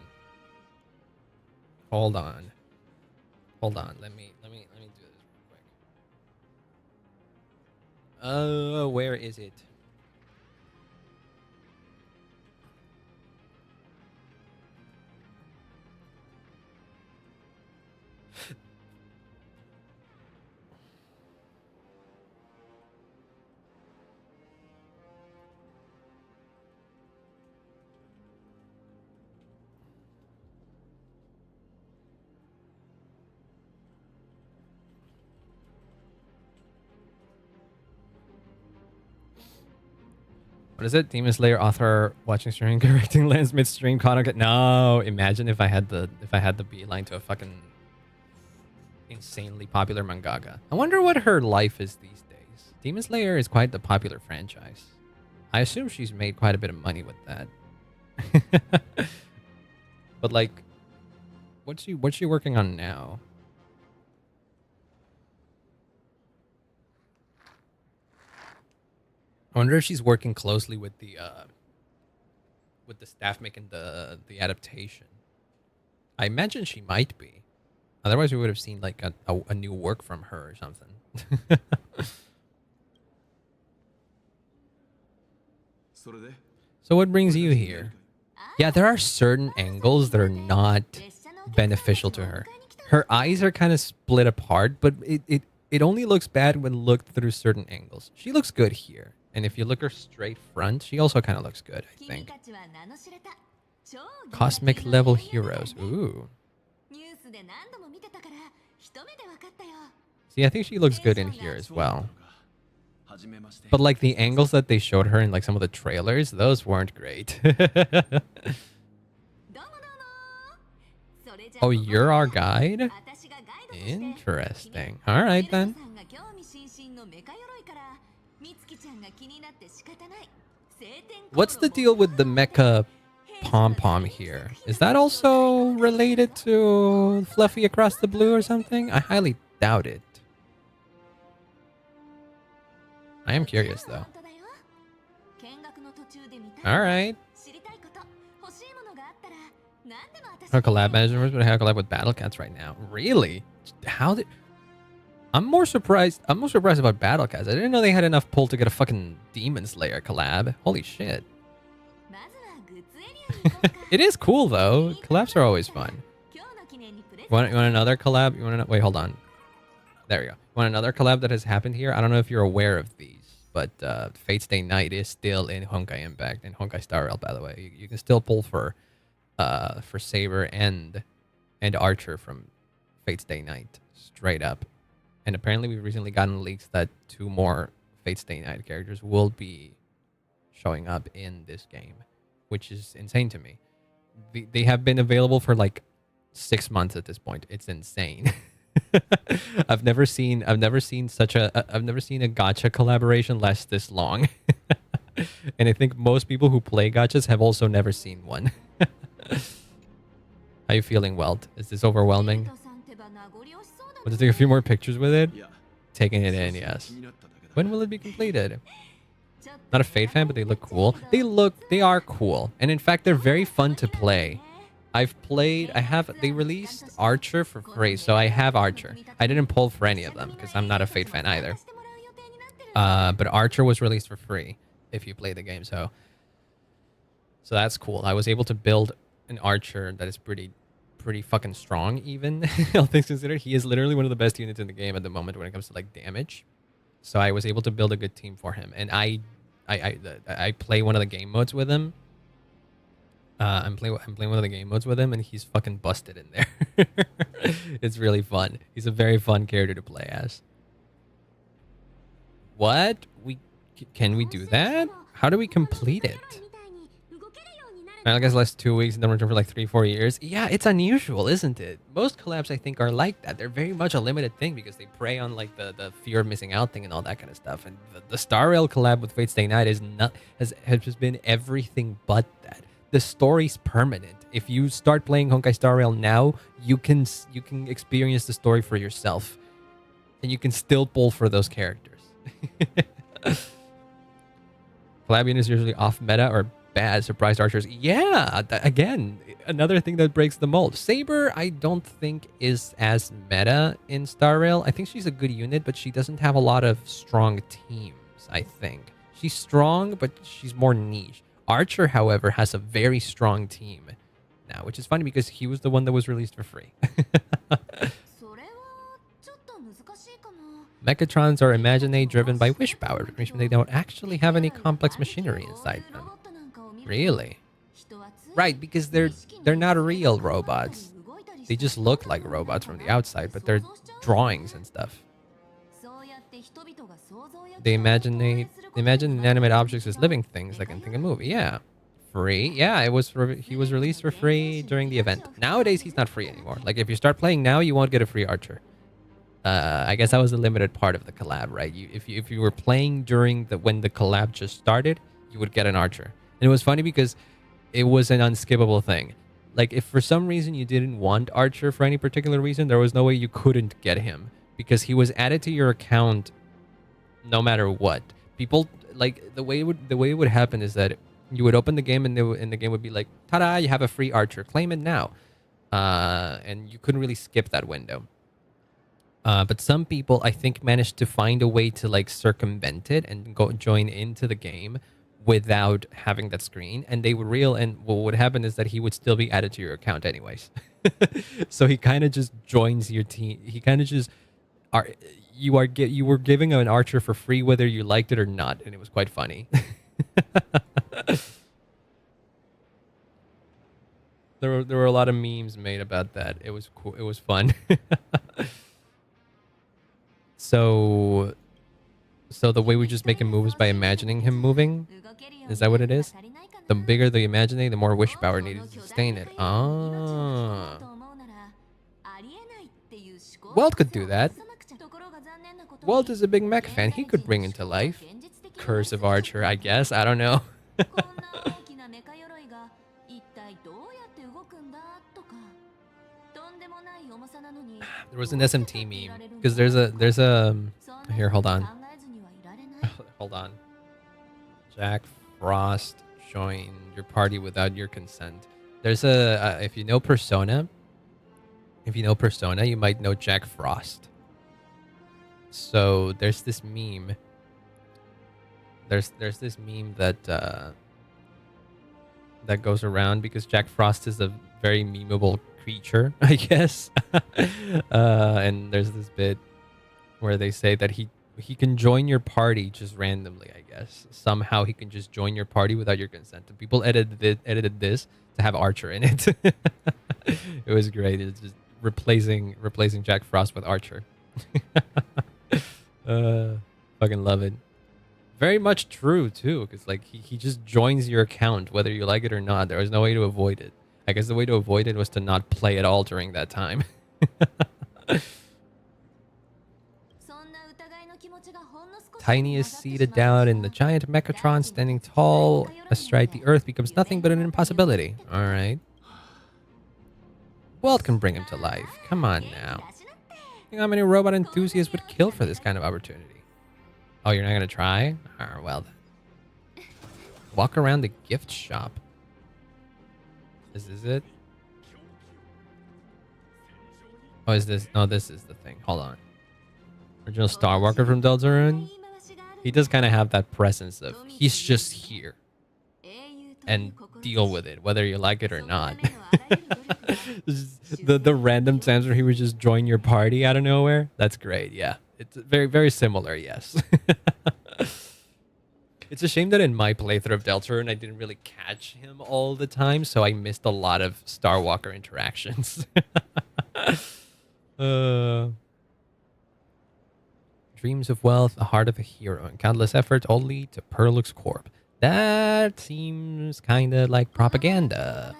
Let me do this real quick. Where is it? What is it? Demon Slayer author watching streaming correcting lens midstream content. No, imagine if I had the beeline to a fucking insanely popular mangaka. I wonder what her life is these days. Demon Slayer is quite the popular franchise. I assume she's made quite a bit of money with that. But like, what's she working on now? I wonder if she's working closely with the staff making the adaptation. I imagine she might be. Otherwise, we would have seen like a new work from her or something. So what brings you here? Yeah, there are certain angles that are not beneficial to her. Her eyes are kind of split apart, but it only looks bad when looked through certain angles. She looks good here. And if you look her straight front, she also kind of looks good, I think. Cosmic level heroes. Ooh. See, I think she looks good in here as well. But like the angles that they showed her in like some of the trailers, those weren't great. Oh, you're our guide? Interesting. All right then. What's the deal with the mecha pom-pom here? Is that also related to Fluffy Across the Blue or something? I highly doubt it. I am curious though. Alright. Her collab managers would have collab with Battle Cats right now. Really? How did... I'm more surprised about Battle Cats. I didn't know they had enough pull to get a fucking Demon Slayer collab. Holy shit. It is cool though. Collabs are always fun. You want another collab? Wait, hold on. There we go. You want another collab that has happened here? I don't know if you're aware of these, but Fate Stay Night is still in Honkai Impact and Honkai Star Rail, by the way. You can still pull for Saber and Archer from Fate Stay Night straight up. And apparently we've recently gotten leaks that 2 more Fate Stay Night characters will be showing up in this game, which is insane to me. They have been available for like 6 months at this point. It's insane. I've never seen a gacha collaboration last this long. And I think most people who play gachas have also never seen one. How you feeling, Welt? Is this overwhelming? Want to take a few more pictures with it? Taking it in, yes. When will it be completed? Not a Fate fan, but they look cool. They are cool. And in fact, they're very fun to play. They released Archer for free, so I have Archer. I didn't pull for any of them, because I'm not a Fate fan either. But Archer was released for free, if you play the game, so that's cool. I was able to build an Archer that is pretty fucking strong, even, all things considered. He is literally one of the best units in the game at the moment when it comes to, like, damage. So I was able to build a good team for him, and I play one of the game modes with him. I'm playing one of the game modes with him, and he's fucking busted in there. It's really fun. He's a very fun character to play as. What? Can we do that? How do we complete it? I guess last 2 weeks and then return for like 3-4 years. Yeah, it's unusual, isn't it? Most collabs, I think, are like that. They're very much a limited thing because they prey on like the fear of missing out thing and all that kind of stuff. And the Star Rail collab with Fate Stay Night has just been everything but that. The story's permanent. If you start playing Honkai Star Rail now, you can experience the story for yourself, and you can still pull for those characters. Collab is usually off meta or bad. Surprised archers. Yeah, again, another thing that breaks the mold. Saber, I don't think is as meta in Star Rail. I think she's a good unit, but she doesn't have a lot of strong teams, I think. She's strong, but she's more niche. Archer, however, has a very strong team now, which is funny because he was the one that was released for free. Mechatrons are Imaginate driven by wish power, which means they don't actually have any complex machinery inside them. Really? Right, because they're not real robots. They just look like robots from the outside, but they're drawings and stuff. They imagine inanimate objects as living things like in a movie. Yeah. Free. Yeah, he was released for free during the event. Nowadays, he's not free anymore. Like, if you start playing now, you won't get a free Archer. I guess that was a limited part of the collab, right? If you were playing during when the collab just started, you would get an Archer. And it was funny because it was an unskippable thing. Like, if for some reason you didn't want Archer for any particular reason, there was no way you couldn't get him because he was added to your account no matter what. People, like, the way it would happen is that you would open the game and the game would be like, ta-da, you have a free Archer, claim it now. And you couldn't really skip that window. But some people, I think, managed to find a way to like circumvent it and go join into the game without having that screen. And they would what would happen is that he would still be added to your account anyways. So he kind of just joins your team. He kind of just you were giving an Archer for free whether you liked it or not, and it was quite funny. There were a lot of memes made about that. It was cool. It was fun. So the way we just make him move is by imagining him moving? Is that what it is? The bigger the imagining, the more wish power needed to sustain it. Ah. Walt could do that. Walt is a big mech fan. He could bring into life. Curse of Archer, I guess. I don't know. There was an SMT meme because there's a here, hold on. Hold on. Jack Frost joined your party without your consent. There's a if you know Persona, you might know Jack Frost. So there's this meme. There's this meme that that goes around because Jack Frost is a very memeable creature, I guess. And there's this bit where they say that he can join your party just randomly, I guess. Somehow he can just join your party without your consent. And people edited this to have Archer in it. It was great. It's just replacing Jack Frost with Archer. Fucking love it. Very much true too, because like he just joins your account whether you like it or not. There was no way to avoid it. I guess the way to avoid it was to not play at all during that time. Tiny is seated down in the giant Mechatron, standing tall astride the earth becomes nothing but an impossibility. All right. Walt can bring him to life. Come on now. You know how many robot enthusiasts would kill for this kind of opportunity? Oh, you're not going to try? Oh, well then. Walk around the gift shop. Is this it? Oh, is this? No, this is the thing. Hold on. Original Star Walker from Deltarune. He does kind of have that presence of he's just here. And deal with it, whether you like it or not. the random times where he would just join your party out of nowhere. That's great, yeah. It's very, very similar, yes. It's a shame that in my playthrough of Deltarune, I didn't really catch him all the time, so I missed a lot of Star Walker interactions. Dreams of wealth, the heart of a hero, and countless effort all lead to Perlux Corp. That seems kind of like propaganda.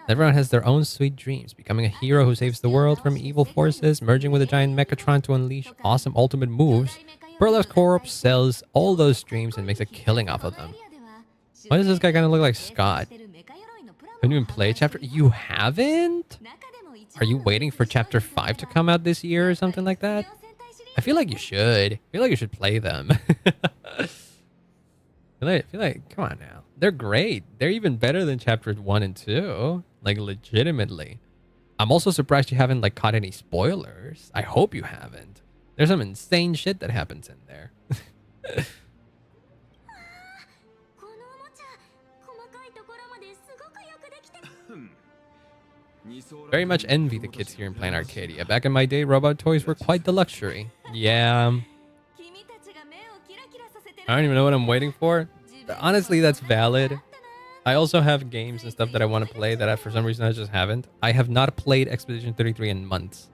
Everyone has their own sweet dreams, becoming a hero who saves the world from evil forces, merging with a giant Mechatron to unleash awesome ultimate moves. Perlux Corp sells all those dreams and makes a killing off of them. Why does this guy kind of look like Scott? Haven't you even played chapter? You haven't? Are you waiting for chapter 5 to come out this year or something like that? I feel like you should. I feel like you should play them. I feel like, come on now. They're great. They're even better than chapters 1 and 2. Like, legitimately. I'm also surprised you haven't, like, caught any spoilers. I hope you haven't. There's some insane shit that happens in there. Very much envy the kids here in Plain Arcadia. Back in my day, robot toys were quite the luxury. Yeah. I don't even know what I'm waiting for. Honestly, that's valid. I also have games and stuff that I want to play that for some reason I just haven't. I have not played Expedition 33 in months.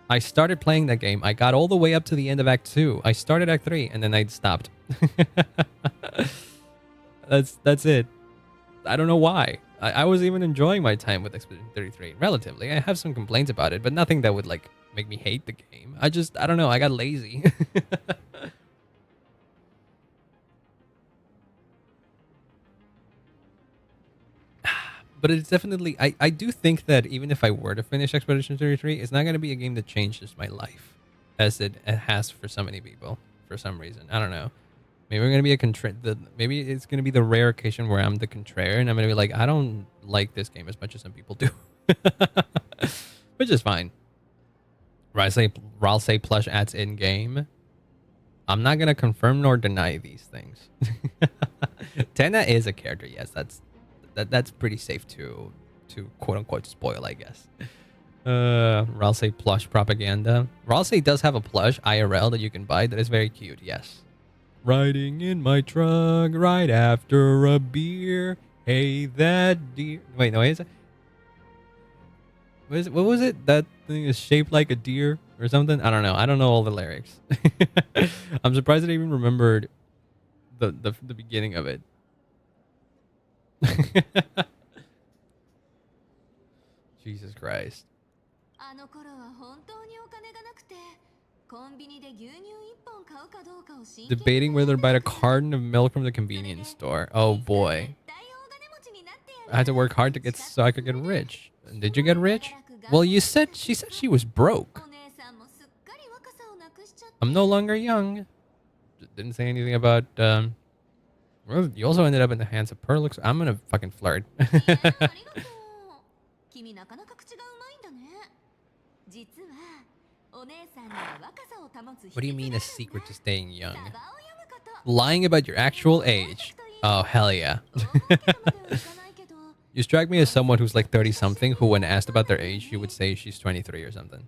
I started playing that game. I got all the way up to the end of Act 2. I started Act 3 and then I stopped. That's it. I don't know why. I was even enjoying my time with Expedition 33. Relatively. I have some complaints about it, but nothing that would like make me hate the game. I don't know. I got lazy. But it's definitely, I do think that even if I were to finish Expedition 33, it's not going to be a game that changes my life as it has for so many people for some reason. I don't know. Maybe I'm going to be maybe it's going to be the rare occasion where I'm the contrarian and I'm going to be like, I don't like this game as much as some people do. Which is fine. Ralsei plush adds in-game. I'm not going to confirm nor deny these things. Tenna is a character, yes, that's pretty safe to quote unquote spoil, I guess. Ralsei plush propaganda. Ralsei does have a plush IRL that you can buy that is very cute, yes. Riding in my truck right after a beer. Hey, that deer. Wait, no, is it? What was it? That thing is shaped like a deer. or something. I don't know. I don't know all the lyrics. I'm surprised I even remembered the beginning of it. Jesus Christ. Debating whether to buy a carton of milk from the convenience store. Oh boy. I had to work hard to get so I could get rich. And did you get rich? Well, she said she was broke. I'm no longer young. Didn't say anything about well, you also ended up in the hands of Perlix. I'm gonna fucking flirt. What do you mean a secret to staying young? Lying about your actual age. Oh, hell yeah. You strike me as someone who's like 30 something who when asked about their age, you would say she's 23 or something.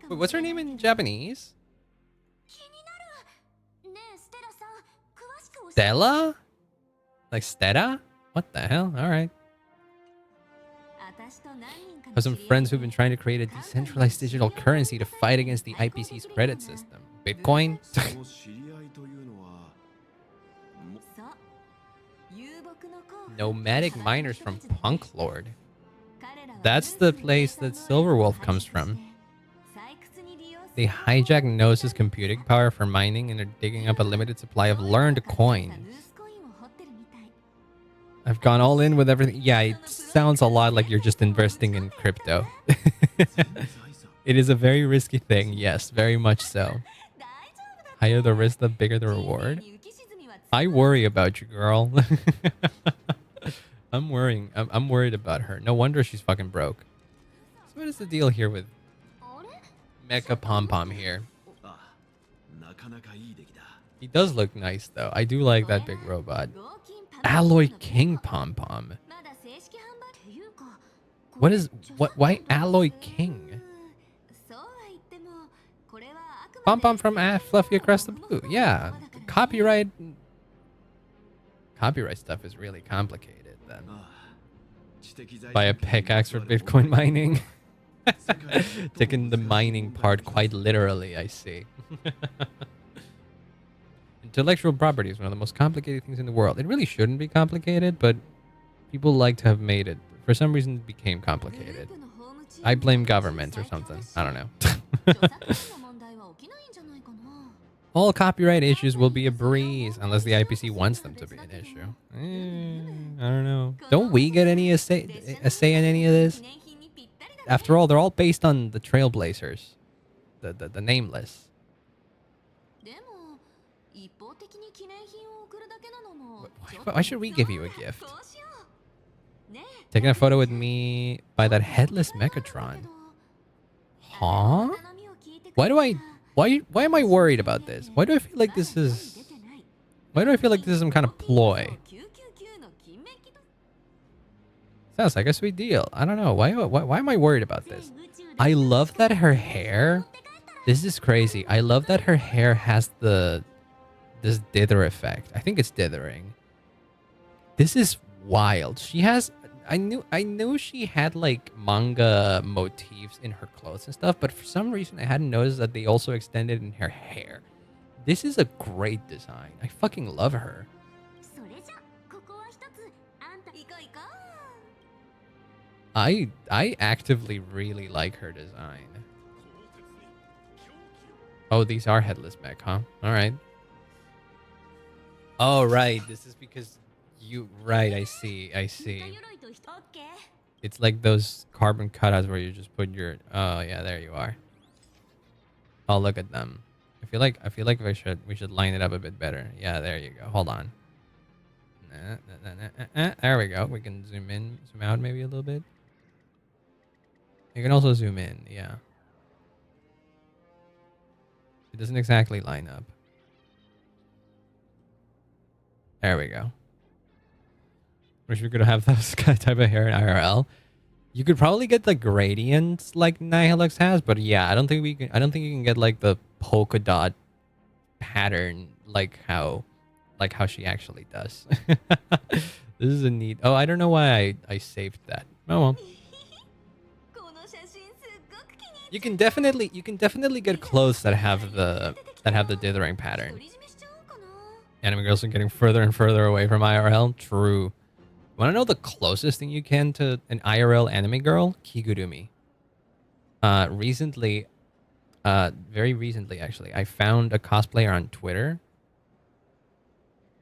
Wait, what's her name in Japanese? Stella? Like Stella? What the hell? Alright. I have some friends who've been trying to create a decentralized digital currency to fight against the IPC's credit system. Bitcoin? Nomadic miners from Punk Lord. That's the place that Silverwolf comes from. They hijack Gnosis computing power for mining and are digging up a limited supply of learned coins. I've gone all in with everything. Yeah, it sounds a lot like you're just investing in crypto. It is a very risky thing. Yes, very much so. Higher the risk, the bigger the reward. I worry about you, girl. I'm worrying. I'm worried about her. No wonder she's fucking broke. So what is the deal here with Mecha Pom Pom here? He does look nice though. I do like that big robot. Alloy King Pom Pom. Why Alloy King? Pom Pom from Fluffy Across the Blue. Yeah. Copyright stuff is really complicated then. Buy a pickaxe for Bitcoin mining. Taking the mining part quite literally, I see. Intellectual property is one of the most complicated things in the world. It really shouldn't be complicated, but people like to have made it. For some reason, it became complicated. I blame government or something. I don't know. All copyright issues will be a breeze unless the IPC wants them to be an issue. I don't know. Don't we get a say in any of this? After all, they're all based on the Trailblazers, the nameless. Why should we give you a gift? Taking a photo with me by that headless Mechatron. Huh? Why am I worried about this? Why do I feel like this is some kind of ploy? Sounds like a sweet deal. I don't know. Why am I worried about this? I love that her hair... This is crazy. I love that her hair has this dither effect. I think it's dithering. This is wild. She has... I knew she had like manga motifs in her clothes and stuff, but for some reason I hadn't noticed that they also extended in her hair. This is a great design. I fucking love her. I actively really like her design. Oh, these are headless mech, huh? All right. Oh, right. This is because you... Right, I see. It's like those carbon cutouts where you just put your... Oh, yeah, there you are. Oh, look at them. I feel like we should line it up a bit better. Yeah, there you go. Hold on. There we go. We can zoom in, zoom out maybe a little bit. You can also zoom in, yeah. It doesn't exactly line up. There we go. Wish we could have this type of hair in IRL. You could probably get the gradients like Nihilux has, but yeah, I don't think you can get like the polka dot pattern like how she actually does. This is a neat... Oh, I don't know why I saved that. Oh well. You can definitely get clothes that have the dithering pattern. Anime girls are getting further and further away from IRL. True. Want to know the closest thing you can to an IRL anime girl? Kigurumi. Recently, very recently actually, I found a cosplayer on Twitter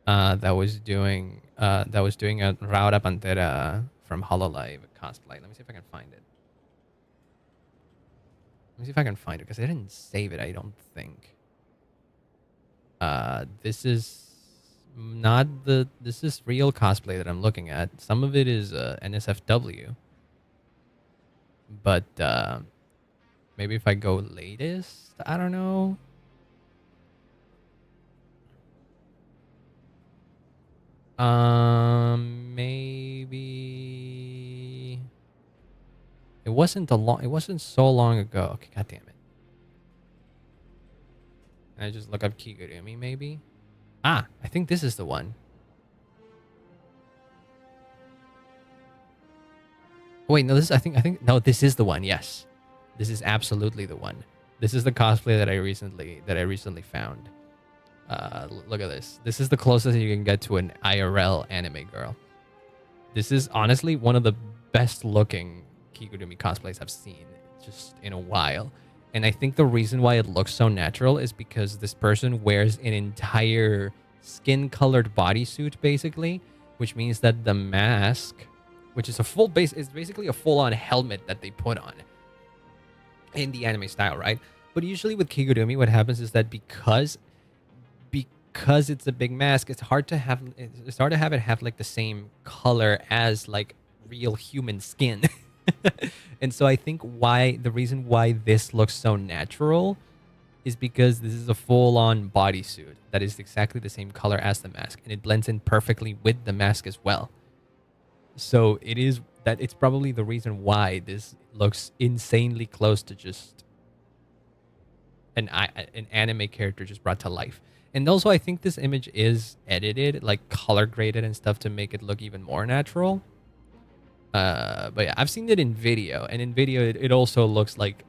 that was doing a Raura Pantera from Hololive cosplay. Let me see if I can find it. Let me see if I can find it because I didn't save it, I don't think. This is this is real cosplay that I'm looking at. Some of it is NSFW. But maybe if I go latest, I don't know. Maybe it wasn't so long ago. Okay, god damn it. Can I just look up Kigurumi maybe? Ah, I think this is the one. Wait, no, I think no, this is the one. Yes. This is absolutely the one. This is the cosplay that I recently found. Look at this. This is the closest you can get to an IRL anime girl. This is honestly one of the best looking Kigurumi cosplays I've seen just in a while. And I think the reason why it looks so natural is because this person wears an entire skin-colored bodysuit, basically, which means that the mask, which is is basically a full-on helmet that they put on in the anime style, right? But usually with Kigurumi, what happens is that because it's a big mask, it's hard to have it have like the same color as like real human skin. And so I think the reason why this looks so natural is because this is a full-on bodysuit that is exactly the same color as the mask, and it blends in perfectly with the mask as well. So it's probably the reason why this looks insanely close to just an anime character just brought to life. And also, I think this image is edited, like color graded and stuff, to make it look even more natural. But yeah, I've seen it in video, and in video it also looks like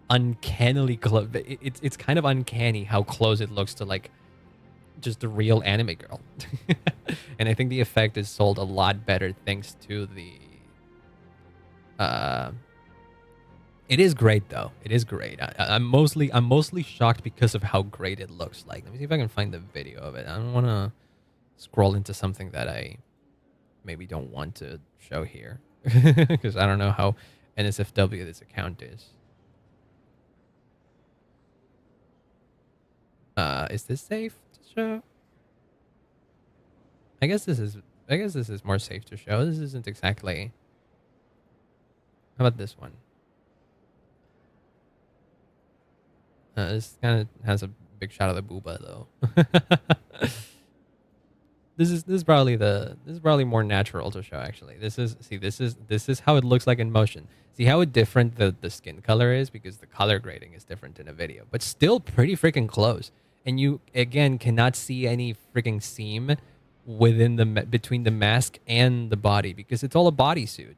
uncannily close. It's kind of uncanny how close it looks to like just a real anime girl. And I think the effect is sold a lot better thanks to the it is great though. It is great. I'm mostly shocked because of how great it looks like. Let me see if I can find the video of it. I don't want to scroll into something that I maybe don't want to show here because I don't know how NSFW this account is. Is this safe to show? I guess this is more safe to show. This isn't exactly. How about this one? This kind of has a big shot of the booba though. This is probably more natural to show actually. This is how it looks like in motion. See how different the skin color is because the color grading is different in a video, but still pretty freaking close. And you again cannot see any freaking seam within between the mask and the body because it's all a bodysuit.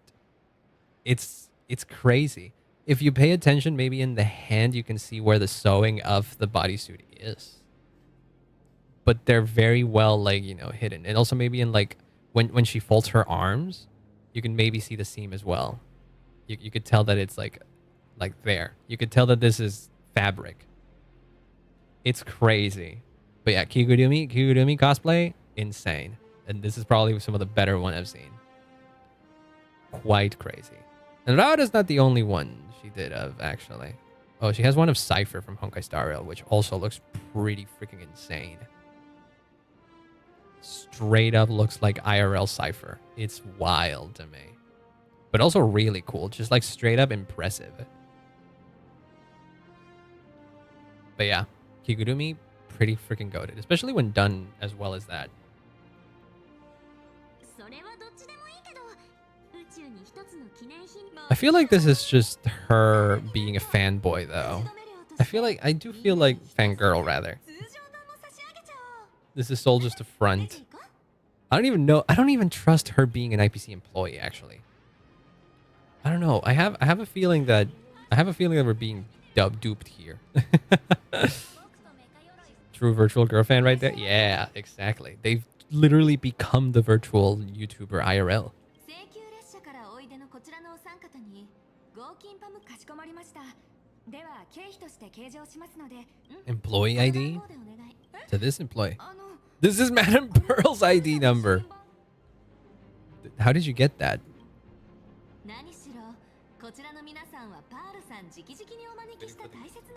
It's crazy. If you pay attention, maybe in the hand you can see where the sewing of the bodysuit is. But they're very well, like, hidden. And also maybe in, like, when she folds her arms, you can maybe see the seam as well. You could tell that it's, like there. You could tell that this is fabric. It's crazy. But yeah, Kigurumi cosplay, insane. And this is probably some of the better one I've seen. Quite crazy. And Raura's not the only one she did of, actually. Oh, she has one of Cypher from Honkai Star Rail, which also looks pretty freaking insane. Straight up looks like IRL Cypher. It's wild to me. But also really cool. Just like straight up impressive. But yeah, Kigurumi, pretty freaking goated. Especially when done as well as that. I feel like this is just her being a fanboy, though. I do feel like fangirl, rather. This is all just a front. I don't even trust her being an IPC employee, actually. I don't know. I have a feeling that we're being duped here. True virtual girl fan right there. Yeah, exactly. They've literally become the virtual YouTuber IRL. Employee ID? To this employee. This is Madam Pearl's ID number. How did you get that?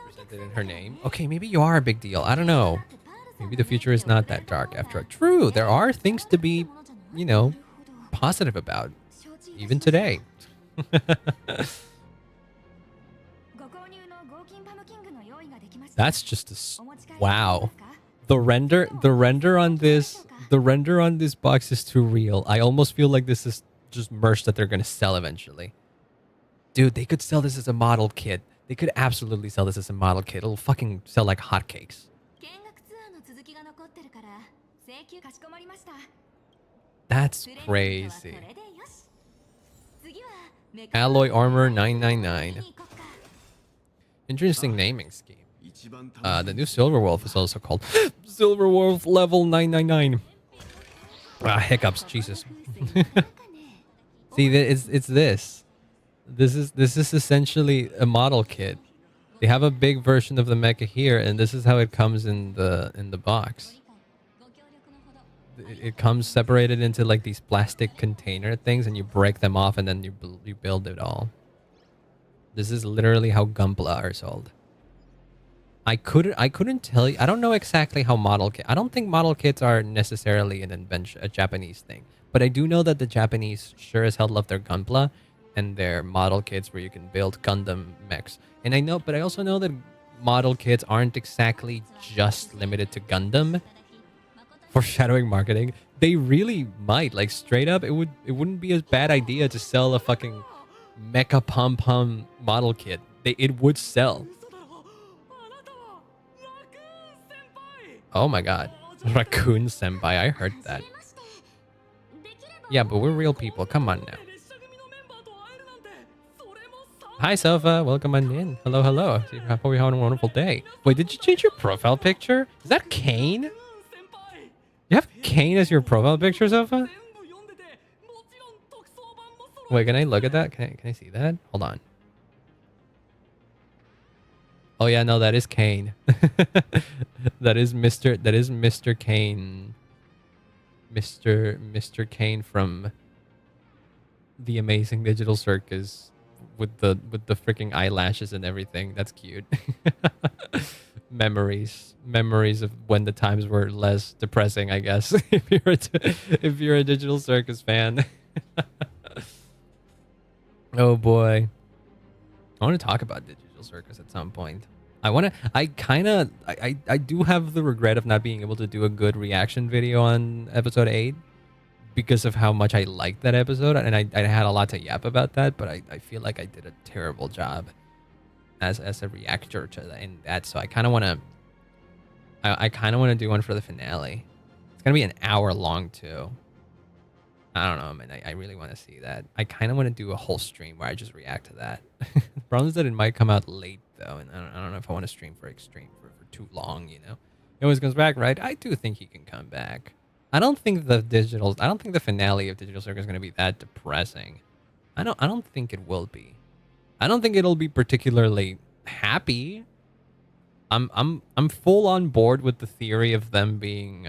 Presented in her name. Okay, maybe you are a big deal. I don't know. Maybe the future is not that dark after all. True, there are things to be, you know, positive about. Even today. That's just a... Wow. The render on this box is too real. I almost feel like this is just merch that they're going to sell eventually. Dude, they could sell this as a model kit. They could absolutely sell this as a model kit. It'll fucking sell like hotcakes. That's crazy. Alloy Armor 999. Interesting naming scheme. The new Silver Wolf is also called Silver Wolf Level 999. Hiccups, Jesus. See, it's this. This is essentially a model kit. They have a big version of the mecha here, and this is how it comes in the box. It comes separated into like these plastic container things, and you break them off, and then you build it all. This is literally how Gunpla are sold. I couldn't tell you. I don't know exactly how model kit. I don't think model kits are necessarily a Japanese thing, but I do know that the Japanese sure as hell love their Gunpla and their model kits where you can build Gundam mechs. And I know, but I also know that model kits aren't exactly just limited to Gundam. Foreshadowing marketing. They really might, like, straight up. It wouldn't be a bad idea to sell a fucking mecha pom pom model kit. It would sell. Oh my god. Raccoon Senpai, I heard that. Yeah, but we're real people. Come on now. Hi, Sofa. Welcome on in. Hello, hello. Hope you're having a wonderful day. Wait, did you change your profile picture? Is that Kane? You have Kane as your profile picture, Sofa? Wait, can I look at that? Can I see that? Hold on. Oh yeah, no, that is Kane. That is Mr. Kane. Mr. Kane from The Amazing Digital Circus with the freaking eyelashes and everything. That's cute. Memories of when the times were less depressing, I guess. if you're a Digital Circus fan. Oh boy. I want to talk about Digital Circus at some point. I do have the regret of not being able to do a good reaction video on episode 8 because of how much I liked that episode, and I had a lot to yap about that, but I feel like I did a terrible job as a reactor to that, so I kind of want to do one for the finale. It's gonna be an hour long too. I don't know, man. I really want to see that. I kind of want to do a whole stream where I just react to that. The problem is that it might come out late though, and I don't know if I want to stream for too long. You know, he always comes back, right? I do think he can come back. I don't think the finale of Digital Circus is going to be that depressing. I don't think it will be. I don't think it'll be particularly happy. I'm full on board with the theory of them being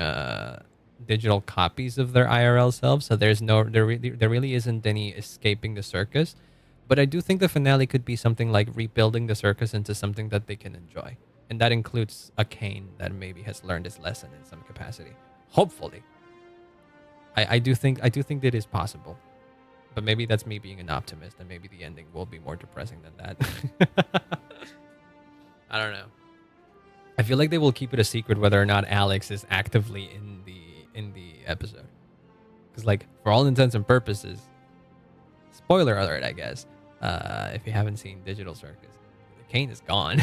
digital copies of their IRL selves, so there really isn't any escaping the circus. But I do think the finale could be something like rebuilding the circus into something that they can enjoy, and that includes a Kane that maybe has learned his lesson in some capacity. Hopefully, I do think that it is possible, but maybe that's me being an optimist, and maybe the ending will be more depressing than that. I don't know. I feel like they will keep it a secret whether or not Alex is actively in the episode, because like for all intents and purposes, spoiler alert, I guess. If you haven't seen Digital Circus, Kane is gone.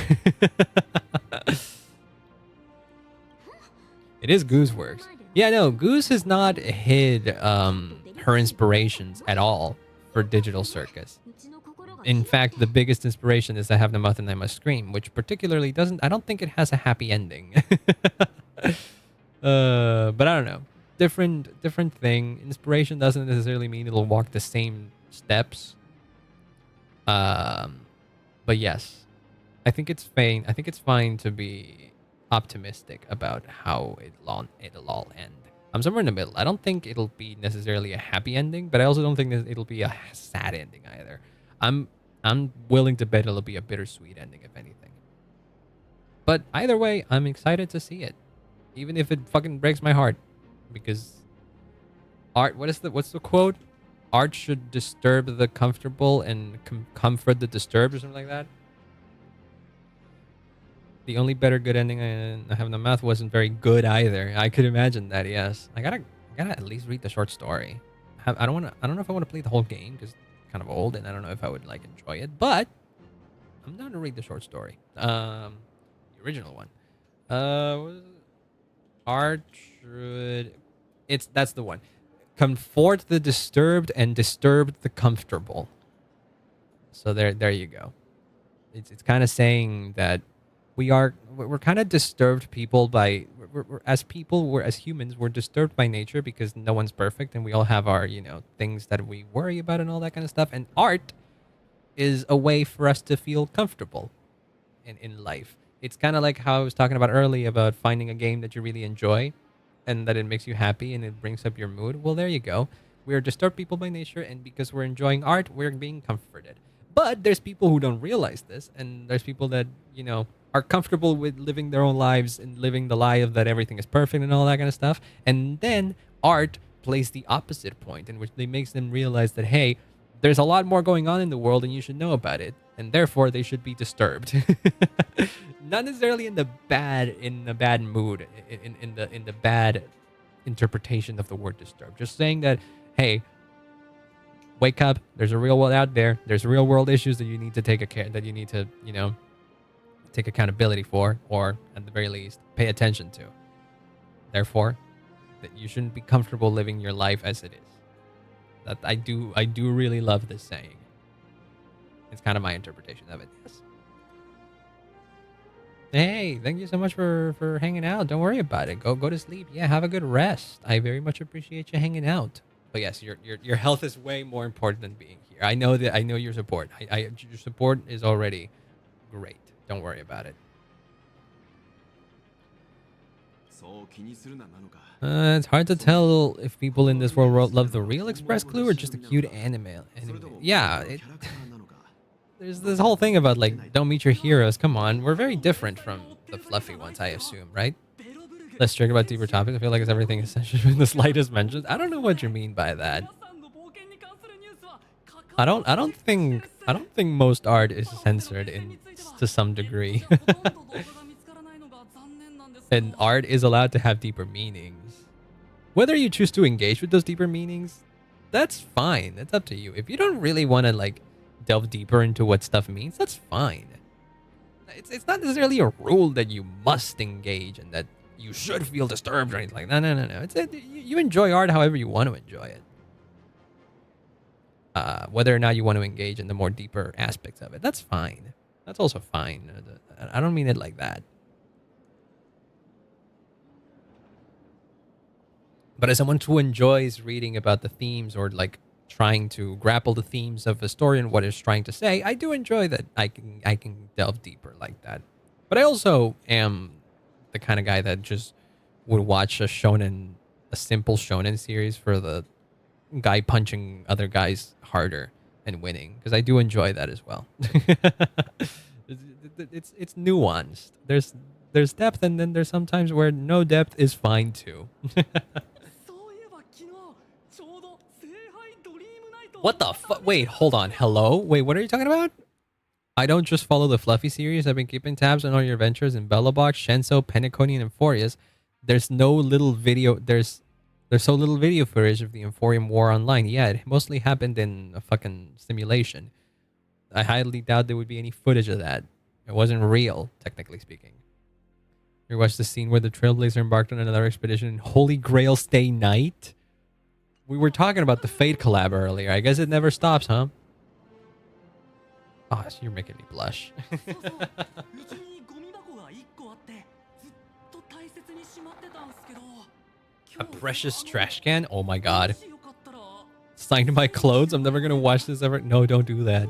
It is Gooseworks. Yeah, no, Goose has not hid her inspirations at all for Digital Circus. In fact, the biggest inspiration is I have no mouth and I must scream, which particularly doesn't. I don't think it has a happy ending. But I don't know. Different thing. Inspiration doesn't necessarily mean it'll walk the same steps. But yes, I think it's fine. I think it's fine to be optimistic about how it'll all end. I'm somewhere in the middle. I don't think it'll be necessarily a happy ending, but I also don't think that it'll be a sad ending either. I'm willing to bet it'll be a bittersweet ending, if anything. But either way, I'm excited to see it, even if it fucking breaks my heart, because art. What's the quote? Art should disturb the comfortable and comfort the disturbed, or something like that. The only better good ending I have in the math wasn't very good either. I could imagine that. Yes, I gotta at least read the short story. I don't know if I want to play the whole game because it's kind of old, and I don't know if I would like enjoy it. But I'm down to read the short story. The original one. Art should. That's the one. Comfort the disturbed and disturb the comfortable. So there you go. It's kind of saying that we're kind of disturbed people by as humans, we're disturbed by nature because no one's perfect and we all have our things that we worry about and all that kind of stuff. And art is a way for us to feel comfortable in life. It's kind of like how I was talking about earlier about finding a game that you really enjoy and that it makes you happy and it brings up your mood. Well, there you go. We're disturbed people by nature, and because we're enjoying art, we're being comforted. But there's people who don't realize this, and there's people that, are comfortable with living their own lives and living the life that everything is perfect and all that kind of stuff. And then art plays the opposite point, in which they makes them realize that, hey, there's a lot more going on in the world and you should know about it. And therefore they should be disturbed. Not necessarily in the bad mood, in the bad interpretation of the word disturbed. Just saying that, hey, wake up, there's a real world out there. There's real world issues that you need to take accountability for, or at the very least, pay attention to. Therefore, that you shouldn't be comfortable living your life as it is. That I do really love this saying. It's kind of my interpretation of it. Yes. Hey, thank you so much for hanging out. Don't worry about it. Go to sleep. Yeah, have a good rest. I very much appreciate you hanging out. But yes, your health is way more important than being here. I know your support. Your support is already great. Don't worry about it. It's hard to tell if people in this world love the real Express Clue or just a cute anime. Yeah, there's this whole thing about, like, don't meet your heroes. Come on, we're very different from the fluffy ones, I assume, right? Let's talk about deeper topics. I feel like it's everything essentially in the slightest mentions. I don't know what you mean by that. I don't think most art is censored to some degree. And art is allowed to have deeper meanings. Whether you choose to engage with those deeper meanings, that's fine. That's up to you. If you don't really want to, like, delve deeper into what stuff means, that's fine. It's not necessarily a rule that you must engage and that you should feel disturbed or anything like that. No. You enjoy art however you want to enjoy it. Whether or not you want to engage in the more deeper aspects of it, that's fine. That's also fine. I don't mean it like that. But as someone who enjoys reading about the themes or, like, trying to grapple the themes of a story and what it's trying to say, I do enjoy that I can delve deeper like that. But I also am the kind of guy that just would watch a simple shonen series for the guy punching other guys harder and winning, because I do enjoy that as well. It's nuanced. There's depth, and then there's sometimes where no depth is fine too. What the fuck? Wait, hold on. Hello? Wait, what are you talking about? I don't just follow the Fluffy series. I've been keeping tabs on all your adventures in Bellabox, Shenso, Penaconian, and Euphorius. There's so little video footage of the Euphorium War online. Yeah, it mostly happened in a fucking simulation. I highly doubt there would be any footage of that. It wasn't real, technically speaking. You watched the scene where the Trailblazer embarked on another expedition in Holy Grail Stay Night? We were talking about the Fate collab earlier. I guess it never stops, huh? Oh, you're making me blush. A precious trash can? Oh my god. Signed my clothes? I'm never gonna wash this ever. No, don't do that.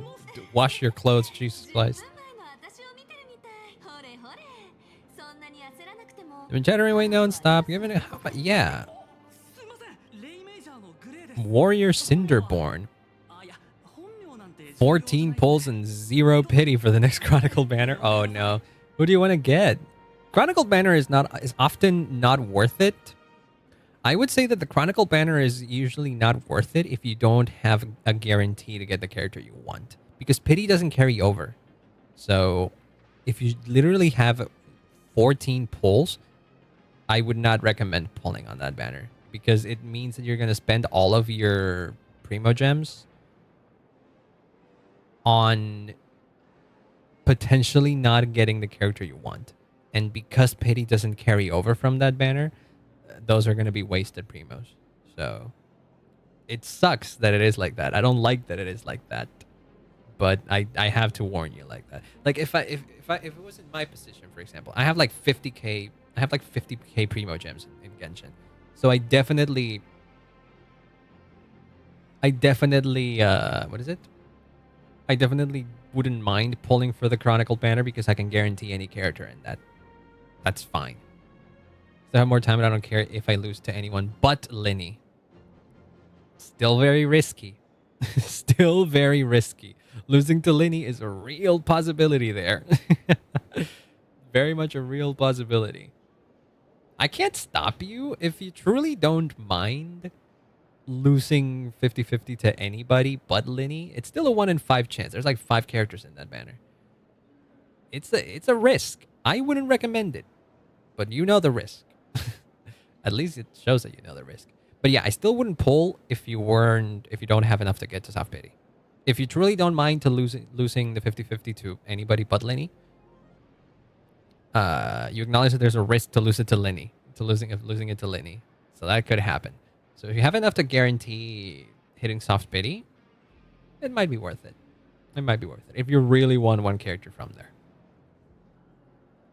Wash your clothes, Jesus Christ. Been chattering away non-stop. Giving it. Yeah. Warrior Cinderborn. 14 pulls and 0 pity for the next Chronicle banner. Oh no. Who do you want to get? Chronicle banner is often not worth it. I would say that the Chronicle banner is usually not worth it if you don't have a guarantee to get the character you want. Because pity doesn't carry over. So if you literally have 14 pulls, I would not recommend pulling on that banner. Because it means that you're going to spend all of your Primo Gems on potentially not getting the character you want. And because pity doesn't carry over from that banner, those are going to be wasted primos. So it sucks that it is like that. I don't like that it is like that. But I have to warn you like that. Like if it was in my position, for example, I have like 50k primo gems in Genshin. So I definitely what is it? I definitely wouldn't mind pulling for the Chronicle banner because I can guarantee any character, and that's fine. So I have more time, and I don't care if I lose to anyone but Linny. Still very risky. Still very risky. Losing to Linny is a real possibility there. Very much a real possibility. I can't stop you if you truly don't mind losing 50-50 to anybody but Linny. It's still a 1 in 5 chance. There's like 5 characters in that banner. It's a risk. I wouldn't recommend it, but you know the risk. At least it shows that you know the risk. But yeah, I still wouldn't pull if you don't have enough to get to soft pity. If you truly don't mind to losing the 50-50 to anybody but Linny, you acknowledge that there's a risk to lose it to Linny, losing it to Linny. So that could happen. So if you have enough to guarantee hitting soft pity, it might be worth it. It might be worth it if you really want one character from there.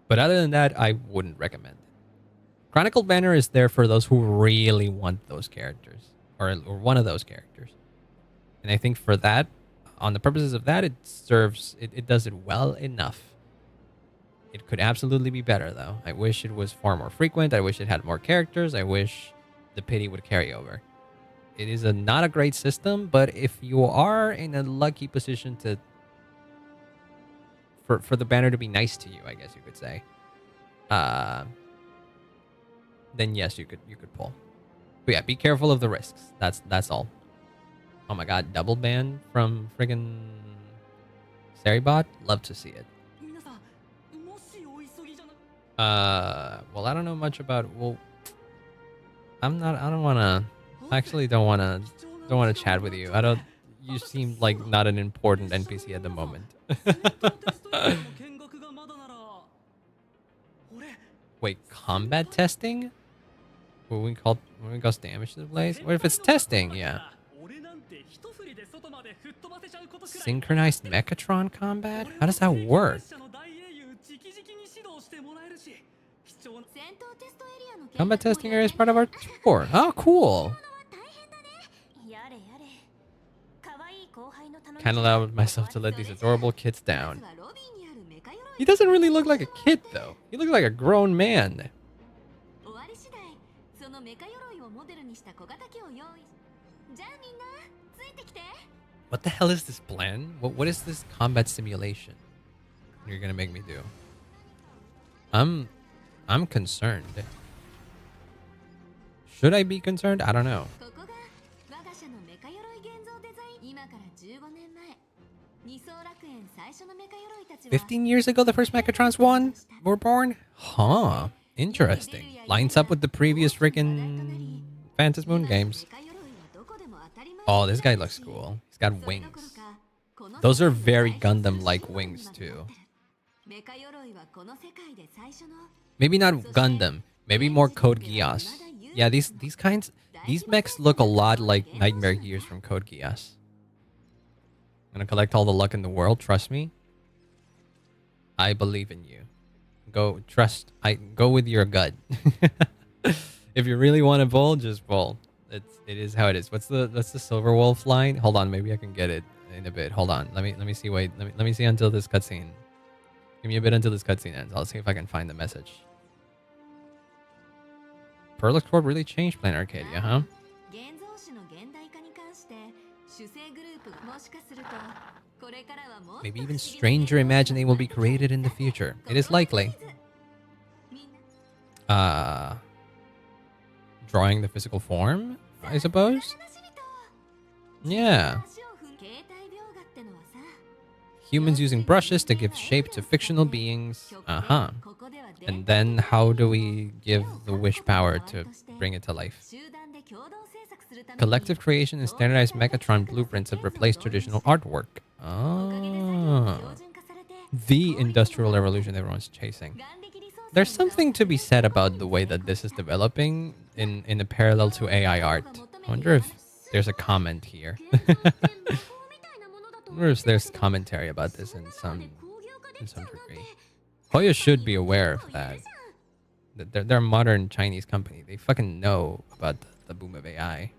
But other than that, I wouldn't recommend it. Chronicle banner is there for those who really want those characters, or one of those characters. And I think for that, on the purposes of that, it does it well enough. It could absolutely be better, though. I wish it was far more frequent. I wish it had more characters. I wish the pity would carry over. It is not a great system, but if you are in a lucky position for the banner to be nice to you, I guess you could say, then yes, you could pull. But yeah, be careful of the risks. That's all. Oh my god, double ban from friggin' Seribot? Love to see it. Well, I don't know much about. Well, I actually don't wanna chat with you. You seem like not an important NPC at the moment. Wait, combat testing? What we cause damage to the place? What if it's testing? Yeah. Synchronized Mechatron combat? How does that work? Combat testing area is part of our tour. Oh, cool. Can't allow myself to let these adorable kids down. He doesn't really look like a kid, though. He looks like a grown man. What the hell is this plan? What is this combat simulation you're gonna make me do? I'm concerned. Should I be concerned? I don't know. 15 years ago, the first Mechatrons were born? Huh. Interesting. Lines up with the previous freaking Phantom Moon games. Oh, this guy looks cool. He's got wings. Those are very Gundam-like wings, too. Maybe not Gundam. Maybe more Code Geass. Yeah, these mechs look a lot like Nightmare Gears from Code Geass. gonna collect all the luck in the world. Trust me. I believe in you. Go go with your gut. If you really want to bowl, just bowl. It is how it is. What's the Silver Wolf line? Hold on, maybe I can get it in a bit. Hold on. Let me see. Wait, let me see until this cutscene. Give me a bit until this cutscene ends. I'll see if I can find the message. Pearl Export really changed Planet Arcadia, huh? Maybe even stranger imagining will be created in the future. It is likely. Drawing the physical form, I suppose? Yeah. Humans using brushes to give shape to fictional beings. Uh-huh. And then how do we give the wish power to bring it to life? Collective creation and standardized Megatron blueprints have replaced traditional artwork. Oh. The industrial revolution everyone's chasing. There's something to be said about the way that this is developing in a parallel to AI art. I wonder if there's a comment here. I wonder if there's commentary about this in some degree. Hoya should be aware of that. They're a modern Chinese company. They fucking know about the boom of AI.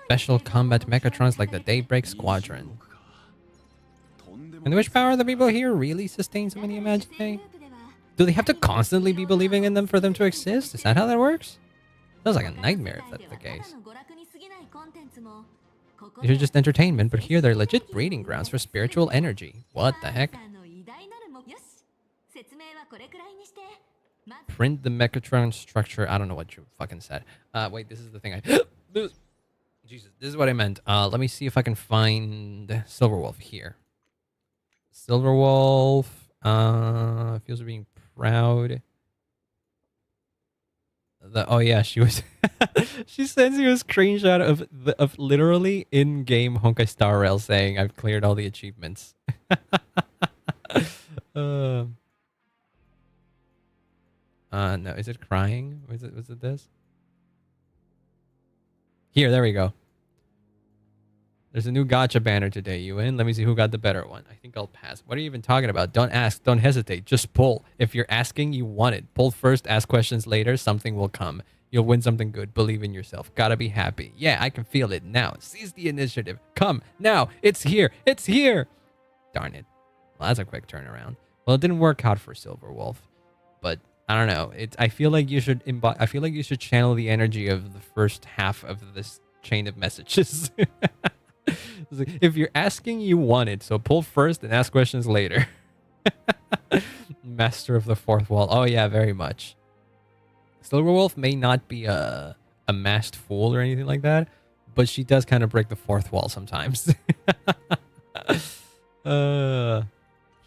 Special combat mechatrons like the Daybreak Squadron. And the wish power of the people here really sustain so many imaginary? Do they have to constantly be believing in them for them to exist? Is that how that works? Sounds like a nightmare if that's the case. These are just entertainment, but here they're legit breeding grounds for spiritual energy. What the heck? Print the Mechatron structure. I don't know what you fucking said. Wait, this is the thing I... Jesus, this is what I meant. Let me see if I can find Silverwolf here. Silverwolf. Feels being proud. Oh yeah, she was... she sends you a screenshot of literally in-game Honkai Star Rail saying, I've cleared all the achievements. No, is it crying? Was it this? Here, there we go. There's a new gacha banner today. You in? Let me see who got the better one. I think I'll pass. What are you even talking about? Don't ask. Don't hesitate. Just pull. If you're asking, you want it. Pull first, ask questions later. Something will come. You'll win something good. Believe in yourself. Gotta be happy. Yeah, I can feel it now. Seize the initiative. Come now. It's here. It's here. Darn it. Well, that's a quick turnaround. Well, it didn't work out for Silverwolf, but I don't know. I feel like you should I feel like you should channel the energy of the first half of this chain of messages. If you're asking, you want it. So pull first and ask questions later. Master of the fourth wall. Oh yeah, very much. Silverwolf may not be a masked fool or anything like that, but she does kind of break the fourth wall sometimes.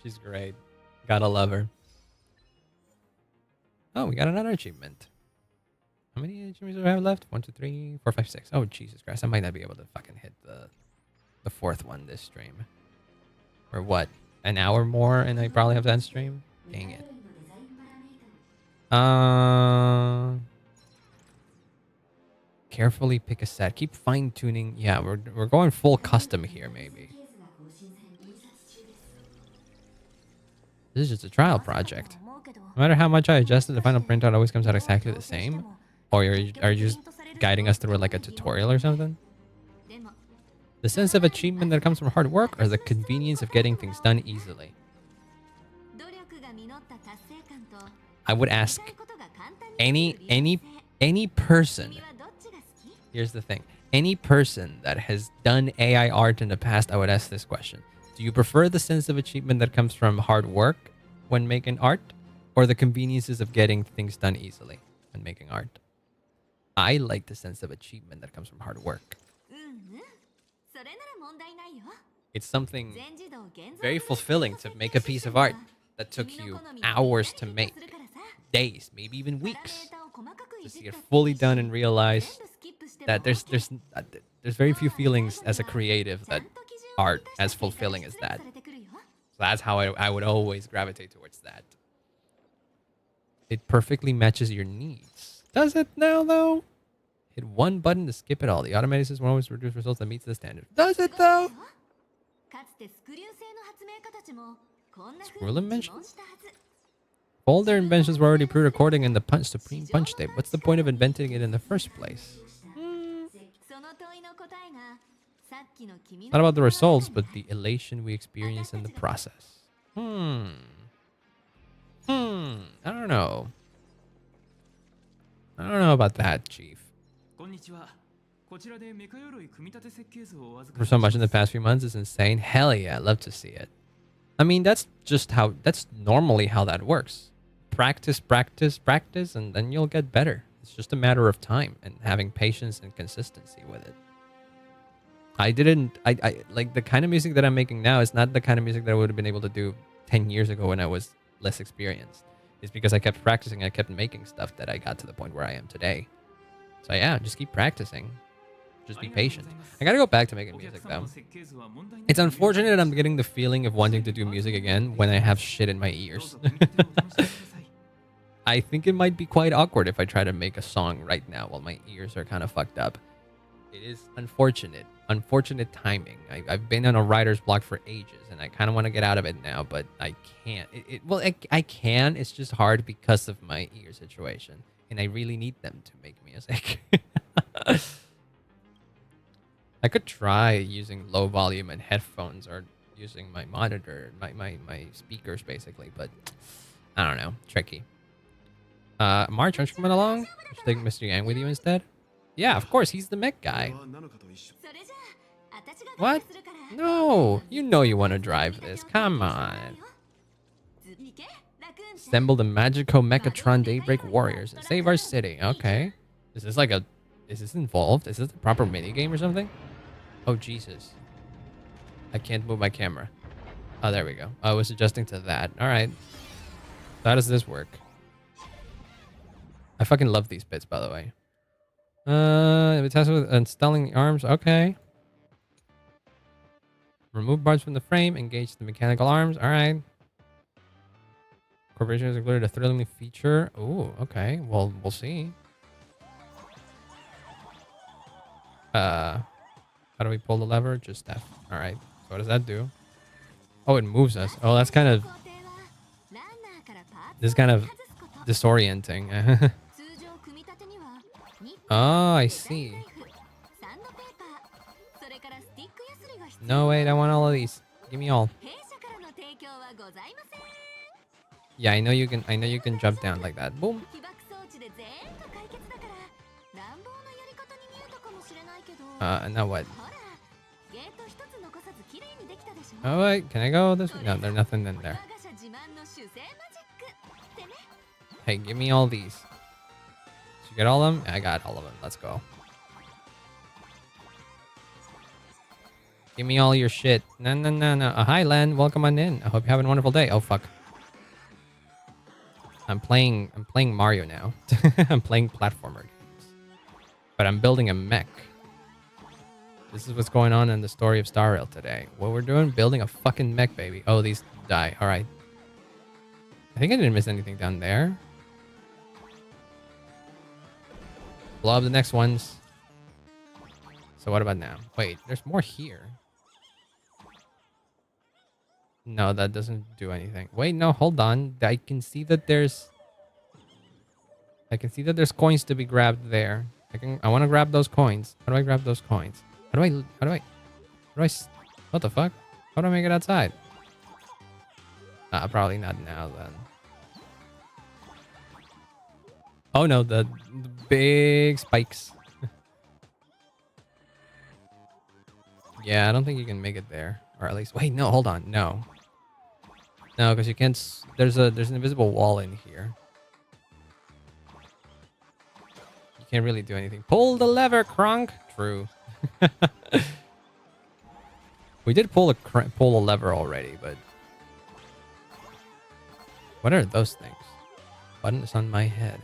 She's great. Gotta love her. Oh, we got another achievement. How many achievements do I have left? 1, 2, 3, 4, 5, 6. Oh, Jesus Christ. I might not be able to fucking hit the fourth one this stream. Or what? An hour more and I probably have to end stream? Dang it. Carefully pick a set. Keep fine-tuning. Yeah, we're going full custom here, maybe. This is just a trial project. No matter how much I adjusted, the final printout always comes out exactly the same. Or are you just guiding us through like a tutorial or something? The sense of achievement that comes from hard work or the convenience of getting things done easily? I would ask any person. Here's the thing. Any person that has done AI art in the past, I would ask this question. Do you prefer the sense of achievement that comes from hard work when making art? Or the conveniences of getting things done easily when making art? I like the sense of achievement that comes from hard work. It's something very fulfilling to make a piece of art that took you hours to make. Days, maybe even weeks. To see it fully done and realize that there's very few feelings as a creative that art as fulfilling as that. So that's how I would always gravitate towards that. It perfectly matches your needs. Does it now, though? Hit one button to skip it all. The automated system will always produce results that meets the standard. Does it, though? Screw inventions? All their inventions were already pre-recording in the Supreme Punch tape. What's the point of inventing it in the first place? Not about the results, but the elation we experience in the process. I don't know. I don't know about that, Chief. For so much in the past few months is insane. Hell yeah, I'd love to see it. I mean, that's normally how that works. Practice, practice, practice, and then you'll get better. It's just a matter of time and having patience and consistency with it. I like the kind of music that I'm making now is not the kind of music that I would have been able to do 10 years ago when I was less experienced. It's because I kept practicing. I kept making stuff that I got to the point where I am today. So yeah, just keep practicing. Just be patient. I gotta go back to making music though. It's unfortunate that I'm getting the feeling of wanting to do music again when I have shit in my ears. I think it might be quite awkward if I try to make a song right now while my ears are kind of fucked up. It is unfortunate. Unfortunate timing. I've been on a writer's block for ages, and I kind of want to get out of it now, but I can't. I can. It's just hard because of my ear situation, and I really need them to make music. I could try using low volume and headphones, or using my monitor, my speakers, basically, but I don't know. Tricky. March, aren't you coming along? You should take Mr. Yang with you instead. Yeah, of course. He's the mech guy. What? No. You know you want to drive this. Come on. Assemble the Magico Mechatron Daybreak Warriors and save our city. Okay. Is this like a... Is this involved? Is this a proper minigame or something? Oh, Jesus. I can't move my camera. Oh, there we go. I was adjusting to that. All right. How does this work? I fucking love these bits, by the way. It has with installing arms. Okay. Remove parts from the frame. Engage the mechanical arms. All right. Corporation has included a thrilling feature. Oh, okay. Well, we'll see. How do we pull the lever? Just F. All right. So what does that do? Oh, it moves us. Oh, that's kind of... This is kind of disorienting. Oh, I see. No, wait, I want all of these. Give me all. Yeah, I know you can jump down like that. Boom. And now what? Oh wait, can I go this way? No, there's nothing in there. Hey, give me all these. Did you get all of them? I got all of them. Let's go. Give me all your shit. No, no, no, no. Hi, Len. Welcome on in. I hope you're having a wonderful day. Oh, fuck. I'm playing Mario now. I'm playing platformer games. But I'm building a mech. This is what's going on in the story of Star Rail today. What we're doing? Building a fucking mech, baby. Oh, these die. All right. I think I didn't miss anything down there. Blow up the next ones. So what about now? Wait, there's more here. No, that doesn't do anything. Wait, no, hold on. I can see that there's coins to be grabbed there. I want to grab those coins. How do I grab those coins? What the fuck? How do I make it outside? Probably not now then. Oh no, the big spikes. Yeah, I don't think you can make it there. Or at least, wait, no, hold on, no. No, because you can't, there's an invisible wall in here. You can't really do anything. Pull the lever, Kronk. True. We did pull a lever already, but... What are those things? Buttons on my head.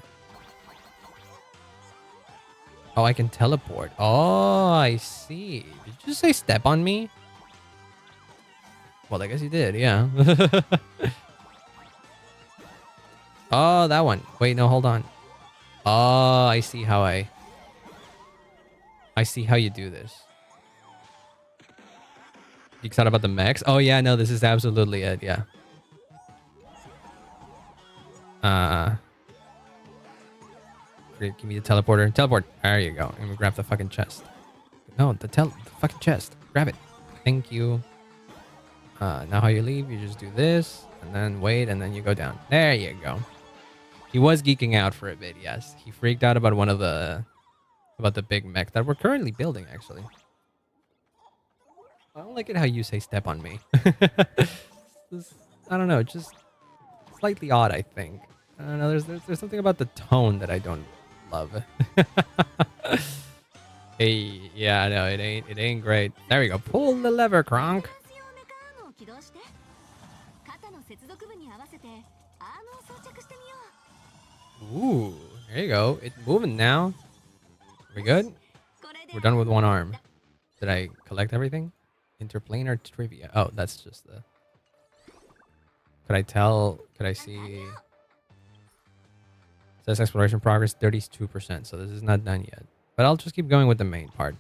Oh, I can teleport. Oh, I see. Did you just say step on me? Well, I guess you did, yeah. Oh, that one. Wait, no, hold on. Oh, I see how I see how you do this. You excited about the mechs? Oh yeah, no, this is absolutely it. Yeah. Give me the teleporter. Teleport. There you go. Let me grab the fucking chest. No, the fucking chest. Grab it. Thank you. Now how you leave? You just do this, and then wait, and then you go down. There you go. He was geeking out for a bit. Yes, he freaked out about about the big mech that we're currently building. Actually, I don't like it how you say "step on me." I don't know, just slightly odd. I think. I don't know. There's something about the tone that I don't love. Hey, yeah, I know it ain't great. There we go. Pull the lever, Kronk. Ooh, there you go. It's moving now. We good? We're done with one arm. Did I collect everything? Interplanar trivia. Oh, that's just the... Could I tell? Could I see? It says exploration progress 32%. So this is not done yet. But I'll just keep going with the main part.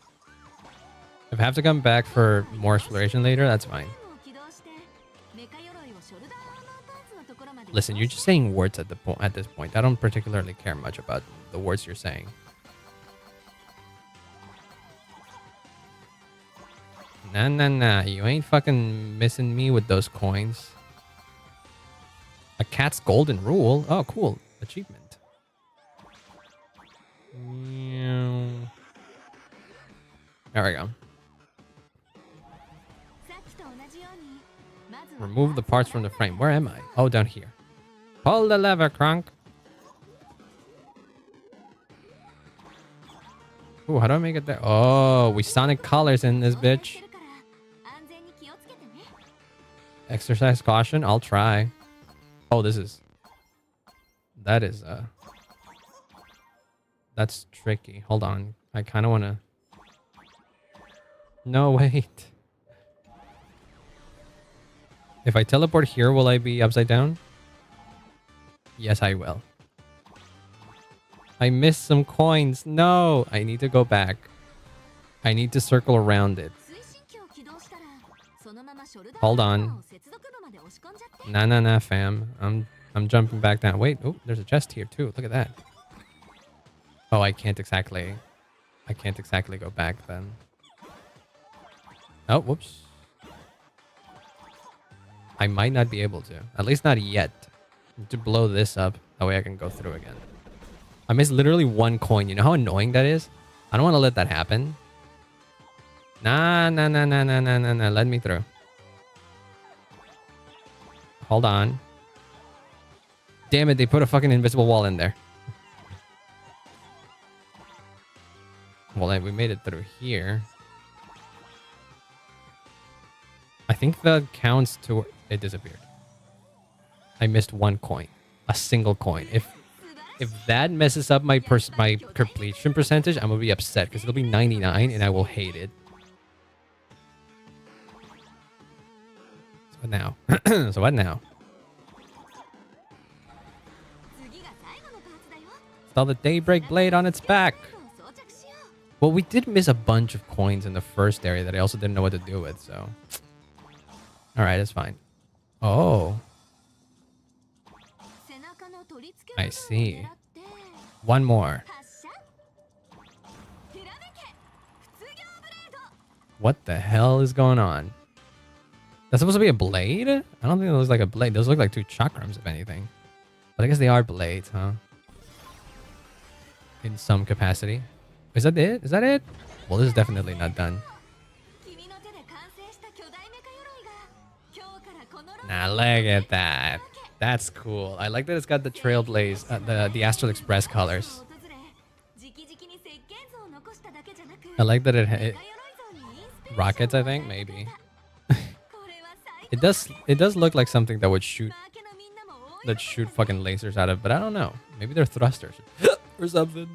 If I have to come back for more exploration later, that's fine. Listen, you're just saying words at this point. I don't particularly care much about the words you're saying. Nah. You ain't fucking missing me with those coins. A cat's golden rule. Oh, cool. Achievement. There we go. Remove the parts from the frame. Where am I? Oh, down here. Pull the lever, Kronk. Ooh, how do I make it there? Oh, we Sonic colors in this bitch. Exercise caution. I'll try. Oh, that is that's tricky. Hold on. I kind of want to... No, wait. If I teleport here, will I be upside down? Yes, I will. I missed some coins. No, I need to go back. I need to circle around it. Hold on. Nah, fam. I'm jumping back down. Wait, oh, there's a chest here too. Look at that. Oh, I can't exactly go back then. Oh, whoops. I might not be able to. At least not yet. To blow this up. That way I can go through again. I missed literally one coin. You know how annoying that is? I don't want to let that happen. Nah. Let me through. Hold on. Damn it, they put a fucking invisible wall in there. Well, we made it through here. I think that counts to... It disappeared. I missed one coin. A single coin. If that messes up my completion percentage, I'm gonna be upset because it'll be 99 and I will hate it. So what now? So what now? Install the Daybreak Blade on its back. Well, we did miss a bunch of coins in the first area that I also didn't know what to do with, so... Alright, it's fine. Oh. I see. One more. What the hell is going on? That's supposed to be a blade? I don't think it looks like a blade. Those look like two chakrams, if anything. But I guess they are blades, huh? In some capacity. Is that it? Is that it? Well, this is definitely not done. Nah, look at that. That's cool. I like that it's got the Trailblaze, the Astral Express colors. I like that it rockets, I think, maybe. It does look like something that would shoot fucking lasers out of, but I don't know. Maybe they're thrusters or something.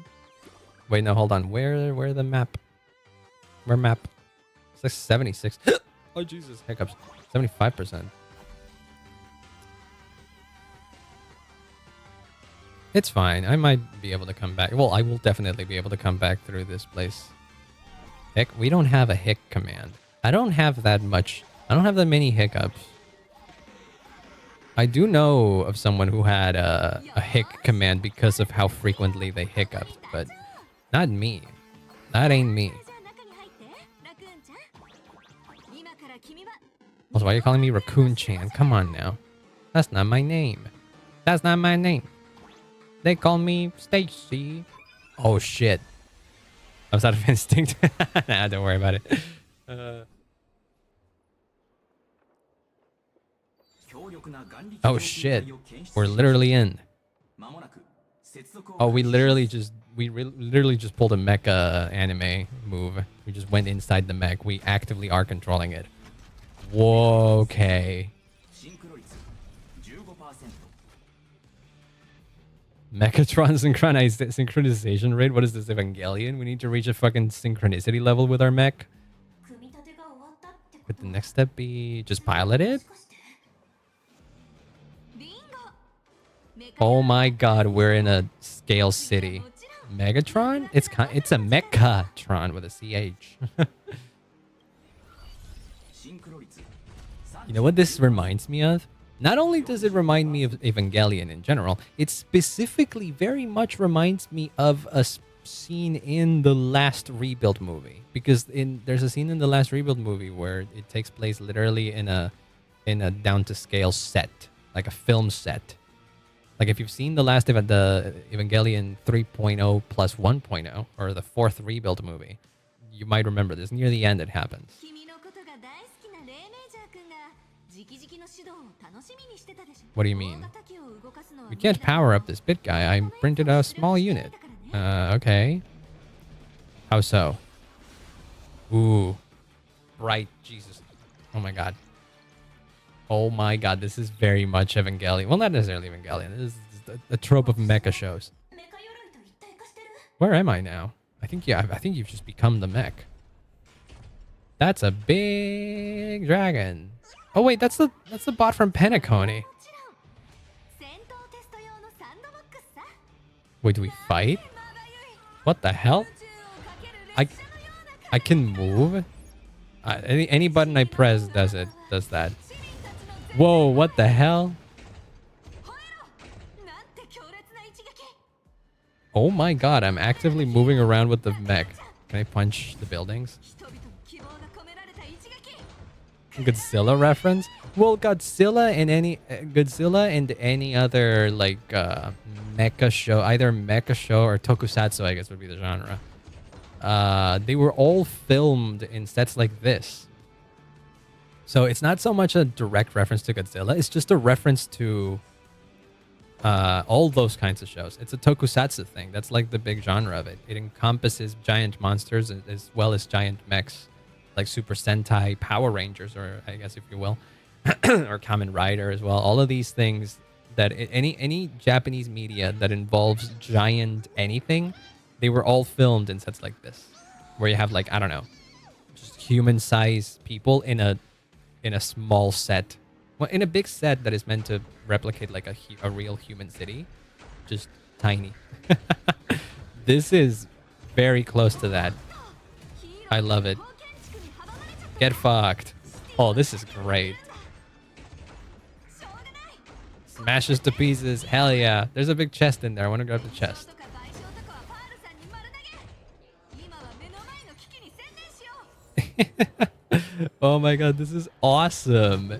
Wait, no, hold on. Where the map? Where map? It's like 76. Oh Jesus, hiccups. 75%. It's fine. I might be able to come back. Well, I will definitely be able to come back through this place. Heck, we don't have a hic command. I don't have that much. I don't have that many hiccups. I do know of someone who had a hic command because of how frequently they hiccuped, but not me. That ain't me. Also, why are you calling me Raccoon-chan? Come on now. That's not my name. That's not my name. They call me Stacy. Oh shit. I was out of instinct. Nah, don't worry about it. Oh shit. We're literally in. Oh, we literally just pulled a mecha anime move. We just went inside the mech. We actively are controlling it. Whoa, okay. Mechatron synchronization rate? What is this, Evangelion? We need to reach a fucking synchronicity level with our mech. Could the next step be just pilot it? Oh my god, we're in a scale city. Megatron? It's a Mechatron with a CH. You know what this reminds me of? Not only does it remind me of Evangelion in general, it specifically very much reminds me of a scene in the last Rebuild movie. Because there's a scene in the last Rebuild movie where it takes place literally in a down to scale set, like a film set. Like if you've seen the Evangelion 3.0 plus 1.0, or the fourth Rebuild movie, you might remember this. Near the end it happens. What do you mean? We can't power up this bit guy. I printed a small unit. Okay. How so? Ooh. Bright. Jesus. Oh my god. Oh my god, this is very much Evangelion. Well, not necessarily Evangelion. This is a trope of mecha shows. Where am I now? I think you've just become the mech. That's a big dragon. Oh wait, that's the bot from Penacony. Wait, do we fight? What the hell? I can move? Any button I press does that. Whoa, what the hell? Oh my god, I'm actively moving around with the mech. Can I punch the buildings? Godzilla reference? Well, Godzilla and any other like mecha show, either mecha show or tokusatsu, I guess would be the genre. They were all filmed in sets like this. So it's not so much a direct reference to Godzilla, it's just a reference to all those kinds of shows. It's a tokusatsu thing. That's like the big genre of it. It encompasses giant monsters as well as giant mechs, like Super Sentai, Power Rangers, or I guess if you will, or Kamen Rider as well. All of these things that any Japanese media that involves giant anything, they were all filmed in sets like this, where you have like, I don't know, just human-sized people in a small set. Well, in a big set that is meant to replicate like a real human city, just tiny. This is very close to that. I love it. Get fucked. Oh, this is great. Smashes to pieces. Hell yeah. There's a big chest in there. I want to grab the chest. Oh my god, this is awesome.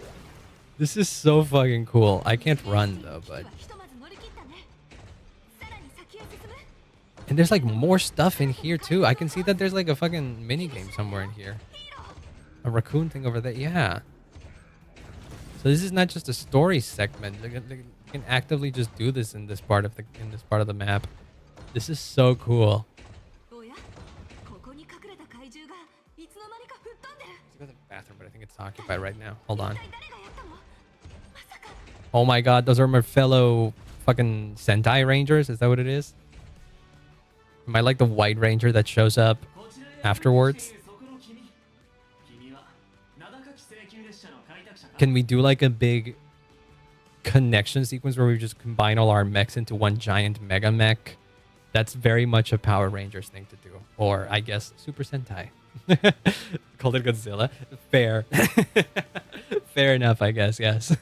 This is so fucking cool. I can't run though, but... And there's like more stuff in here too. I can see that there's like a fucking mini game somewhere in here. A raccoon thing over there. Yeah. So this is not just a story segment. You can actively just do this in this part of the map. This is so cool. Go to the bathroom, but I think it's occupied right now. Hold on. Oh my god, those are my fellow fucking Sentai Rangers? Is that what it is? Am I like the White Ranger that shows up afterwards? Can we do like a big connection sequence where we just combine all our mechs into one giant mega mech. That's very much a Power Rangers thing to do. Or I guess Super Sentai. Called it Godzilla. Fair. Fair enough, I guess, yes.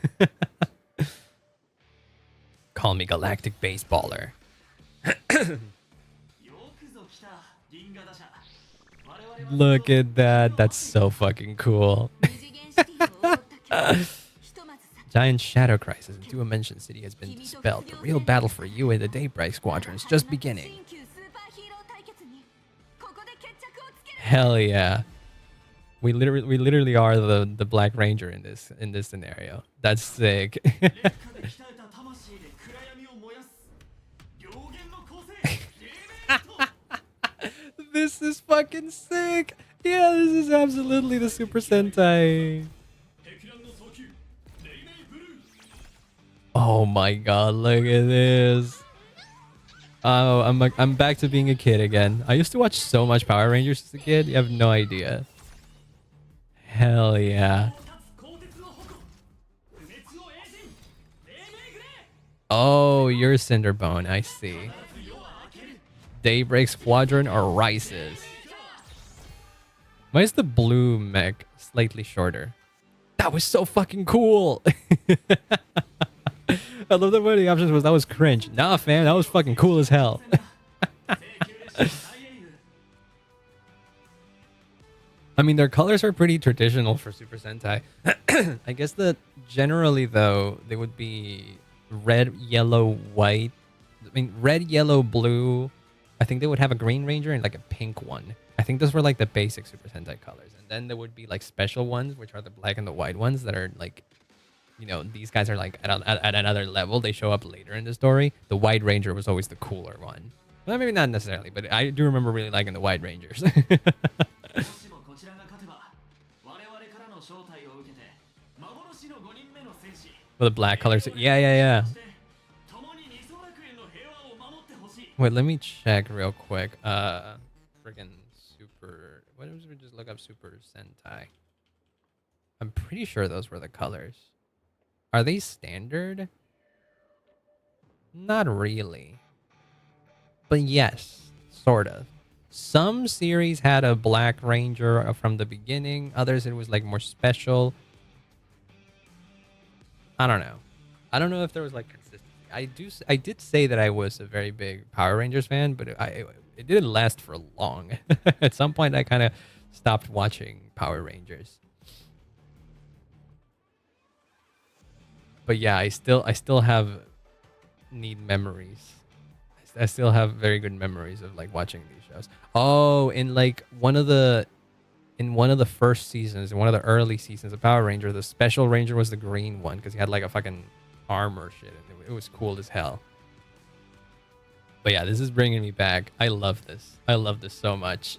Call me Galactic Baseballer. Look at that. That's so fucking cool. Giant Shadow Crisis in Two-Dimension City has been dispelled. The real battle for you and the Daybreak Squadron is just beginning. Hell yeah. We literally are the Black Ranger in this scenario. That's sick. This is fucking sick. Yeah, this is absolutely the Super Sentai. Oh my god, look at this. Oh, I'm back to being a kid again. I used to watch so much Power Rangers as a kid. You have no idea. Hell yeah. Oh, you're Cinderbone. I see. Daybreak Squadron arises. Why is the blue mech slightly shorter? That was so fucking cool. I love that one of the options was that was cringe. Nah, fam, that was fucking cool as hell. I mean, their colors are pretty traditional for Super Sentai. I guess that generally, though, they would be red, yellow, white. I mean, red, yellow, blue. I think they would have a Green Ranger and like a pink one. I think those were like the basic Super Sentai colors. And then there would be like special ones, which are the black and the white ones that are like, you know, these guys are like at another level. They show up later in the story. The White Ranger was always the cooler one. Well, maybe not necessarily, but I do remember really liking the White Rangers. With the black colors. Yeah, yeah, yeah. Wait, let me check real quick. Friggin' Super... What if we just look up Super Sentai? I'm pretty sure those were the colors. Are they standard? Not really. But yes, sort of. Some series had a Black Ranger from the beginning. Others, it was like more special. I don't know. I don't know if there was like consistency. I did say that I was a very big Power Rangers fan, but it didn't last for long. At some point, I kind of stopped watching Power Rangers. But yeah, I still have neat memories. I still have very good memories of like watching these shows. Oh, in like one of the first seasons, in one of the early seasons of Power Ranger, the Special Ranger was the green one because he had like a fucking armor shit, and it was cool as hell. But yeah, this is bringing me back. I love this. I love this so much.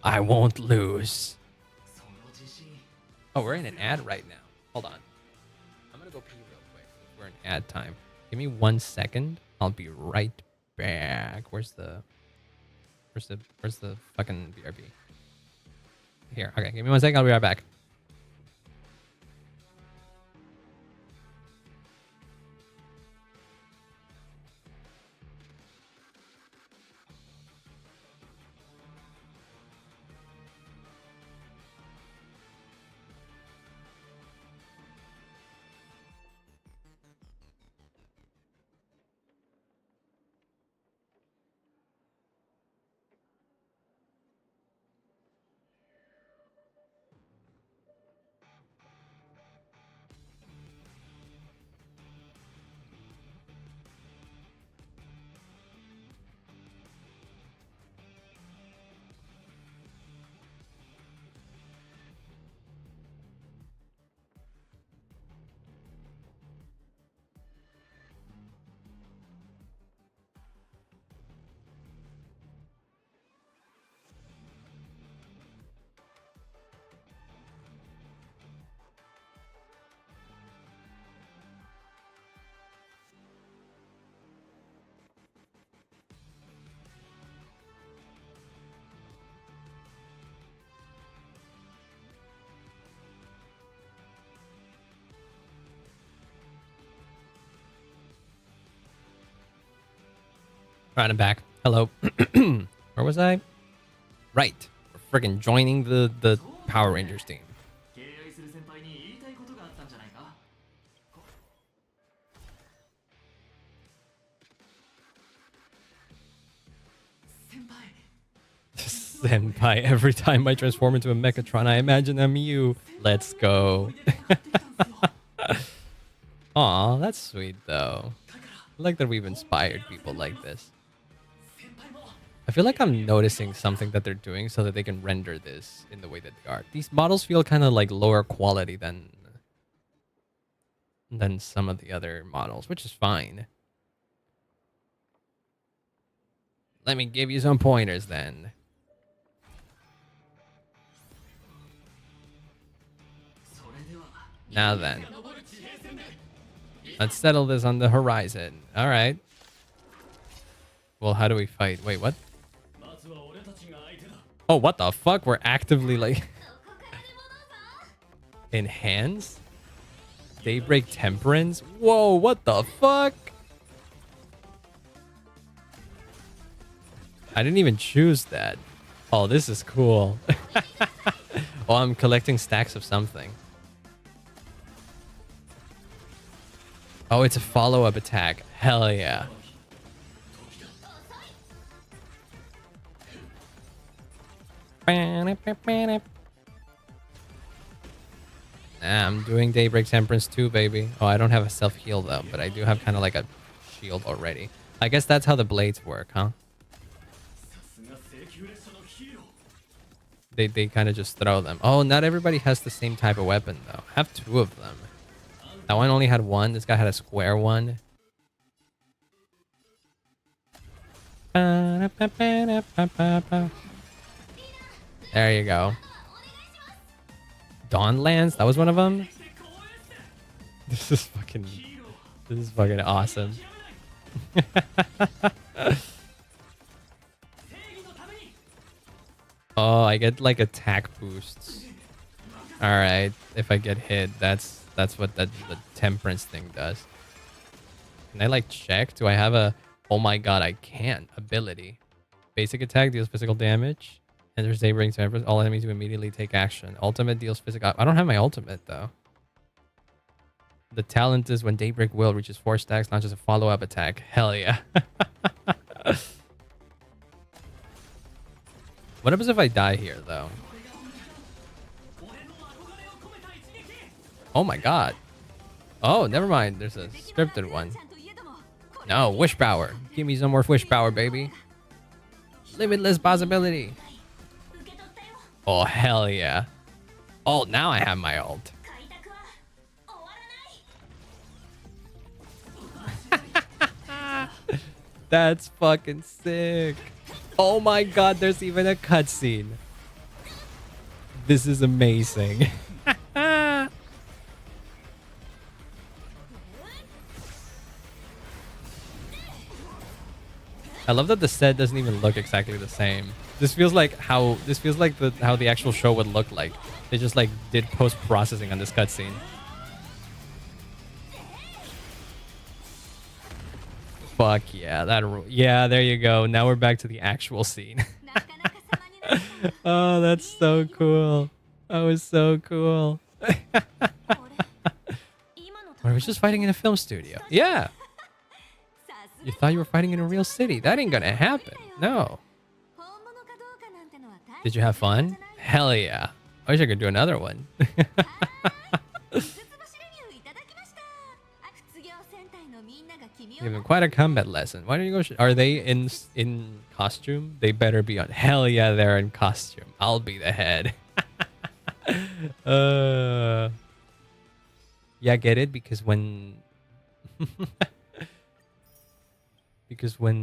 I won't lose. Oh, we're in an ad right now. Hold on. I'm gonna go pee real quick. We're in ad time. Give me 1 second. I'll be right back. Where's the fucking BRB? Here. Okay, give me 1 second. I'll be right back. Right, I'm back. Hello. Where was I? Right. We're friggin' joining the Power Rangers team. Senpai, every time I transform into a Mechatron, I imagine I'm you. Let's go. Aw, that's sweet though. I like that we've inspired people like this. I feel like I'm noticing something that they're doing so that they can render this in the way that they are. These models feel kind of like lower quality than some of the other models, which is fine. Let me give you some pointers then. Now then. Let's settle this on the horizon. All right. Well, how do we fight? Wait, what? Oh, what the fuck? We're actively like... Enhance? Daybreak Temperance? Whoa, what the fuck? I didn't even choose that. Oh, this is cool. Oh, I'm collecting stacks of something. Oh, it's a follow-up attack. Hell yeah. Nah, I'm doing Daybreak Temperance too, baby. Oh, I don't have a self-heal though, but I do have kind of like a shield already. I guess that's how the blades work, huh? They kind of just throw them. Oh, not everybody has the same type of weapon though. I have two of them. That one only had one. This guy had a square one. There you go. Dawnlands? That was one of them? This is fucking awesome. Oh, I get like attack boosts. Alright, if I get hit, that's what the temperance thing does. Can I like check? Do I have a... Oh my god, I can't. Ability. Basic attack deals physical damage. Enters Daybreak Temperance. All enemies to immediately take action. Ultimate deals physical... I don't have my ultimate though. The talent is when Daybreak Will reaches 4 stacks, launches a follow-up attack. Hell yeah. What happens if I die here though? Oh my god. Oh, never mind. There's a scripted one. No, wish power. Give me some more wish power, baby. Limitless possibility. Oh, hell yeah. Oh, now I have my ult. That's fucking sick. Oh my god, there's even a cutscene. This is amazing. I love that the set doesn't even look exactly the same. This feels like how the actual show would look like. They just like did post-processing on this cutscene. Fuck yeah, yeah, there you go. Now we're back to the actual scene. Oh, that's so cool. That was so cool. I was just fighting in a film studio. Yeah. You thought you were fighting in a real city. That ain't gonna happen. No. Did you have fun? Hell yeah. I wish I could do another one. Give them quite a combat lesson. Why don't you go? Are they in costume? They better be on. Hell yeah, they're in costume. I'll be the head. Yeah, get it? Because when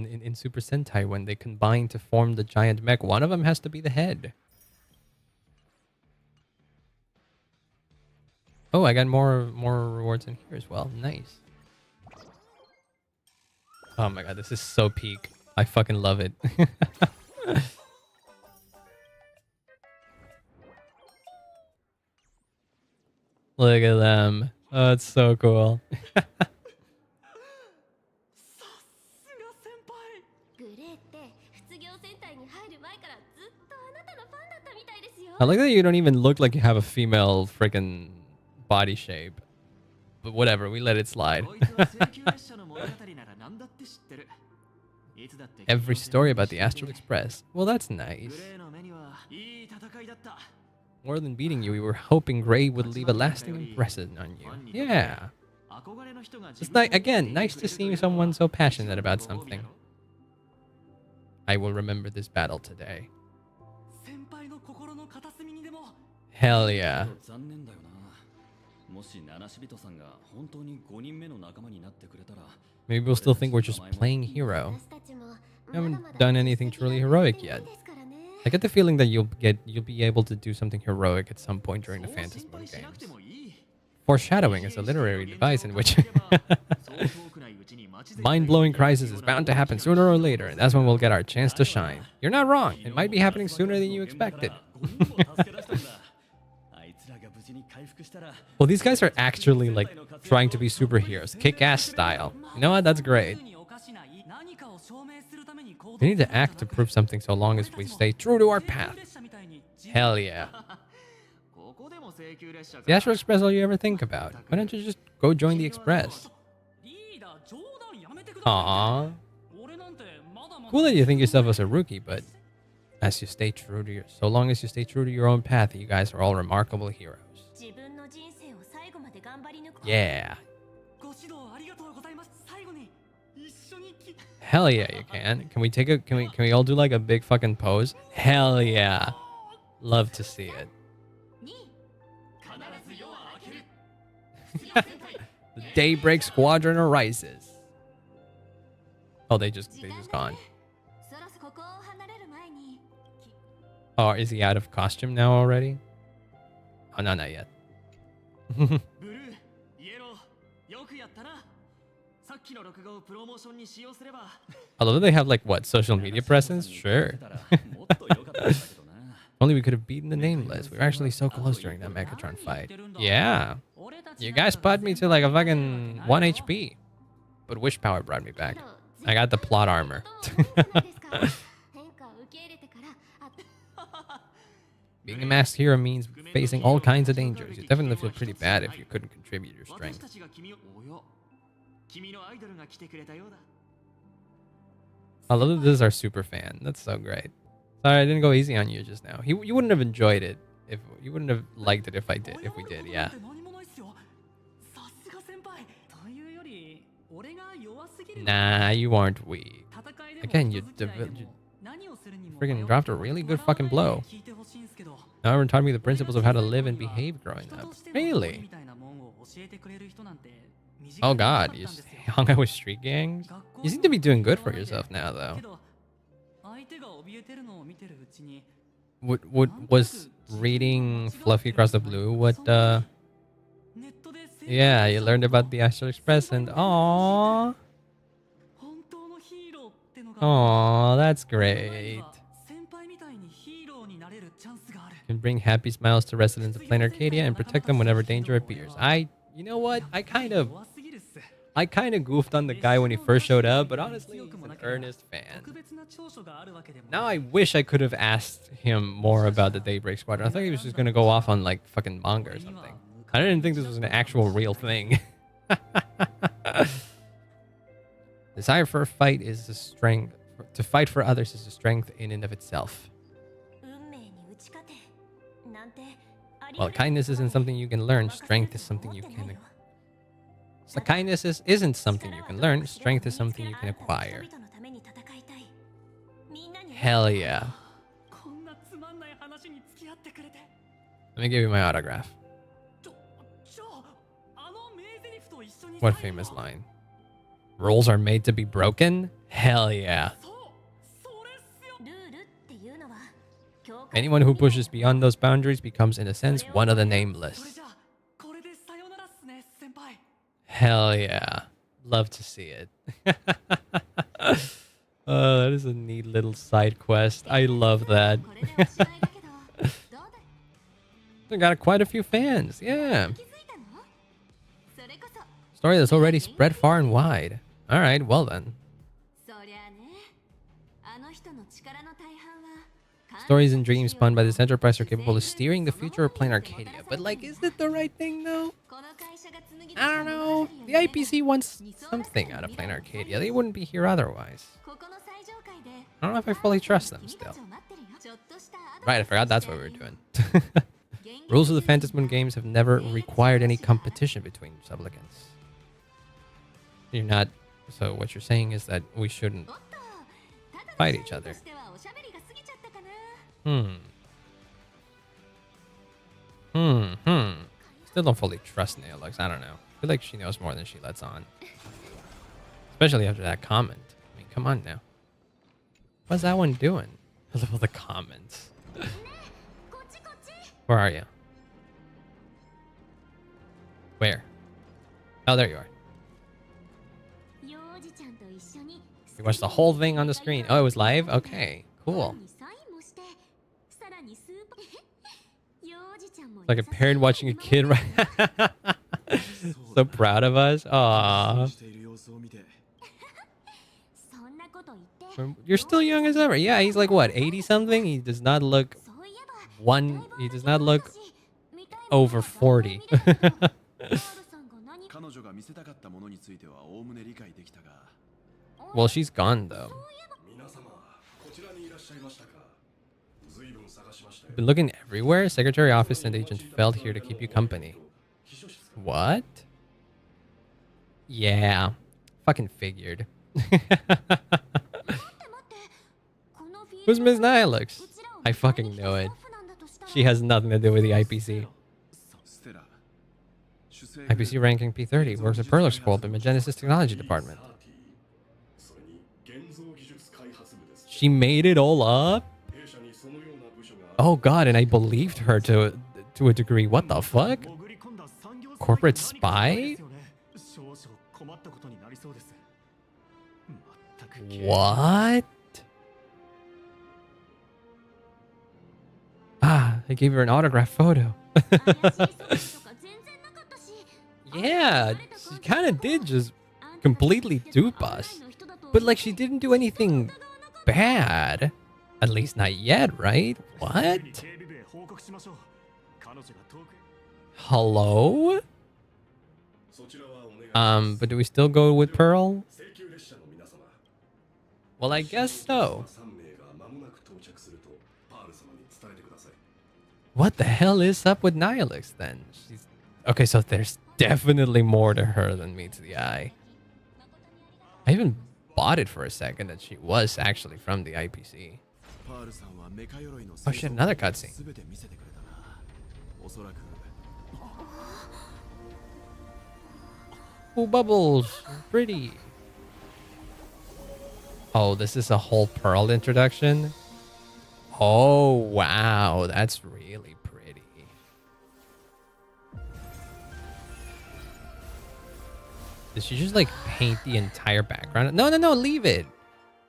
in Super Sentai, when they combine to form the giant mech, one of them has to be the head. Oh, I got more rewards in here as well. Nice. Oh my god, this is so peak. I fucking love it. Look at them. Oh, it's so cool. I like that you don't even look like you have a female freaking body shape. But whatever, we let it slide. Every story about the Astral Express. Well, that's nice. More than beating you, we were hoping Gray would leave a lasting impression on you. Yeah. It's again, nice to see someone so passionate about something. I will remember this battle today. Hell yeah. Maybe we'll still think we're just playing hero. We haven't done anything truly heroic yet. I get the feeling that you'll be able to do something heroic at some point during the Phantasm games. Foreshadowing is a literary device in which mind-blowing crisis is bound to happen sooner or later, and that's when we'll get our chance to shine. You're not wrong. It might be happening sooner than you expected. Well, these guys are actually like trying to be superheroes, kick-ass style. You know what? That's great. We need to act to prove something so long as we stay true to our path. Hell yeah. The Astral Express all you ever think about. Why don't you just go join the Express? Aww. Cool that you think yourself as a rookie, but as you stay true to so long as you stay true to your own path, you guys are all remarkable heroes. Yeah. Hell yeah, you can. Can we all do like a big fucking pose? Hell yeah. Love to see it. The Daybreak Squadron arises. Oh, they just gone. Oh, is he out of costume now already? Oh, no, not yet. Although they have like what, social media presence? Sure. Only we could have beaten the Nameless. We were actually so close during that Megatron fight. Yeah. You guys put me to like a fucking 1 HP. But Wish Power brought me back. I got the plot armor. Being a masked hero means facing all kinds of dangers. You definitely feel pretty bad if you couldn't contribute your strength. I love that this is our super fan. That's so great. Sorry, I didn't go easy on you just now. You wouldn't have enjoyed it if you wouldn't have liked it if I did. If we did, yeah. Nah, you aren't weak. Again, you freaking dropped a really good fucking blow. Now everyone taught me the principles of how to live and behave growing up. Really? Oh god, you hung out with street gangs? You seem to be doing good for yourself now, though. Was reading Fluffy Across the Blue what, yeah, you learned about the Astral Express and aww. Aww, that's great. Can bring happy smiles to residents of Plain Arcadia and protect them whenever danger appears. You know what? I kind of goofed on the guy when he first showed up, but honestly, he's an earnest fan. Now I wish I could have asked him more about the Daybreak Squadron. I thought he was just gonna go off on like fucking manga or something. I didn't think this was an actual real thing. Desire for a fight is the strength. To fight for others is a strength in and of itself. Well, kindness isn't something you can learn. Strength is something you can. So kindness isn't something you can learn. Strength is something you can acquire. Hell yeah. Let me give you my autograph. What famous line? Rules are made to be broken? Hell yeah. Anyone who pushes beyond those boundaries becomes, in a sense, one of the Nameless. Hell yeah. Love to see it. Oh, that is a neat little side quest. I love that. They got quite a few fans. Yeah. Story that's already spread far and wide. Alright, well then. Stories and dreams spun by this enterprise are capable of steering the future of Plain Arcadia. But like, is it the right thing though? I don't know. The IPC wants something out of Plain Arcadia. They wouldn't be here otherwise. I don't know if I fully trust them still. Right, I forgot that's what we were doing. Rules of the Phantasmoon games have never required any competition between supplicants. You're not... So what you're saying is that we shouldn't fight each other. Still don't fully trust Neolux. I don't know. I feel like she knows more than she lets on. Especially after that comment. I mean, come on now. What's that one doing? I love all the comments. Where are you? Where? Oh, there you are. You watched the whole thing on the screen. Oh, it was live? Okay, cool. It's like a parent watching a kid, right? So proud of us. Aww. You're still young as ever. Yeah, he's like what, 80 something? He does not look he does not look over 40. Well, she's gone though. Been looking everywhere. Secretary office and Agent Feld here to keep you company. What? Yeah. Fucking figured. Who's Ms. Nihilux? I fucking know it. She has nothing to do with the IPC. IPC ranking P30. Works at Perlix Corp in Magenesis Technology Department. She made it all up? Oh god, and I believed her to a degree. What the fuck? Corporate spy? What? Ah, I gave her an autograph photo. Yeah, she kind of did just completely dupe us. But like, she didn't do anything bad. At least not yet, right? What? Hello? But do we still go with Pearl? Well, I guess so. What the hell is up with Nihilux then? She's... Okay, so there's definitely more to her than meets the eye. I even bought it for a second that she was actually from the IPC. Oh shit, another cutscene. Oh, Bubbles! Pretty! Oh, this is a whole Pearl introduction? Oh, wow. That's really pretty. Did she just like paint the entire background? No, no, no, leave it.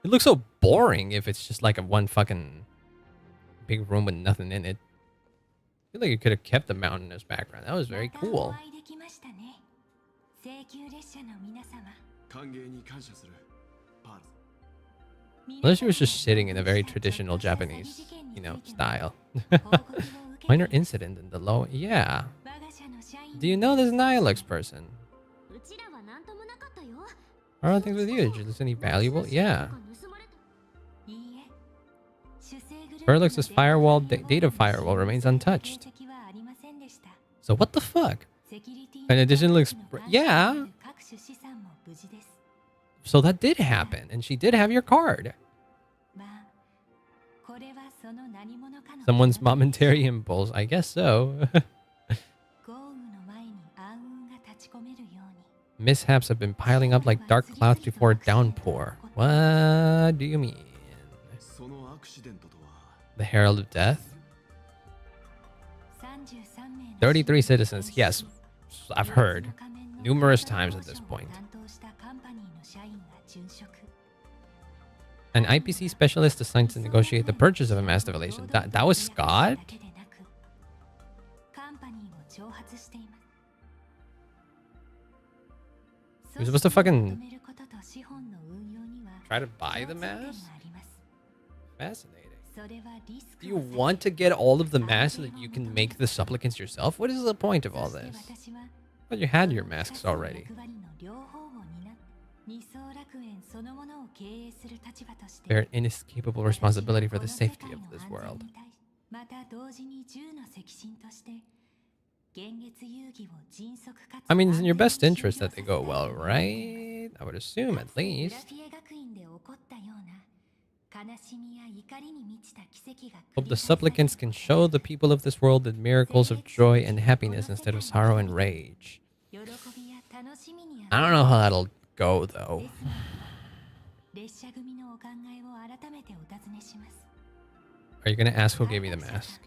It looks so boring if it's just like a one fucking big room with nothing in it. I feel like you could have kept the mountain as background. That was very cool. Unless she was just sitting in a very traditional Japanese, you know, style. Minor incident in the low... Yeah. Do you know this Nihilux person? I don't think with you. Did you listen any valuable? Yeah. Perlux's firewall, data firewall remains untouched. So what the fuck? In addition, looks... Yeah. So that did happen, and she did have your card. Someone's momentary impulse. I guess so. Mishaps have been piling up like dark clouds before a downpour. What do you mean? The Herald of Death? 33 citizens. Yes, I've heard. Numerous times at this point. An IPC specialist assigned to negotiate the purchase of a mass develation. That was Scott? He was supposed to fucking try to buy the mass? Fascinating. Do you want to get all of the masks so that you can make the supplicants yourself? What is the point of all this? But you had your masks already. Bear an inescapable responsibility for the safety of this world. I mean, it's in your best interest that they go well, right? I would assume, at least. Hope the supplicants can show the people of this world the miracles of joy and happiness instead of sorrow and rage. I don't know how that'll go, though. Are you gonna ask who gave me the mask?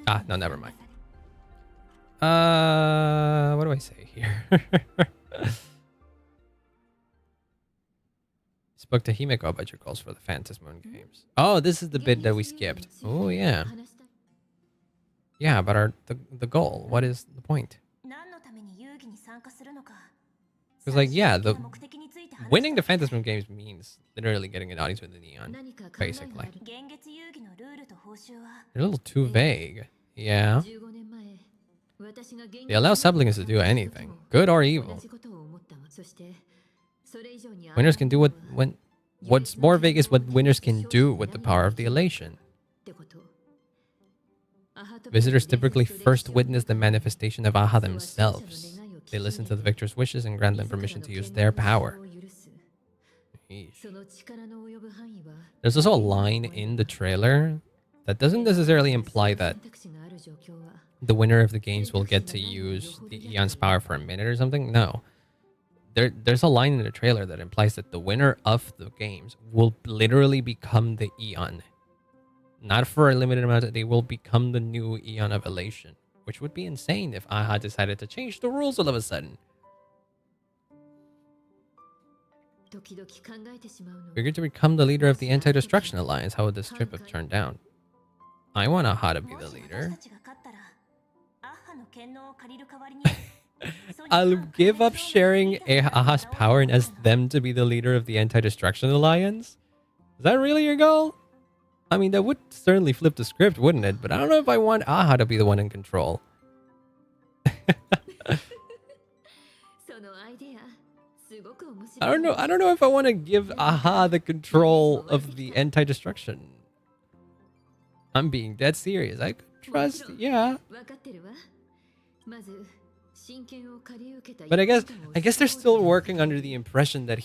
Ah, no, never mind. What do I say here? Spoke to HIMEKO about your goals for the Phantasm Moon games. Oh, this is the bit that we skipped. Oh, yeah. Yeah, about the goal. What is the point? Because, like, yeah, winning the Phantasm Moon games means literally getting an audience with the Neon, basically. They're a little too vague. Yeah. They allow supplicants to do anything, good or evil. Winners can do what's more vague is what winners can do with the power of the elation. Visitors typically first witness the manifestation of Aha themselves. They listen to the victor's wishes and grant them permission to use their power. Eesh. There's also a line in the trailer that doesn't necessarily imply that the winner of the games will get to use the Eon's power for a minute or something. No. There's a line in the trailer that implies that the winner of the games will literally become the Eon. Not for a limited amount, they will become the new Eon of Elation. Which would be insane if Aha decided to change the rules all of a sudden. Figured to become the leader of the Anti-Destruction Alliance, how would this trip have turned out? I want Aha to be the leader. I'll give up sharing Aha's power and ask them to be the leader of the Anti-Destruction Alliance? Is that really your goal? I mean, that would certainly flip the script, wouldn't it? But I don't know if I want Aha to be the one in control. I don't know if I want to give Aha the control of the anti-destruction. I'm being dead serious. I could trust, yeah. But I guess they're still working under the impression that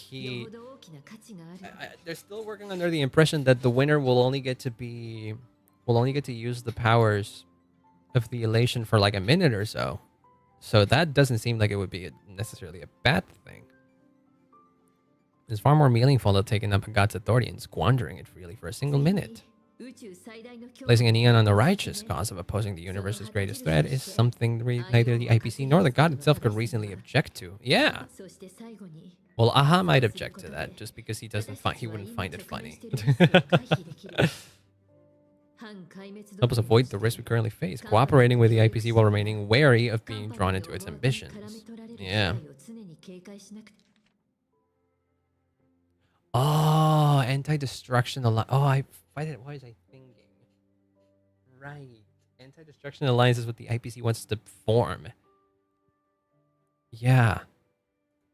they're still working under the impression that the winner will only get to use the powers of the elation for like a minute or so. So that doesn't seem like it would be necessarily a bad thing. It's far more meaningful than taking up a god's authority and squandering it freely for a single minute. Placing an Eon on the righteous cause of opposing the universe's greatest threat is something neither the IPC nor the god itself could reasonably object to. Yeah. Well, Aha might object to that just because he wouldn't find it funny. Help us avoid the risk we currently face, cooperating with the IPC while remaining wary of being drawn into its ambitions. Yeah. Oh, anti-destruction alliance. Oh, what was I thinking? Right. Anti-destruction alliance is what the IPC wants to form. Yeah.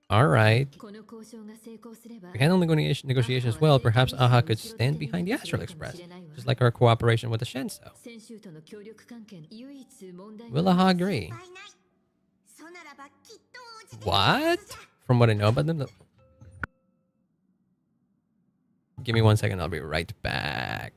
All right. If we handle negotiations well, perhaps Aha could stand behind the Astral Express, just like our cooperation with the Shenso. Will Aha agree? What? From what I know about them, give me 1 second, I'll be right back.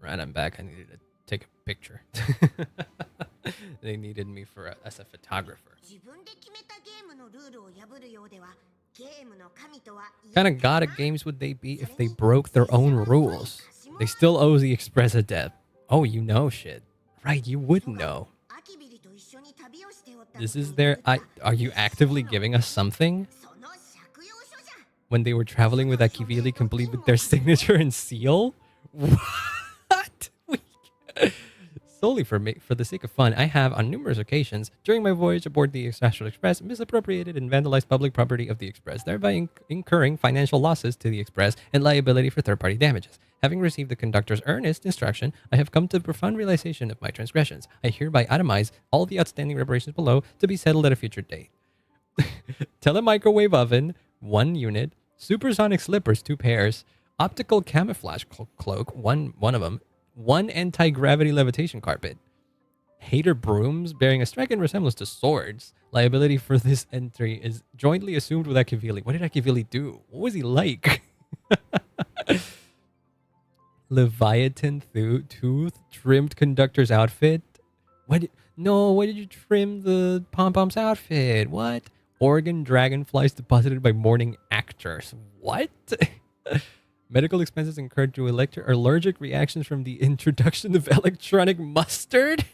Right, I'm back. I needed to take a picture. They needed me as a photographer. Kind of god of games would they be if they broke their own rules? They still owe the Express a debt. Oh, you know shit. Right, you would know. This is their... are you actively giving us something? When they were traveling with Akivili complete with their signature and seal? What? Solely for the sake of fun, I have, on numerous occasions, during my voyage aboard the Astral Express, misappropriated and vandalized public property of the Express, thereby incurring financial losses to the Express and liability for third-party damages. Having received the conductor's earnest instruction, I have come to the profound realization of my transgressions. I hereby itemize all the outstanding reparations below to be settled at a future date. Telemicrowave oven, 1 unit. Supersonic slippers, 2 pairs. Optical camouflage cloak, one of them. 1 anti-gravity levitation carpet. Hater brooms bearing a striking resemblance to swords. Liability for this entry is jointly assumed with Akivili. What did Akivili do? What was he like? Leviathan tooth trimmed conductor's outfit. What? No, why did you trim the pom-pom's outfit? What? Oregon dragonflies deposited by mourning actors. What? Medical expenses incurred due to allergic reactions from the introduction of electronic mustard?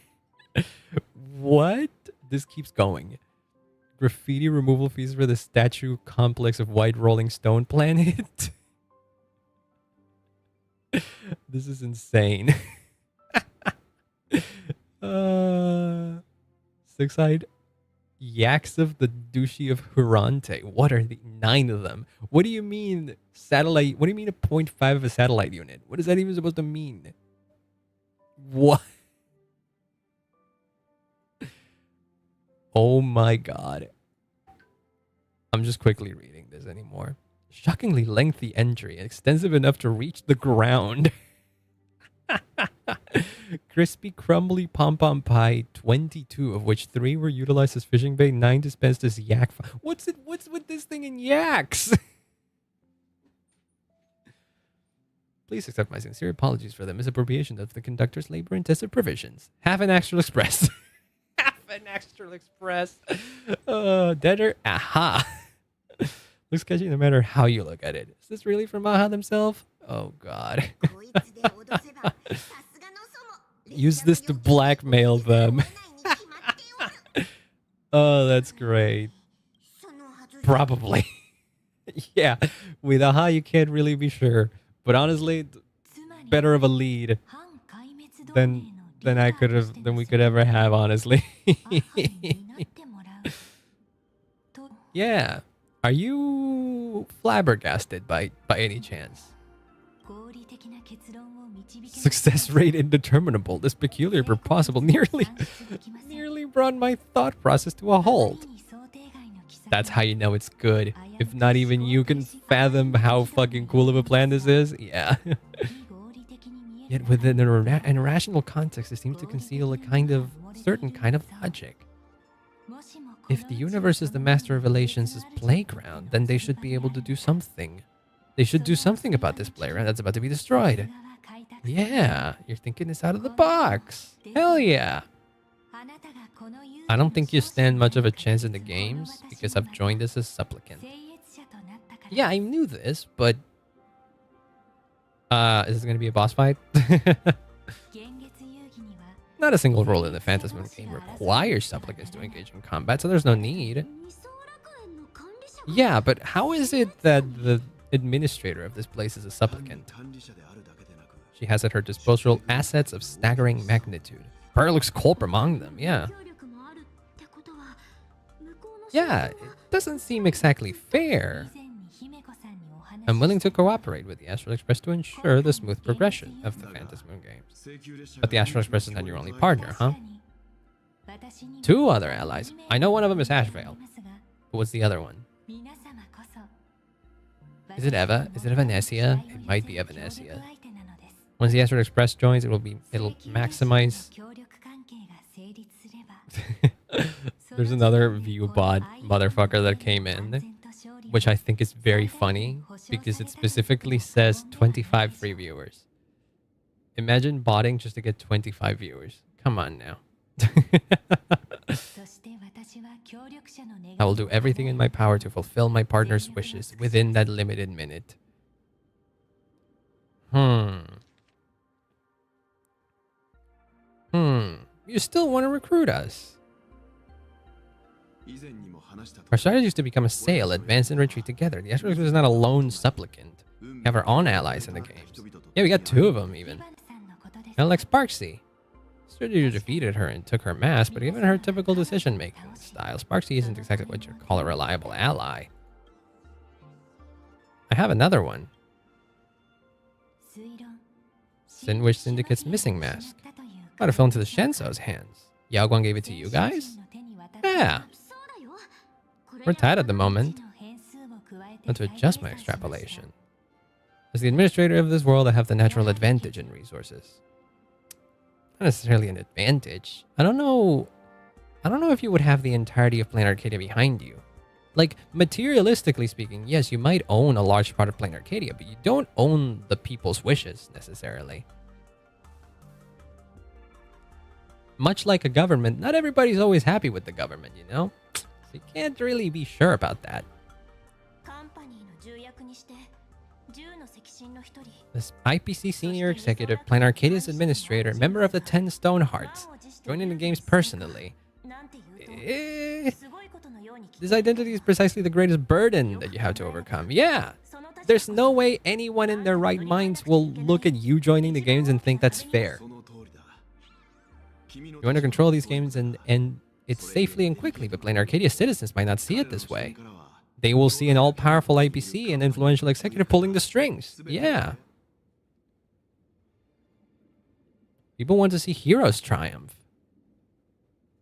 What? This keeps going. Graffiti removal fees for the statue complex of White Rolling Stone Planet? This is insane. Six-eyed yaks of the Duchy of Hurante. What are the 9 of them? What do you mean satellite? What do you mean a 0.5 of a satellite unit? What is that even supposed to mean? What? Oh my god. I'm just quickly reading this anymore. Shockingly lengthy entry, extensive enough to reach the ground. Crispy, crumbly pom-pom pie, 22, of which 3 were utilized as fishing bait, 9 dispensed as yak. What's with this thing in yaks? Please accept my sincere apologies for the misappropriation of the conductor's labor-intensive provisions. Have an Astral Express. Have an Astral Express. Debtor, aha. Looks sketchy no matter how you look at it. Is this really from Maha themselves? Oh god. Use this to blackmail them. Oh, that's great. Probably. Yeah, with Aha you can't really be sure. But honestly, better of a lead than we could ever have, honestly. Yeah. Are you flabbergasted by any chance? Success rate indeterminable. This peculiar proposal nearly brought my thought process to a halt. That's how you know it's good. If not even you can fathom how fucking cool of a plan this is, yeah. Yet within an irrational context, it seems to conceal a certain kind of logic. If the universe is the master of relations' playground, then they should be able to do something. They should do something about this playground that's about to be destroyed. Yeah, you're thinking this out of the box. Hell yeah. I don't think you stand much of a chance in the games because I've joined this as supplicant. Yeah, I knew this, but... is this going to be a boss fight? Not a single role in the Phantasm game requires supplicants to engage in combat, so there's no need. Yeah, but how is it that the administrator of this place is a supplicant? She has at her disposal assets of staggering magnitude. Her looks culp among them, yeah. Yeah, it doesn't seem exactly fair. I'm willing to cooperate with the Astral Express to ensure the smooth progression of the Phantasm games. But the Astral Express is not your only partner, huh? 2 other allies. I know one of them is Ashvale. But what's the other one? Is it Eva? Is it Evanesia? It might be Evanesia. Once the Astral Express joins, it'll maximize. There's another viewbot motherfucker that came in, which I think is very funny because it specifically says 25 free viewers. Imagine botting just to get 25 viewers. Come on now. I will do everything in my power to fulfill my partner's wishes within that limited minute. You still want to recruit us? Our strategy is to become a sale, advance and retreat together. The Asterix is not a lone supplicant. We have our own allies in the games. Yeah, we got 2 of them even. Kind of like Sparksy. Strategy defeated her and took her mask, but given her typical decision-making style, Sparksy isn't exactly what you'd call a reliable ally. I have another one. Sinwish Syndicate's missing mask. Might have fell into the Shenso's hands. Yaoguang gave it to you guys? Yeah. We're tied at the moment. Not to adjust my extrapolation. As the administrator of this world, I have the natural advantage in resources. Not necessarily an advantage. I don't know if you would have the entirety of Plain Arcadia behind you. Like, materialistically speaking, yes, you might own a large part of Plain Arcadia, but you don't own the people's wishes, necessarily. Much like a government, not everybody's always happy with the government, you know? So you can't really be sure about that. This IPC senior executive, Plain Arcadia's administrator, member of the 10 Stone Hearts, joining the games personally. This identity is precisely the greatest burden that you have to overcome. Yeah, there's no way anyone in their right minds will look at you joining the games and think that's fair. You want to control these games and end it safely and quickly, but Plain Arcadia citizens might not see it this way. They will see an all-powerful IPC and influential executive pulling the strings. Yeah. People want to see heroes triumph.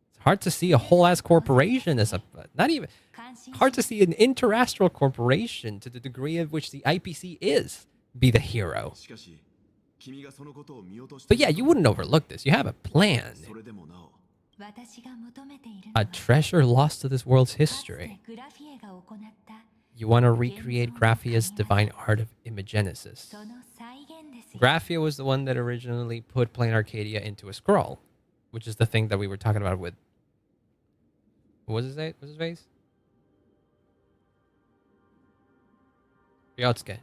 It's hard to see a whole-ass corporation as a... Not even... Hard to see an interastral corporation to the degree of which the IPC is be the hero. But yeah, you wouldn't overlook this. You have a plan. A treasure lost to this world's history. You want to recreate Graphia's divine art of imagenesis. Graphia was the one that originally put Plain Arcadia into a scroll, which is the thing that we were talking about with... What was his name? What's his face? Ryosuke.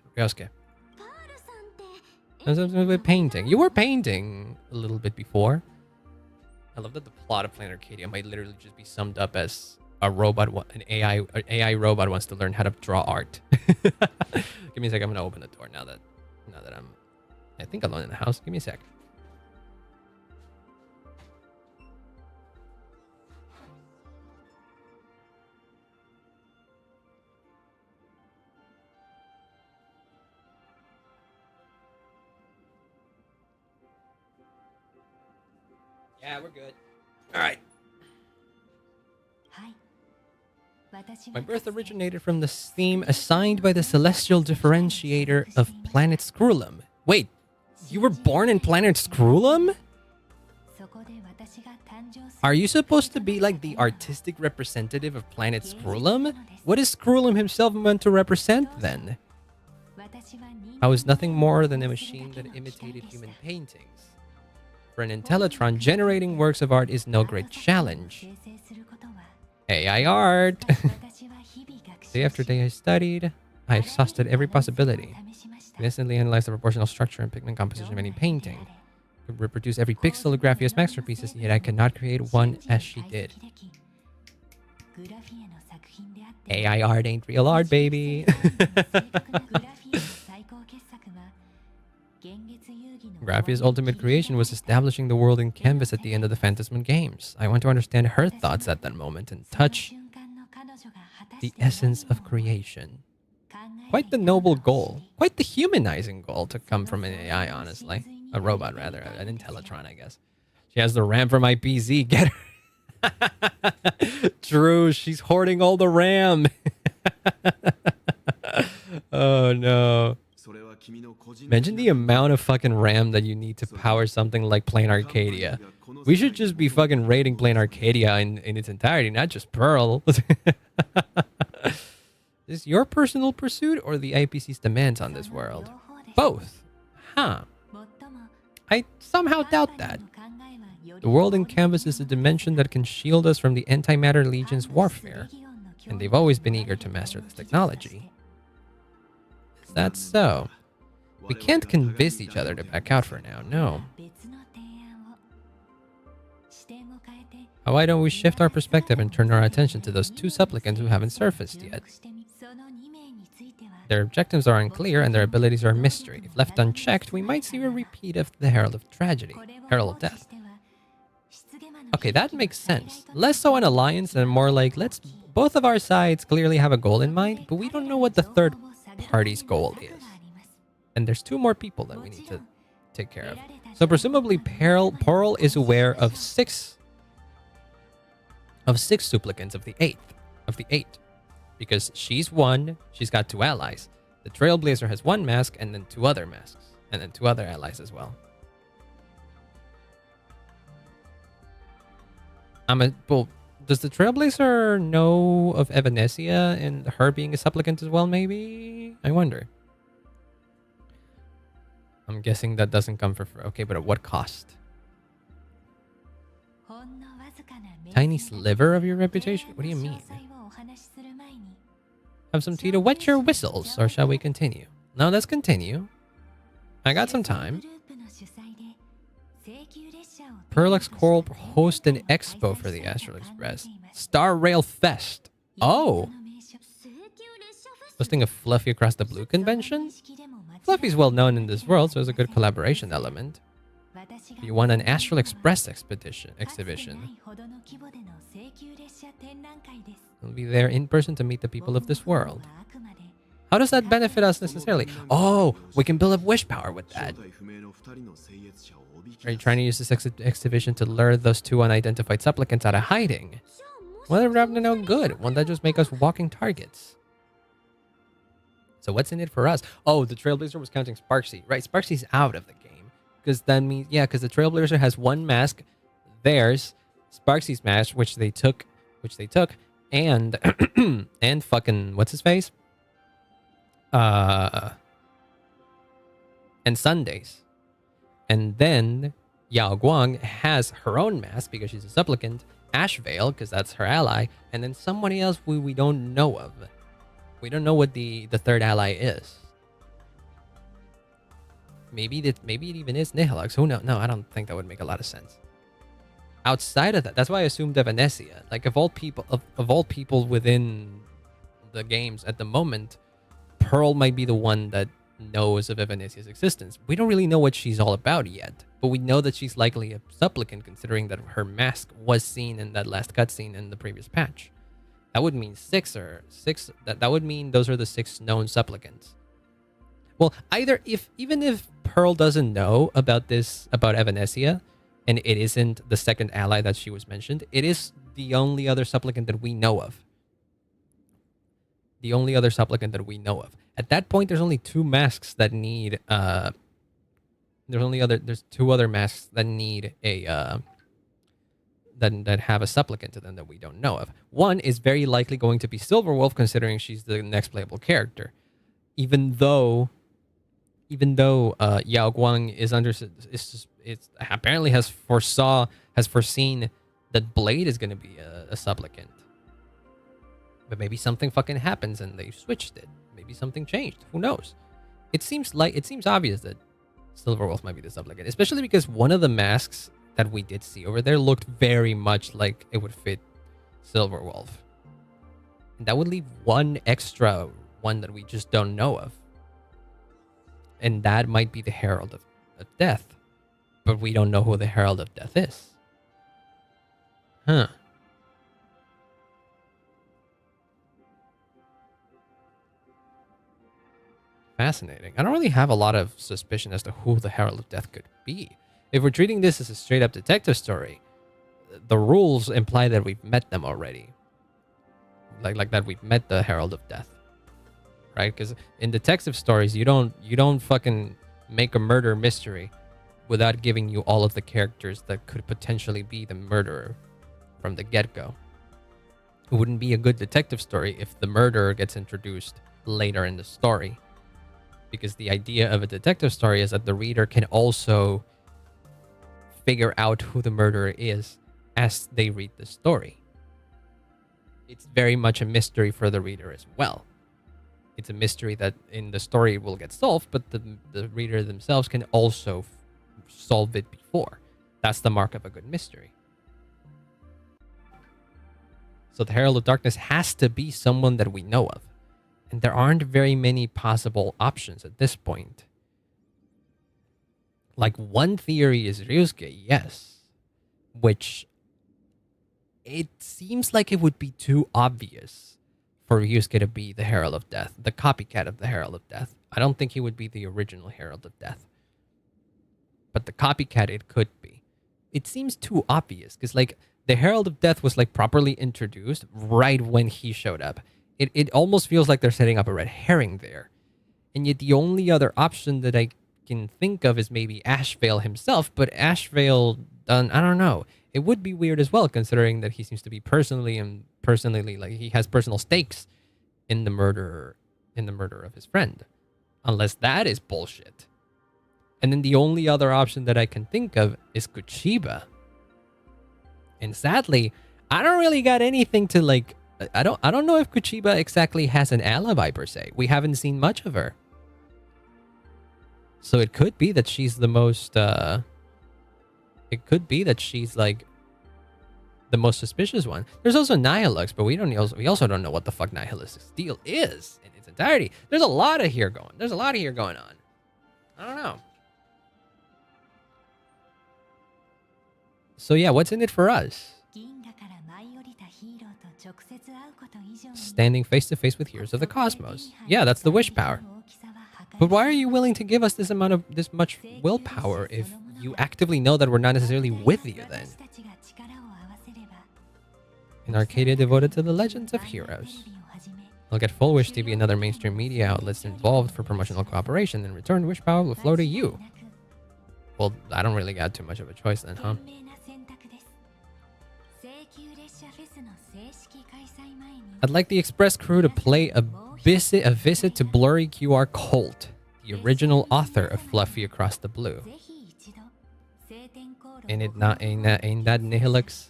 With painting. You were painting a little bit before. I love that the plot of Plain Arcadia might literally just be summed up as an AI robot wants to learn how to draw art. Give me a sec. I'm gonna open the door now that I'm, I think, alone in the house. Give me a sec. Yeah, we're good. All right. My birth originated from the theme assigned by the celestial differentiator of planet Scrulum. Wait, you were born in planet Scrulum? Are you supposed to be like the artistic representative of planet Scrulum? What is Scrulum himself meant to represent then? I was nothing more than a machine that imitated human paintings. For an Intellitron, generating works of art is no great challenge. AI art! Day after day I studied. I exhausted every possibility. I instantly analyzed the proportional structure and pigment composition of any painting. I could reproduce every pixel of Graphia's masterpieces, yet I could not create one as she did. AI art ain't real art, baby! Graphia's ultimate creation was establishing the world in canvas at the end of the Phantasm games. I want to understand her thoughts at that moment and touch the essence of creation. Quite the noble goal. Quite the humanizing goal to come from an AI, honestly. A robot, rather. An Intellitron, I guess. She has the RAM for my PC. Get her. True, she's hoarding all the RAM. Oh, no. Imagine the amount of fucking RAM that you need to power something like Plain Arcadia. We should just be fucking rating Plain Arcadia in its entirety, not just Pearl. Is this your personal pursuit or the IPC's demands on this world? Both. Huh. I somehow doubt that. The world in Canvas is a dimension that can shield us from the Antimatter Legion's warfare, and they've always been eager to master this technology. Is that so? We can't convince each other to back out for now, no. Why don't we shift our perspective and turn our attention to those two supplicants who haven't surfaced yet? Their objectives are unclear and their abilities are a mystery. If left unchecked, we might see a repeat of the Herald of Tragedy, Herald of Death. Okay, that makes sense. Less so an alliance and more like, both of our sides clearly have a goal in mind, but we don't know what the third party's goal is. And there's two more people that we need to take care of. So presumably Pearl is aware of six supplicants of the eight. Because she's one, she's got two allies. The Trailblazer has one mask and then two other masks. And then two other allies as well. Well, does the Trailblazer know of Evanesia and her being a supplicant as well, maybe? I wonder. I'm guessing that doesn't come for free. Okay, but at what cost? Tiny sliver of your reputation? What do you mean? Have some tea to wet your whistles, or shall we continue? No, let's continue. I got some time. Perlex Corp host an expo for the Astral Express. Star Rail Fest. Oh! Hosting a Fluffy Across the Blue convention? Fluffy's well known in this world, so it's a good collaboration element. If you want an Astral Express exhibition, we'll be there in person to meet the people of this world. How does that benefit us necessarily? Oh, we can build up wish power with that. Are you trying to use this exhibition to lure those two unidentified supplicants out of hiding? Well, they're up to no good. Won't that just make us walking targets? So what's in it for us? Oh, the Trailblazer was counting Sparksy. Right, Sparksy's out of the game. Because that means, yeah, because the Trailblazer has one mask. Theirs, Sparksy's mask, which they took, and and fucking what's his face? And Sundays. And then Yao Guang has her own mask because she's a supplicant, Ashvale, because that's her ally, and then somebody else we don't know of. We don't know what the third ally is. Maybe it even is Nihilux. Who knows? No, I don't think that would make a lot of sense. Outside of that, that's why I assumed Evanesia. Like of all people within the games at the moment, Pearl might be the one that knows of Evanesia's existence. We don't really know what she's all about yet, but we know that she's likely a supplicant considering that her mask was seen in that last cutscene in the previous patch. That would mean six. That would mean those are the 6 known supplicants. Well, even if Pearl doesn't know about Evanesia, and it isn't the second ally that she was mentioned, it is the only other supplicant that we know of. At that point, there's only 2 masks that need there's 2 other masks that need a that have a supplicant to them that we don't know of. One is very likely going to be Silverwolf, considering she's the next playable character. Even though Yao Guang apparently has foreseen that Blade is going to be a supplicant. But maybe something fucking happens and they switched it. Maybe something changed. Who knows? It seems obvious that Silverwolf might be the supplicant, especially because one of the masks that we did see over there looked very much like it would fit Silverwolf. And that would leave one extra one that we just don't know of. And that might be the Herald of Death. But we don't know who the Herald of Death is. Huh. Fascinating. I don't really have a lot of suspicion as to who the Herald of Death could be. If we're treating this as a straight-up detective story, the rules imply that we've met them already. Like that we've met the Herald of Death. Right? Because in detective stories, you don't fucking make a murder mystery without giving you all of the characters that could potentially be the murderer from the get-go. It wouldn't be a good detective story if the murderer gets introduced later in the story. Because the idea of a detective story is that the reader can also figure out who the murderer is as they read the story. It's very much a mystery for the reader as well. It's a mystery that in the story will get solved, but the reader themselves can also solve it before. That's the mark of a good mystery. So the Herald of Darkness has to be someone that we know of. And there aren't very many possible options at this point. Like, one theory is Ryusuke, yes. Which, it seems like it would be too obvious for Ryusuke to be the Herald of Death, the copycat of the Herald of Death. I don't think he would be the original Herald of Death. But the copycat, it could be. It seems too obvious, because, like, the Herald of Death was, like, properly introduced right when he showed up. It almost feels like they're setting up a red herring there. And yet the only other option that I can think of is maybe Ashvale himself, but Ashvale, I don't know. It would be weird as well, considering that he seems to be personally, like, he has personal stakes in the murder of his friend. Unless that is bullshit. And then the only other option that I can think of is Kuchiba. And sadly, I don't really got anything to, like, I don't know if Kuchiba exactly has an alibi per se. We haven't seen much of her. So it could be that she's the most it could be that she's, like, the most suspicious one. There's also Nihilux, but we also don't know what the fuck Nihilus's deal is in its entirety. There's a lot here going on. I don't know. So yeah, what's in it for us? Standing face to face with heroes of the cosmos. Yeah, that's the wish power. But why are you willing to give us this much willpower if you actively know that we're not necessarily with you then? An Arcadia devoted to the legends of heroes. I'll get full Wish TV and other mainstream media outlets involved for promotional cooperation. In return, wish power will flow to you. Well, I don't really got too much of a choice then, huh? I'd like the Express crew to play a visit to Blurry QR Colt, the original author of Fluffy Across the Blue. Ain't that Nihilux?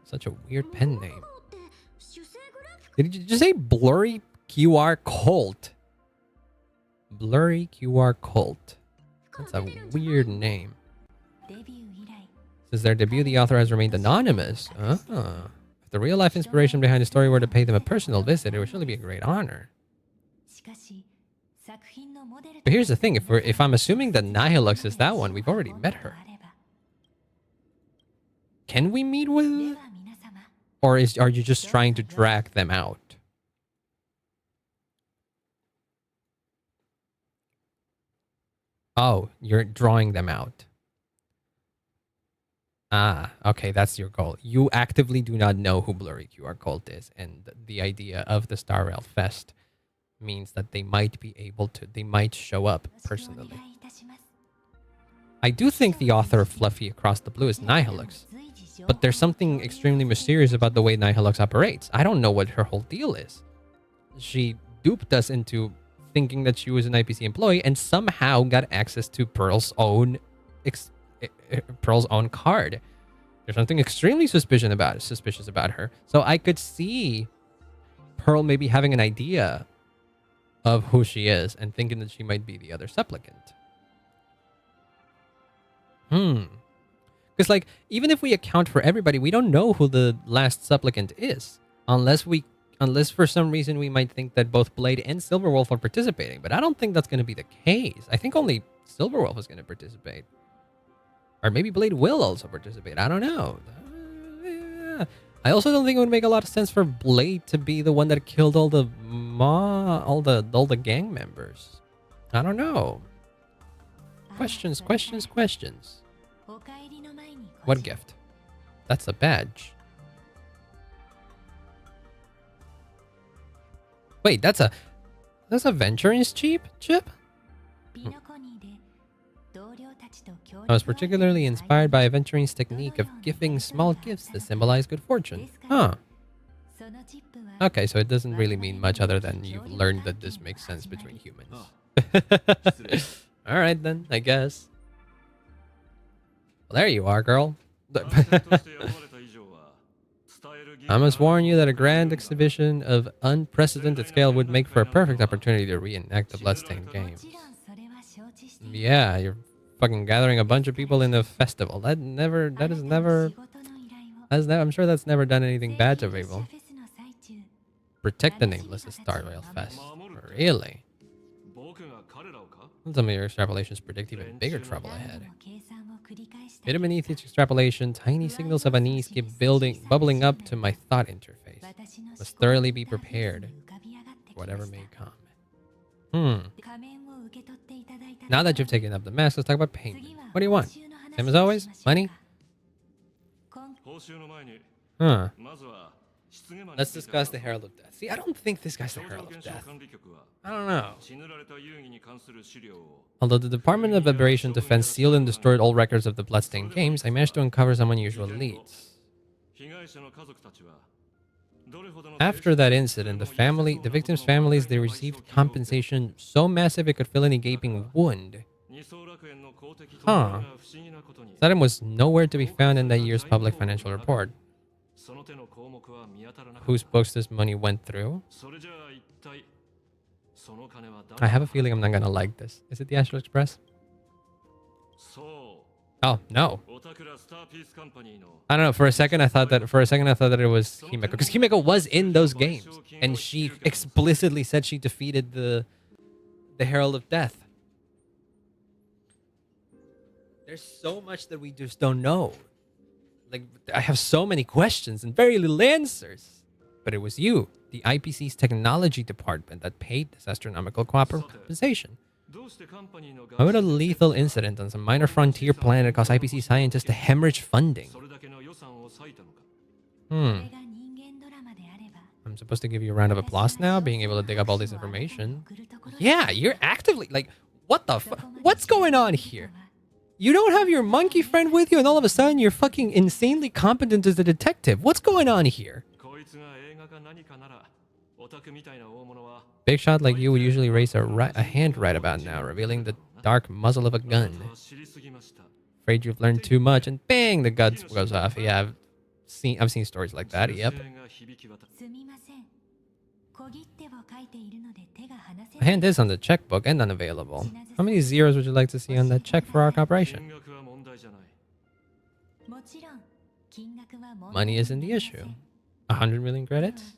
Such a weird pen name. Did you just say Blurry QR Colt? Blurry QR Colt. That's a weird name. Since their debut, the author has remained anonymous. If the real-life inspiration behind the story were to pay them a personal visit, it would surely be a great honor. But here's the thing, if I'm assuming that Nihilux is that one, we've already met her. Can we meet with... Or are you just trying to drag them out? Oh, you're drawing them out. Ah, okay, that's your goal. You actively do not know who Blurry QR Colt is, and the idea of the Star Rail Fest means that they might be able to, they might show up personally. I do think the author of Fluffy Across the Blue is Nihilux, but there's something extremely mysterious about the way Nihilux operates. I don't know what her whole deal is. She duped us into thinking that she was an IPC employee and somehow got access to Pearl's own card. There's something extremely suspicious about her. So I could see Pearl maybe having an idea of who she is and thinking that she might be the other supplicant. Because, like, even if we account for everybody, we don't know who the last supplicant is. Unless for some reason we might think that both Blade and Silverwolf are participating. But I don't think that's going to be the case. I think only Silverwolf is going to participate. Or maybe Blade will also participate. I don't know. I also don't think it would make a lot of sense for Blade to be the one that killed all the gang members. I don't know. Questions. What gift? That's a badge. Wait, that's a Venturing's chip? I was particularly inspired by Venturing's technique of giving small gifts that symbolize good fortune. Huh. Okay, so it doesn't really mean much other than you've learned that this makes sense between humans. Alright then, I guess. Well, there you are, girl. I must warn you that a grand exhibition of unprecedented scale would make for a perfect opportunity to reenact the Bloodstained games. Yeah, you're fucking gathering a bunch of people in a festival. I'm sure that's never done anything bad to people. Protect the nameless at Star Rail Fest. Really? Some of your extrapolations predict even bigger trouble ahead. Hidden beneath each extrapolation, tiny signals of unease keep bubbling up to my thought interface. Must thoroughly be prepared for whatever may come. Now that you've taken up the mask, let's talk about payment. What do you want? Same as always? Money? Huh. Let's discuss the Herald of Death. See, I don't think this guy's the Herald of Death. I don't know. Although the Department of Aberration Defense sealed and destroyed all records of the Bloodstained games, I managed to uncover some unusual leads. After that incident, the victims' families, they received compensation so massive it could fill any gaping wound. Huh. Saddam was nowhere to be found in that year's public financial report. Whose books this money went through? I have a feeling I'm not gonna like this. Is it the Astral Express? Oh no! I don't know. For a second, I thought that it was HIMEKO, because HIMEKO was in those games, and she explicitly said she defeated the Herald of Death. There's so much that we just don't know. Like, I have so many questions and very little answers. But it was you, the IPC's technology department, that paid this astronomical compensation. Why would a lethal incident on some minor frontier planet cause IPC scientists to hemorrhage funding? I'm supposed to give you a round of applause now, being able to dig up all this information. Yeah, you're actively, like, what the fuck? What's going on here? You don't have your monkey friend with you, and all of a sudden you're fucking insanely competent as a detective. What's going on here? Big shot like you would usually raise a hand right about now, revealing the dark muzzle of a gun. Afraid you've learned too much, and bang, the gun goes off. Yeah, I've seen stories like that. Yep. A hand is on the checkbook and unavailable. How many zeros would you like to see on that check for our cooperation? Money isn't the issue. 100 million credits?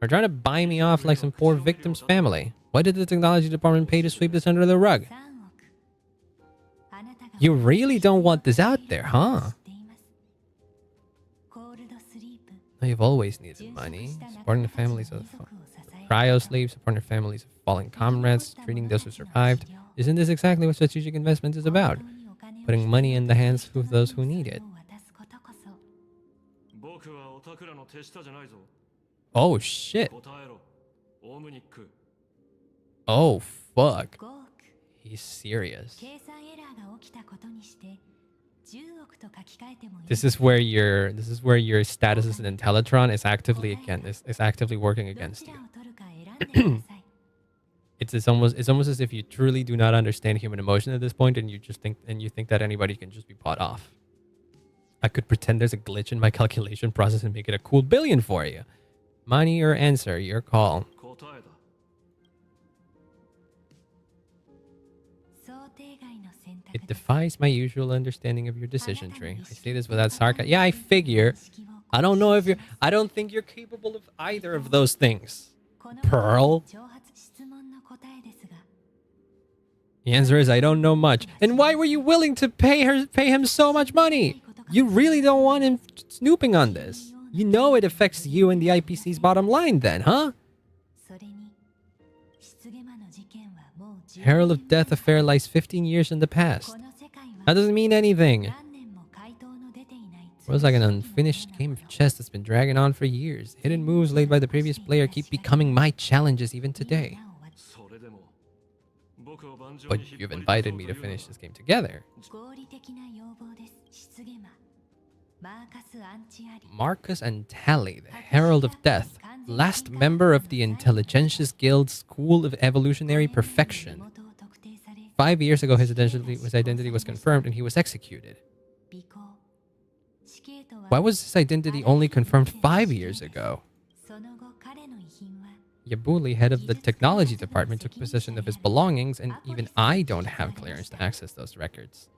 Are trying to buy me off like some poor victim's family. Why did the technology department pay to sweep this under the rug? You really don't want this out there, huh? You've always needed money. Supporting the families of cryo sleeves, supporting the families of fallen comrades, treating those who survived. Isn't this exactly what strategic investment is about? Putting money in the hands of those who need it. Oh shit. Oh fuck. He's serious. This is where your status as an Intellitron is actively working against you. It's almost as if you truly do not understand human emotion at this point, and you think that anybody can just be bought off. I could pretend there's a glitch in my calculation process and make it a cool billion for you. Money or answer, your call. It defies my usual understanding of your decision tree. I say this without sarcasm. Yeah, I figure. I don't think you're capable of either of those things. Pearl? The answer is I don't know much. And why were you willing to pay him so much money? You really don't want him snooping on this. You know it affects you and the IPC's bottom line then, huh? Herald of Death affair lies 15 years in the past. That doesn't mean anything. It was like an unfinished game of chess that's been dragging on for years. Hidden moves laid by the previous player keep becoming my challenges even today. But you've invited me to finish this game together. Marcus Antali, the Herald of Death, last member of the Intelligentious Guild's School of Evolutionary Perfection. 5 years ago, his identity was confirmed and he was executed. Why was his identity only confirmed 5 years ago? Yabuli, head of the technology department, took possession of his belongings, and even I don't have clearance to access those records.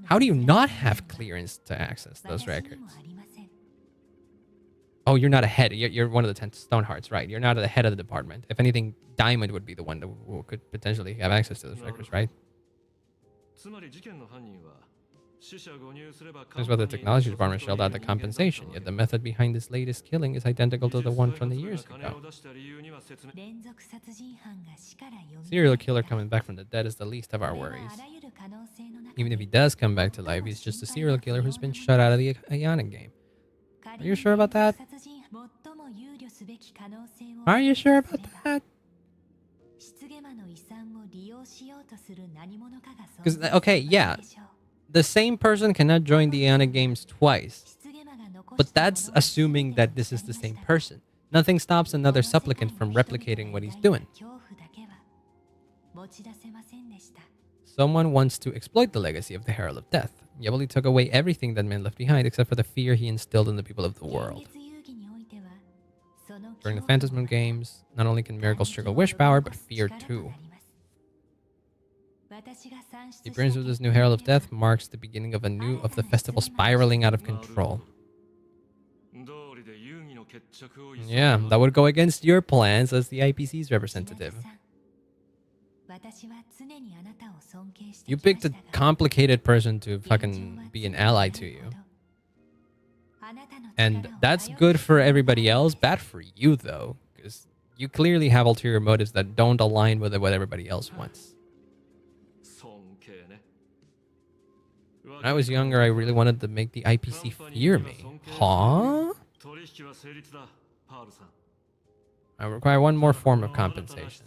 How do you not have clearance to access those records? Oh, you're not a head. You're one of the 10 stone hearts, right? You're not the head of the department. If anything, Diamond would be the one who could potentially have access to those records, right? That's why the technology department shelled out the compensation, yet the method behind this latest killing is identical to the one from the years ago. Serial killer coming back from the dead is the least of our worries. Even if he does come back to life, he's just a serial killer who's been shut out of the Ayana game. Are you sure about that? Are you sure about that? Because, okay, yeah. The same person cannot join the Ayana games twice. But that's assuming that this is the same person. Nothing stops another supplicant from replicating what he's doing. Someone wants to exploit the legacy of the Herald of Death. Yabuli took away everything that man left behind except for the fear he instilled in the people of the world. During the Phantasm games, not only can miracles trigger wish power, but fear too. The appearance of this new Herald of Death marks the beginning of the festival spiraling out of control. Yeah, that would go against your plans as the IPC's representative. You picked a complicated person to fucking be an ally to you. And that's good for everybody else, bad for you though, because you clearly have ulterior motives that don't align with what everybody else wants. When I was younger, I really wanted to make the IPC fear me. Huh? I require one more form of compensation.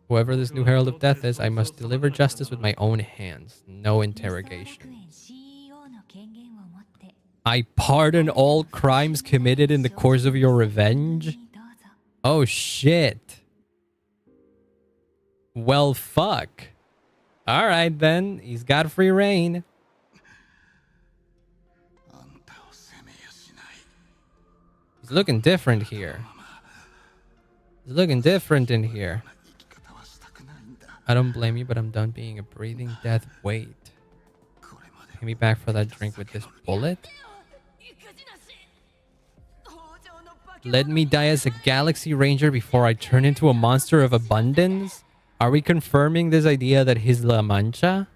Whoever this new Herald of Death is, I must deliver justice with my own hands. No interrogation. I pardon all crimes committed in the course of your revenge? Oh shit. Well, fuck. Alright then, he's got free reign. He's looking different here. He's looking different in here. I don't blame you, but I'm done being a breathing death. Wait. Get me back for that drink with this bullet? Let me die as a Galaxy Ranger before I turn into a monster of abundance? Are we confirming this idea that he's La Mancha?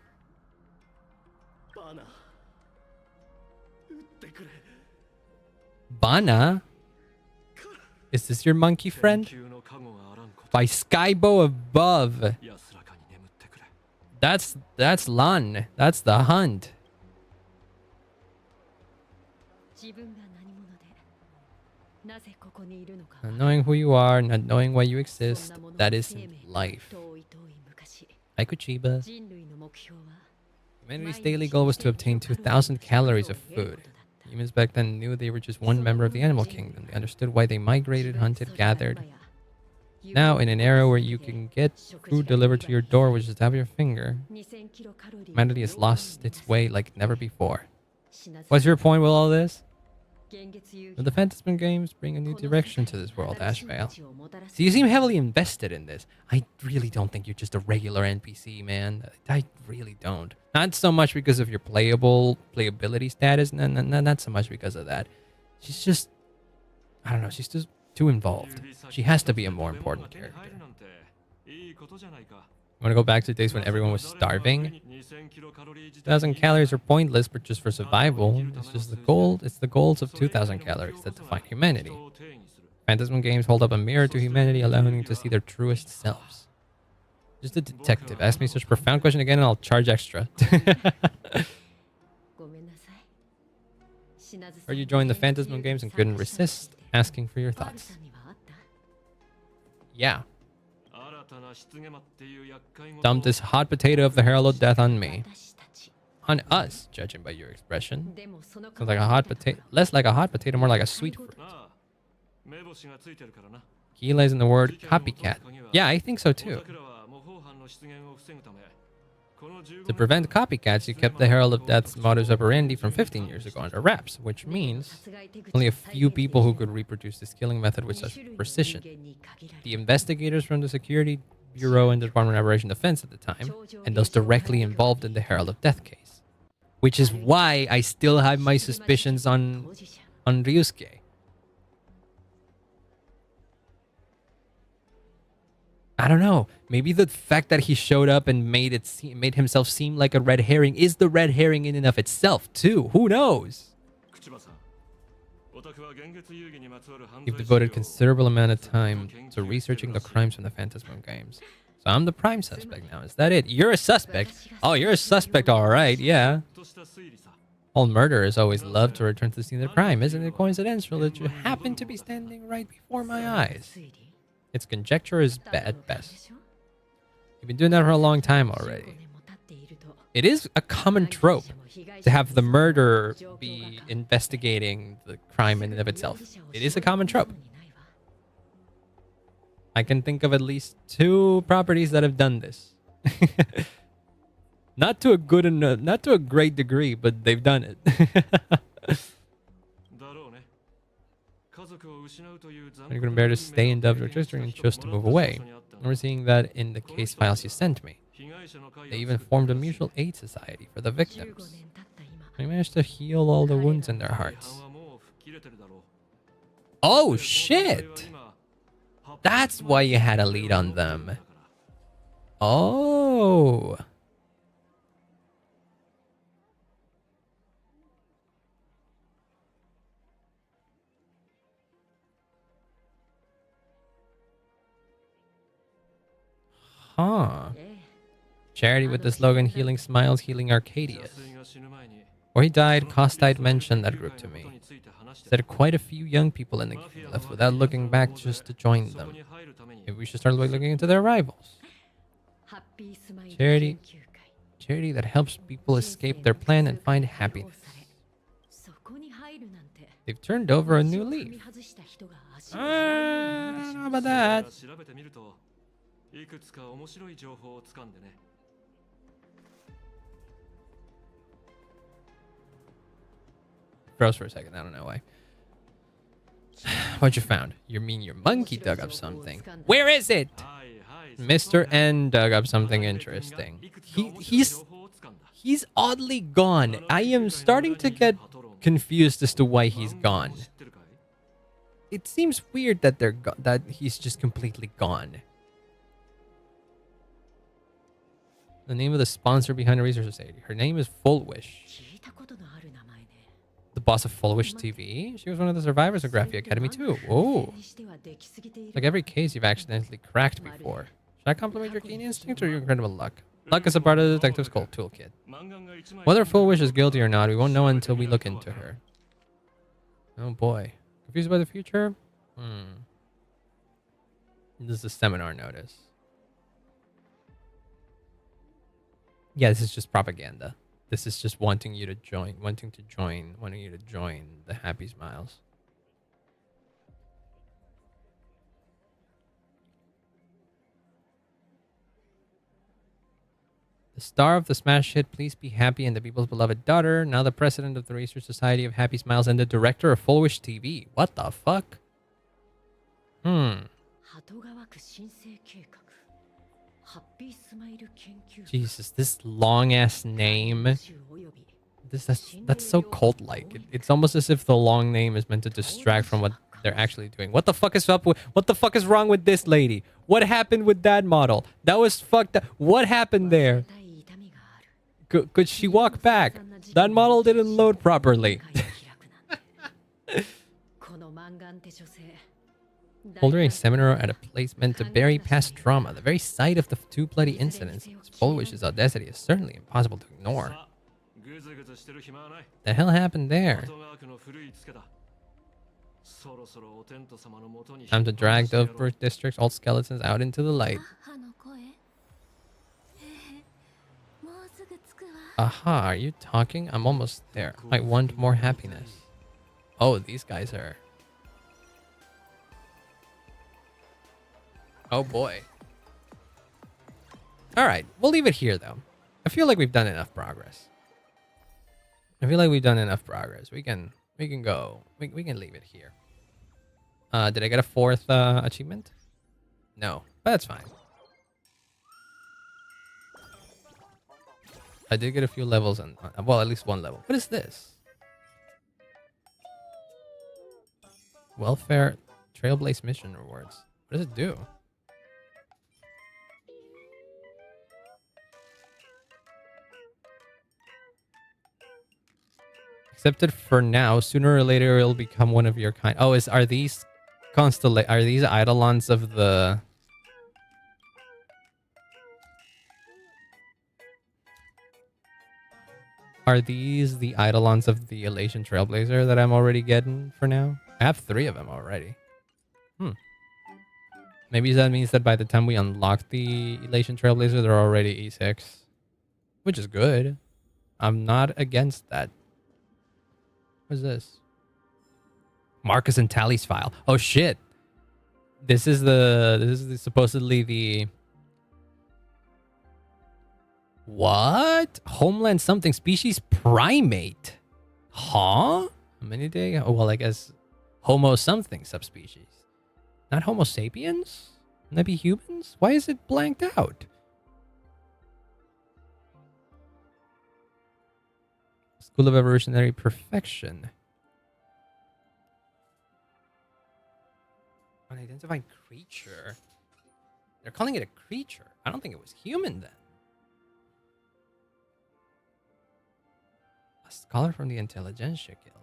Bana? Is this your monkey friend? By Skybow above. That's Lan. That's the hunt. Not knowing who you are, not knowing why you exist, that isn't life. Chiba. Humanity's daily goal was to obtain 2,000 calories of food. Humans back then knew they were just one member of the animal kingdom. They understood why they migrated, hunted, gathered. Now, in an era where you can get food delivered to your door with just tap of your finger, humanity has lost its way like never before. What's your point with all this? But the Phantasm games bring a new direction to this world, Ashvale. So you seem heavily invested in this. I really don't think you're just a regular NPC, man. I really don't. Not so much because of your playability status. Not so much because of that. She's just... I don't know, she's just too involved. She has to be a more important character. I want to go back to days when everyone was starving. 2,000 calories are pointless, but just for survival. It's just the goal. It's the goals of 2,000 calories that define humanity. Phantasm games hold up a mirror to humanity, allowing them to see their truest selves. Just a detective. Ask me such a profound question again, and I'll charge extra. Or you joined the Phantasm games and couldn't resist asking for your thoughts. Yeah. Dump this hot potato of the Herald of Death on me. On us, judging by your expression. Sounds like a hot potato. Less like a hot potato, more like a sweet fruit. Key lies in the word copycat. Yeah, I think so too. To prevent copycats, he kept the Herald of Death's modus operandi from 15 years ago under wraps, which means only a few people who could reproduce this killing method with such precision. The investigators from the Security Bureau and the Department of Operation Defense at the time, and those directly involved in the Herald of Death case. Which is why I still have my suspicions on Ryusuke. I don't know. Maybe the fact that he showed up and made himself seem like a red herring is the red herring in and of itself too. Who knows? You've devoted a considerable amount of time to researching the crimes from the Phantasm games. So I'm the prime suspect now. Is that it? You're a suspect? Oh, you're a suspect, all right. Yeah. All murderers always love to return to the scene of the crime. Isn't it coincidental that you happen to be standing right before my eyes? Its conjecture is at best. You've been doing that for a long time already. It is a common trope to have the murderer be investigating the crime in and of itself. It is a common trope. I can think of at least 2 properties that have done this. Not to a great degree, but they've done it. You couldn't bear to stay in Dove's registry and chose to move away. We're seeing that in the case files you sent me. They even formed a mutual aid society for the victims. They managed to heal all the wounds in their hearts. Oh shit! That's why you had a lead on them. Oh. Huh. Charity with the slogan Healing Smiles, Healing Arcadius. Before he died, Costite mentioned that group to me. Said quite a few young people in the game left without looking back just to join them. Maybe we should start looking into their rivals. Charity that helps people escape their plan and find happiness. They've turned over a new leaf. I don't know about that. Froze for a second. I don't know why. What you found? You mean your monkey dug up something? Where is it? Mr. N dug up something interesting. He's oddly gone. I am starting to get confused as to why he's gone. It seems weird that that he's just completely gone. The name of the sponsor behind the research society. Her name is Fullwish. The boss of Fullwish TV? She was one of the survivors of Graphia Academy too. Oh. Like every case you've accidentally cracked before. Should I compliment your keen instinct or your incredible luck? Luck is a part of the detective's toolkit. Whether Fullwish is guilty or not, we won't know until we look into her. Oh boy. Confused by the future? This is a seminar notice. Yeah, this is just propaganda. This is just wanting you to join, wanting you to join the Happy Smiles. The star of the smash hit Please Be Happy and the People's Beloved Daughter, now the president of the Research Society of Happy Smiles and the director of Fullwish TV. What the fuck? Jesus, this long-ass name. That's so cult-like. It's almost as if the long name is meant to distract from what they're actually doing. What the fuck is up with... What the fuck is wrong with this lady? What happened with that model? That was fucked up. What happened there? Could she walk back? That model didn't load properly. Holding a seminar at a place meant to bury past trauma, the very sight of the 2 bloody incidents, Fullwish's audacity is certainly impossible to ignore. The hell happened there? Time to drag the Dovebrook District's old skeletons out into the light. Aha, are you talking? I'm almost there. I want more happiness. Oh, these guys are... Oh boy. All right, we'll leave it here though. I feel like we've done enough progress. I feel like we've done enough progress. We can go. We can leave it here. Did I get a fourth achievement? No, but that's fine. I did get a few levels and well, at least one level. What is this? Welfare Trailblaze mission rewards. What does it do? Accepted for now. Sooner or later, it'll become one of your kind. Oh, are these are these eidolons of the? Are these the eidolons of the Elation Trailblazer that I'm already getting for now? I have 3 of them already. Maybe that means that by the time we unlock the Elation Trailblazer, they're already E6. Which is good. I'm not against that. What is this? Marcus and Tally's file. Oh shit. This is supposedly the what? Homeland something species primate. Huh? How many day? Oh, well, I guess Homo something subspecies. Not Homo sapiens? Wouldn't that be humans? Why is it blanked out? School of Evolutionary Perfection. Unidentified creature. They're calling it a creature. I don't think it was human then. A scholar from the Intelligentsia Guild.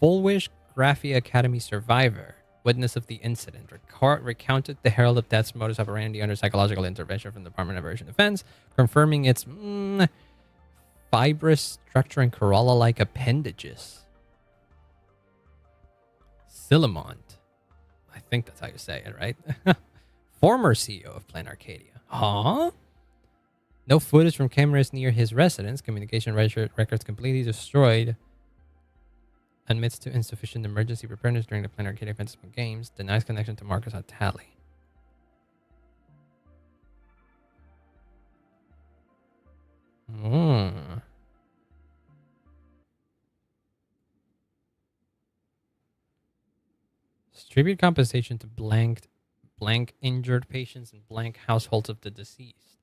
Fullwish Graphia Academy survivor. Witness of the incident. Recounted the Herald of Death's modus operandi under psychological intervention from the Department of Evasion Defense, confirming its fibrous structure and corolla-like appendages. Silamont. I think that's how you say it, right? Former CEO of Plan Arcadia. Huh? No footage from cameras near his residence. Communication records completely destroyed. Admits to insufficient emergency preparedness during the Plan Arcadia Offensive Games. Denies connection to Marcus Atali. Distribute compensation to blank injured patients and blank households of the deceased.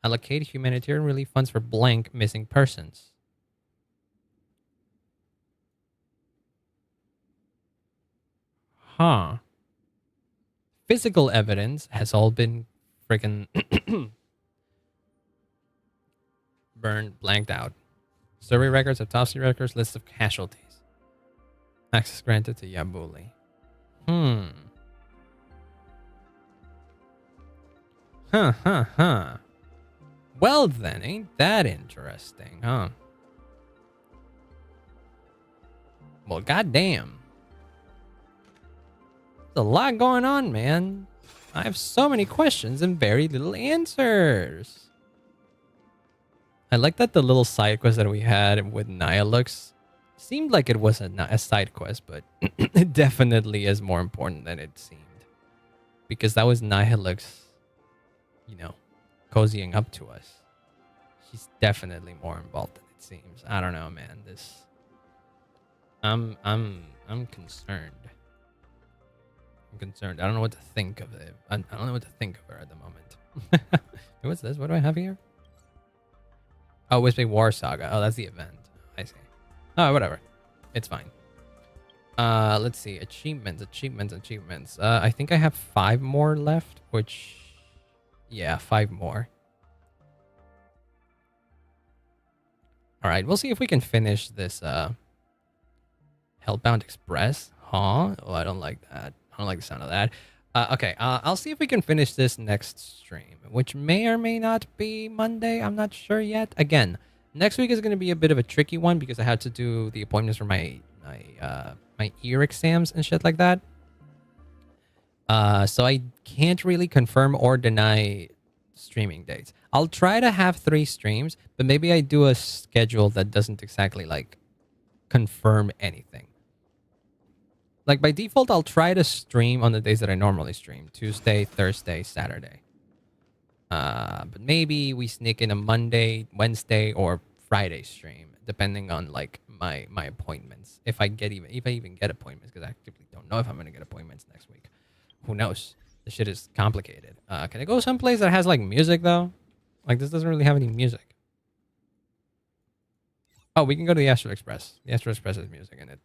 Allocate humanitarian relief funds for blank missing persons. Huh. Physical evidence has all been freaking burned, blanked out. Survey records, autopsy records, list of casualties. Access granted to Yabuli. Huh. Well then, ain't that interesting, huh? Well, goddamn. There's a lot going on, man. I have so many questions and very little answers. I like that the little side quest that we had with Nihilux seemed like it was a side quest, but it definitely is more important than it seemed. Because that was Nihilux, you know, cozying up to us. She's definitely more involved than it seems. I don't know, man. I'm concerned. I'm concerned. I don't know what to think of it. I don't know what to think of her at the moment. What's this? What do I have here? Oh, Wispy War Saga. Oh, that's the event. I see. Oh, whatever. It's fine. Let's see. Achievements. I think I have 5 more left, which... Yeah, 5 more. Alright, we'll see if we can finish this, Hellbound Express. Huh? Oh, I don't like that. I don't like the sound of that. Okay, I'll see if we can finish this next stream, which may or may not be Monday. I'm not sure yet. Again, next week is going to be a bit of a tricky one because I had to do the appointments for my ear exams and shit like that. So I can't really confirm or deny streaming dates. I'll try to have 3 streams, but maybe I do a schedule that doesn't exactly like confirm anything. Like by default, I'll try to stream on the days that I normally stream: Tuesday, Thursday, Saturday. But maybe we sneak in a Monday, Wednesday, or Friday stream, depending on like my appointments. If I even get appointments, because I actively don't know if I'm gonna get appointments next week. Who knows? The shit is complicated. Can I go someplace that has like music though? Like this doesn't really have any music. Oh, we can go to the Astral Express. The Astral Express has music in it.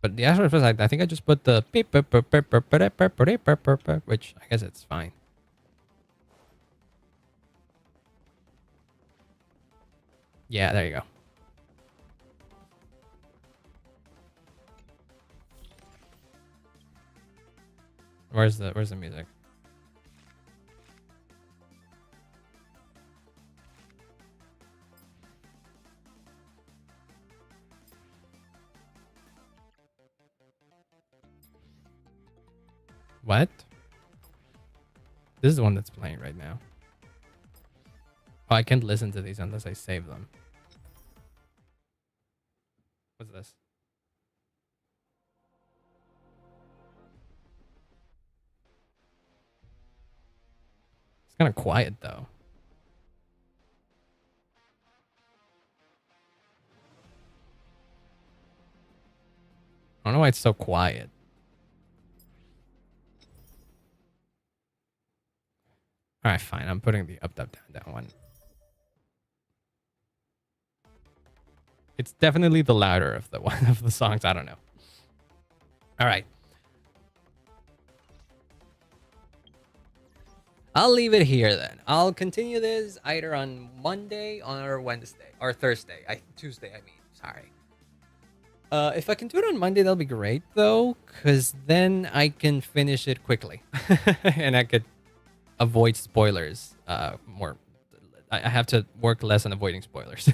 But the Astral Express, I think I just put the beep, which I guess it's fine. Yeah, there you go. Where's the music? What? This is the one that's playing right now. Oh, I can't listen to these unless I save them. What's this? It's kind of quiet though. I don't know why it's so quiet. All right, fine. I'm putting the up, down, down one. It's definitely the louder of the one of the songs. I don't know. All right. I'll leave it here then. I'll continue this either on Monday or Wednesday or Thursday. Tuesday, I mean. Sorry. If I can do it on Monday, that'll be great though, because then I can finish it quickly, and I could avoid spoilers. More. I have to work less on avoiding spoilers.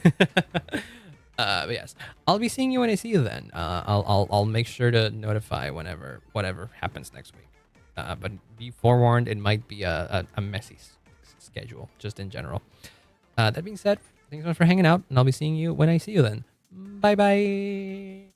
But yes, I'll be seeing you when I see you then. I'll make sure to notify whatever happens next week. But be forewarned, it might be a messy schedule, just in general. That being said, thanks so much for hanging out, and I'll be seeing you when I see you then. Bye bye.